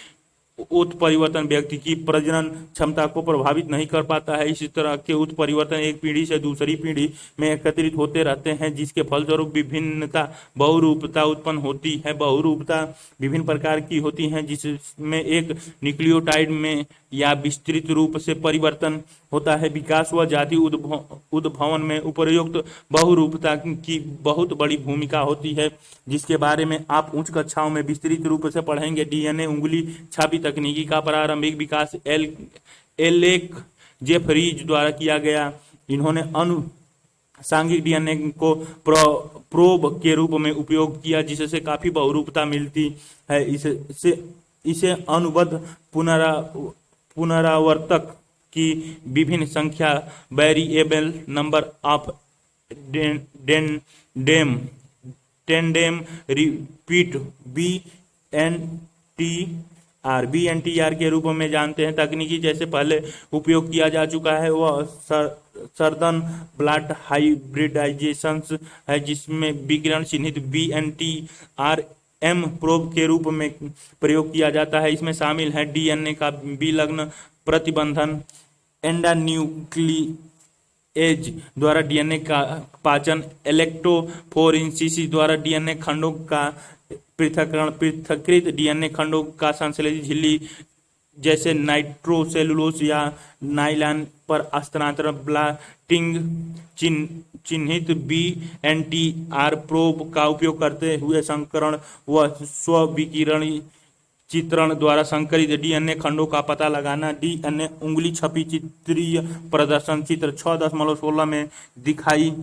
उत्परिवर्तन व्यक्ति की प्रजनन क्षमता को प्रभावित नहीं कर पाता है। इसी तरह के उत्परिवर्तन एक पीढ़ी से दूसरी पीढ़ी में एकत्रित होते रहते हैं, जिसके फलस्वरूप विभिन्नता बहुरूपता उत्पन्न होती है। बहुरूपता विभिन्न प्रकार की होती है, जिसमें एक न्यूक्लियोटाइड में या विस्तृत रूप से परिवर्तन होता है। विकास व जाति उद्भवन में उपर्युक्त बहुरूपता की बहुत बड़ी भूमिका होती है, जिसके बारे में आप उच्च कक्षाओं में विस्तृत रूप से पढ़ेंगे। डीएनए उंगली छापी तकनीकी का प्रारंभिक विकास एलेक जेफरीज द्वारा किया गया। इन्होंने अनुषंगिक डीएनए को प्रोब के रूप में उपयोग किया, जिससे काफी बहुरूपता मिलती है। इसे अनुबद्ध पुनरावर्तक की विभिन्न संख्या, variable number of tandem repeat BNTR के रूप में जानते हैं। तकनीकी जैसे पहले उपयोग किया जा चुका है वह सर्दन ब्लॉट हाइब्रिडाइजेशन है, जिसमें विकिरण चिन्हित BNTRM प्रोब के रूप में प्रयोग किया जाता है। इसमें शामिल है डीएनए का विलग्न प्रतिबंधन, एंडोन्यूक्लिएज द्वारा डीएनए का पाचन, इलेक्ट्रोफोरेंसिस द्वारा डीएनए खंडों का पृथक्करण, पृथक्कृत डीएनए खंडों का संश्लेषण झिल्ली जैसे नाइट्रोसेलुलोज या नाइलॉन पर हस्तांतरण, ब्लॉटिंग चिन्हित BNTR प्रोब का उपयोग करते हुए संकरण व स्व-विकिरणीय चित्रण द्वारा संकरित डीएनए खंडों का पता लगाना। डीएनए उंगली छपी चित्रीय प्रदर्शन चित्र 6.16 में दिखाई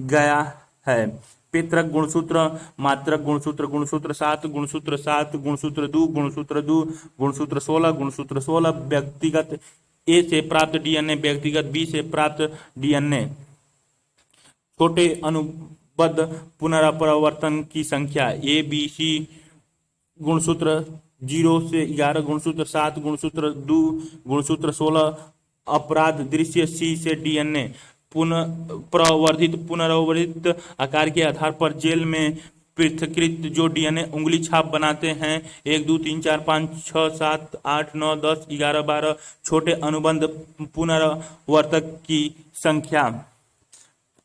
गया है। पितृक गुणसूत्र, मात्रक गुणसूत्र, गुणसूत्र 7, गुणसूत्र 7, गुणसूत्र 2, गुणसूत्र 2, गुणसूत्र 16, गुणसूत्र 16, व्यक्तिगत ए से प्राप्त डीएनए, व्यक्तिगत बी से प्राप्त डीएनए। छोटे अनुबद्ध पुनरावर्तन की संख्या ABC गुणसूत्र 0 से 11, गुणसूत्र 7, गुणसूत्र 2, गुणसूत्र 16, अपराध दृश्य C से डीएनए पुनरावर्तित आकार के आधार पर जेल में पृथक्कृत जो डीएनए उंगली छाप बनाते हैं 1 2 3 4 5 6 7 8 9 10 11 12 छोटे अनुबंध पुनरावर्तक की संख्या।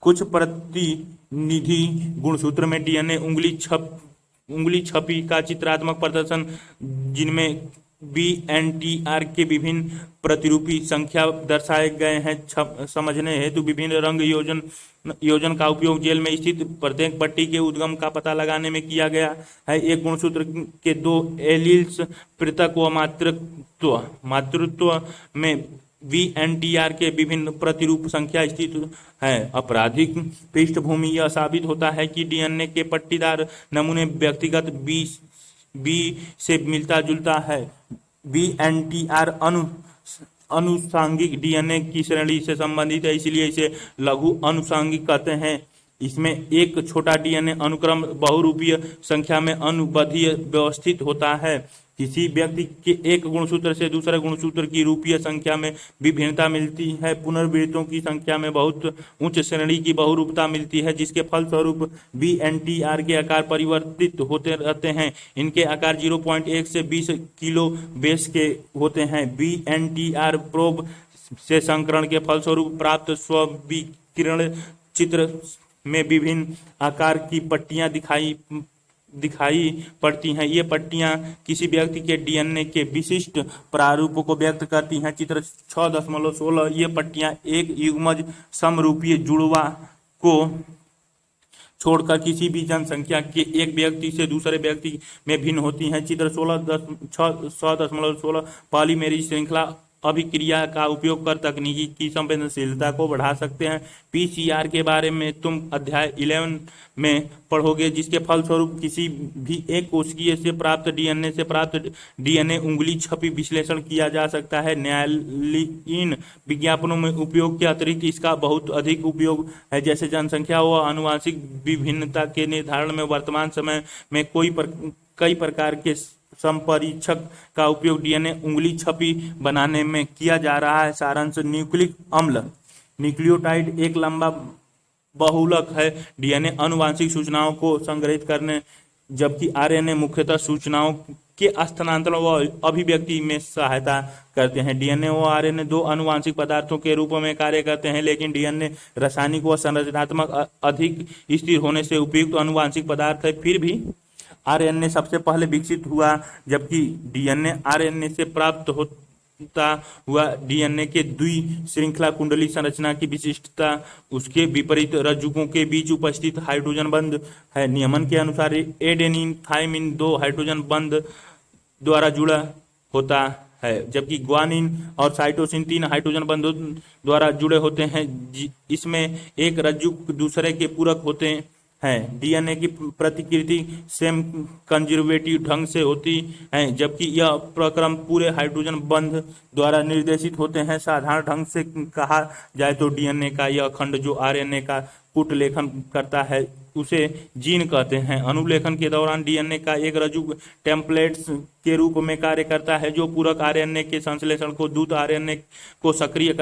कुछ निधि गुणसूत्र में डीएनए उंगली छपी का चित्रात्मक प्रदर्शन, जिनमें बीएनटीआर के विभिन्न प्रतिरूपी संख्या दर्शाए गए हैं। समझने हेतु विभिन्न रंग योजन का उपयोग जेल में स्थित प्रत्येक पट्टी के उद्गम का पता लगाने में किया गया है। एक गुणसूत्र के दो एलील्स, पृथक व मातृत्व में वीएनटीआर के विभिन्न प्रतिरूप संख्या स्थित है। आपराधिक पृष्ठभूमि यह साबित होता है कि डीएनए के पट्टीदार नमूने व्यक्तिगत बी से मिलता जुलता है। वीएनटीआर अनुषांगिक डीएनए की श्रेणी से संबंधित है, इसलिए इसे लघु अनुषांगिक कहते हैं। इसमें एक छोटा डीएनए अनुक्रम बहुरूपीय संख्या में अनुबंधीय व्यवस्थित होता है। किसी व्यक्ति के एक गुणसूत्र से दूसरे गुणसूत्र की रूपीय संख्या में विभिन्नता मिलती है। पुनरावृत्तों की संख्या में बहुत उच्च श्रेणी की बहुरूपता मिलती है, जिसके फलस्वरूप बीएनटीआर के आकार परिवर्तित होते रहते हैं। इनके आकार 0.1 से 20 किलो बेस के होते हैं। बीएनटीआर प्रोब से संकरण के फलस्वरूप प्राप्त स्व-विकिरण चित्र में विभिन्न आकार की पट्टियां दिखाई पड़ती हैं। ये पट्टियां किसी व्यक्ति के डीएनए के विशिष्ट प्रारूप को व्यक्त करती हैं। चित्र 6.16 ये पट्टियां एक युग्मज समरूपीय जुड़वा को छोड़कर किसी भी जनसंख्या के एक व्यक्ति से दूसरे व्यक्ति में भिन्न होती हैं। चित्र 6.16 पॉलीमेरेज श्रृंखला अभिक्रिया का उपयोग कर तकनीकी की संवेदनशीलता को बढ़ा सकते हैं। पीसीआर के बारे में तुम अध्याय 11 में पढ़ोगे, जिसके फलस्वरूप किसी भी एक कोशिकीय से प्राप्त डीएनए से प्राप्त डीएनए उंगली छपी विश्लेषण किया जा सकता है। न्यायालयीन विज्ञापनों में उपयोग के अतिरिक्त इसका बहुत अधिक उपयोग है, जैसे जनसंख्या व आनुवंशिक विभिन्नता के निर्धारण में। वर्तमान समय में कई प्रकार के संपरीक्षक का उपयोग डीएनए उंगली छपी बनाने में किया जा रहा है। सारांश: न्यूक्लिक अम्ल न्यूक्लियोटाइड एक लंबा बहुलक है। डीएनए आनुवंशिक सूचनाओं को संग्रहित करने, जबकि आरएनए मुख्यतः सूचनाओं के स्थानांतरण व अभिव्यक्ति में सहायता करते हैं। डीएनए व आरएनए दो आनुवंशिक पदार्थों के रूप में कार्य करते हैं, लेकिन डीएनए रासायनिक व संरचनात्मक अधिक स्थिर होने से उपयुक्त आनुवंशिक पदार्थ है। फिर भी आरएनए सबसे पहले विकसित हुआ, जबकि डीएनए आरएनए से प्राप्त होता हुआ डीएनए के द्विश्रृंखला कुंडली संरचना की विशिष्टता उसके विपरीत रज्जुकों के बीच उपस्थित हाइड्रोजन बंध है। नियमन के अनुसार एडेनिन थाइमिन 2 हाइड्रोजन बंध द्वारा जुड़ा होता है, जबकि ग्वानिन और साइटोसिन 3 हाइड्रोजन बंधों द्वारा जुड़े होते हैं। इसमें एक रज्जुक दूसरे के पूरक होते हैं। डीएनए की प्रतिकृति सेम कंजर्वेटिव ढंग से होती है, जबकि यह प्रक्रम पूरे हाइड्रोजन बंध द्वारा निर्देशित होते हैं। साधारण ढंग से कहा जाए तो डीएनए का यह खंड जो आरएनए का कूटलेखन करता है उसे जीन कहते हैं। अनुलेखन के दौरान डीएनए का एक रज्जुक टेम्पलेट्स के रूप में कार्य करता है, जो पूरक आरएनए के संश्लेषण को दूत आरएनए को सक्रिय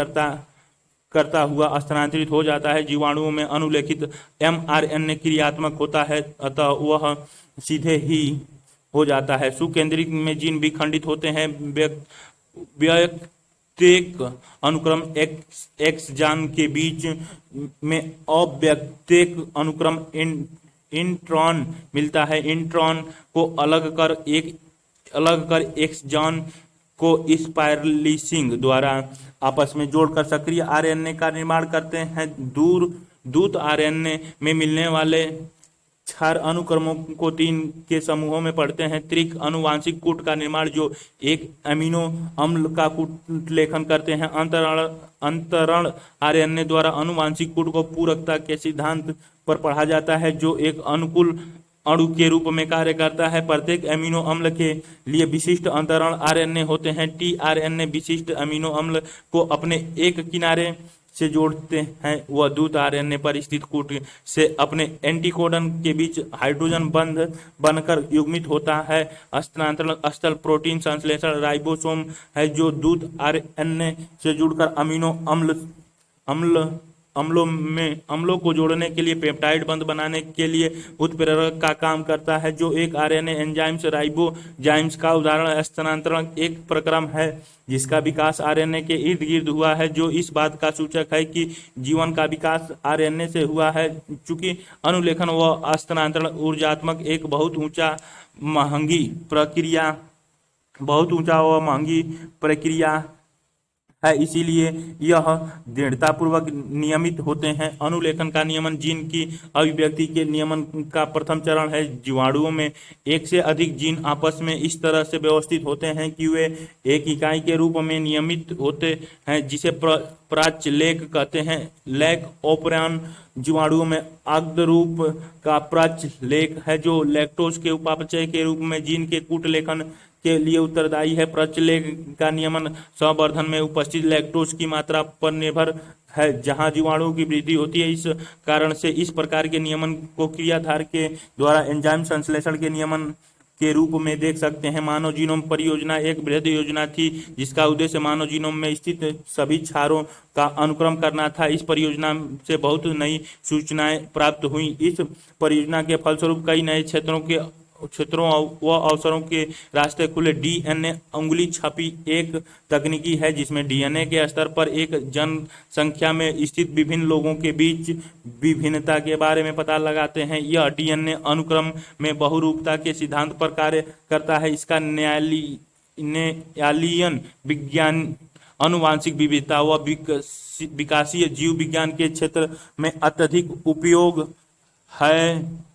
करता हुआ स्थानांतरित हो जाता है। जीवाणुओं में अनुलेखित एमआरएनए क्रियात्मक होता है, अतः वह सीधे ही हो जाता है। सुकेंद्रित में जीन विखंडित होते हैं। व्यक्तिक अनुक्रम एक्स जान के बीच में अव्यक्तिक अनुक्रम इंट्रॉन मिलता है। इंट्रॉन को अलग कर एक्स जान को स्पाइरलिसिंग द्वारा आपस में जोड़कर सक्रिय आरएनए का निर्माण करते हैं। दूत आरएनए में मिलने वाले क्षार अनुक्रमों को 3 के समूहों में पढ़ते हैं। त्रिक अनुवांशिक कूट का निर्माण, जो एक अमीनो अम्ल का कूट लेखन करते हैं। अंतरण आरएनए द्वारा अनुवांशिक कूट को पूरकता के सिद्धांत पर पढ़ा जाता है, जो एक अनुकूल अणु के रूप में कार्य करता है। प्रत्येक अमीनो अम्ल के लिए विशिष्ट अंतरण आरएनए होते हैं। टीआरएनए विशिष्ट अमीनो अम्ल को अपने एक किनारे से जोड़ते हैं। वह दूत आरएनए पर स्थित कूट से अपने एंटीकोडन के बीच हाइड्रोजन बंध बनकर युग्मित होता है। स्थानांतरण स्थल प्रोटीन संश्लेषण राइबोसोम है, जो दूत आरएनए से जुड़कर अमीनो अम्लों को जोड़ने के लिए, पेप्टाइड बंध बनाने के लिए उत्प्रेरक का काम करता है, जो एक आरएनए एंजाइम्स राइबोजाइम्स का उदाहरण स्थानांतरण एक प्रक्रम है जिसका विकास आरएनए के इर्द गिर्द हुआ है, जो इस बात का सूचक है कि जीवन का विकास आरएनए से हुआ है। चूंकि अनुलेखन व स्थानांतरण ऊर्जात्मक एक बहुत ऊंचा व महंगी प्रक्रिया है, इसीलिए यह दृढ़तापूर्वक नियमित होते हैं। अनुलेखन का नियमन जीन की अभिव्यक्ति के नियमन का प्रथम चरण है। जीवाणुओं में एक से अधिक जीन आपस में इस तरह से व्यवस्थित होते हैं कि वे एक इकाई के रूप में नियमित होते हैं, जिसे प्राच्यलेख कहते हैं। लैक ओपरॉन जीवाणुओं में आग्ध रूप का प्राच्यलेख है, जो लैक्टोज के उपापचय के रूप में जीन के कूटलेखन के लिए उत्तरदायी है। प्रच्यलेख का नियमन संवर्धन में उपस्थित लैक्टोज की मात्रा पर निर्भर है, जहां जीवाणुओं की वृद्धि होती है। इस कारण से इस प्रकार के नियमन को क्रियाधार के द्वारा एंजाइम संश्लेषण के नियमन के रूप में देख सकते हैं। मानव जीनोम परियोजना एक बृहद योजना थी जिसका उद्देश्य मानव जीनोम में स्थित सभी क्षारों का अनुक्रम करना था। इस परियोजना से बहुत नई सूचनाएं प्राप्त हुई। इस परियोजना के फलस्वरूप कई नए क्षेत्रों व अवसरों के रास्ते खुले। डीएनए उंगली छपी एक तकनीकी है जिसमें डीएनए के स्तर पर एक जनसंख्या में स्थित विभिन्न लोगों के बीच विभिन्नता के बारे में पता लगाते हैं। यह डीएनए अनुक्रम में बहुरूपता के सिद्धांत पर कार्य करता है। इसका न्यायालयीन विज्ञान, आनुवांशिक विविधता व विकासीय जीव विज्ञान के क्षेत्र में अत्यधिक उपयोग है।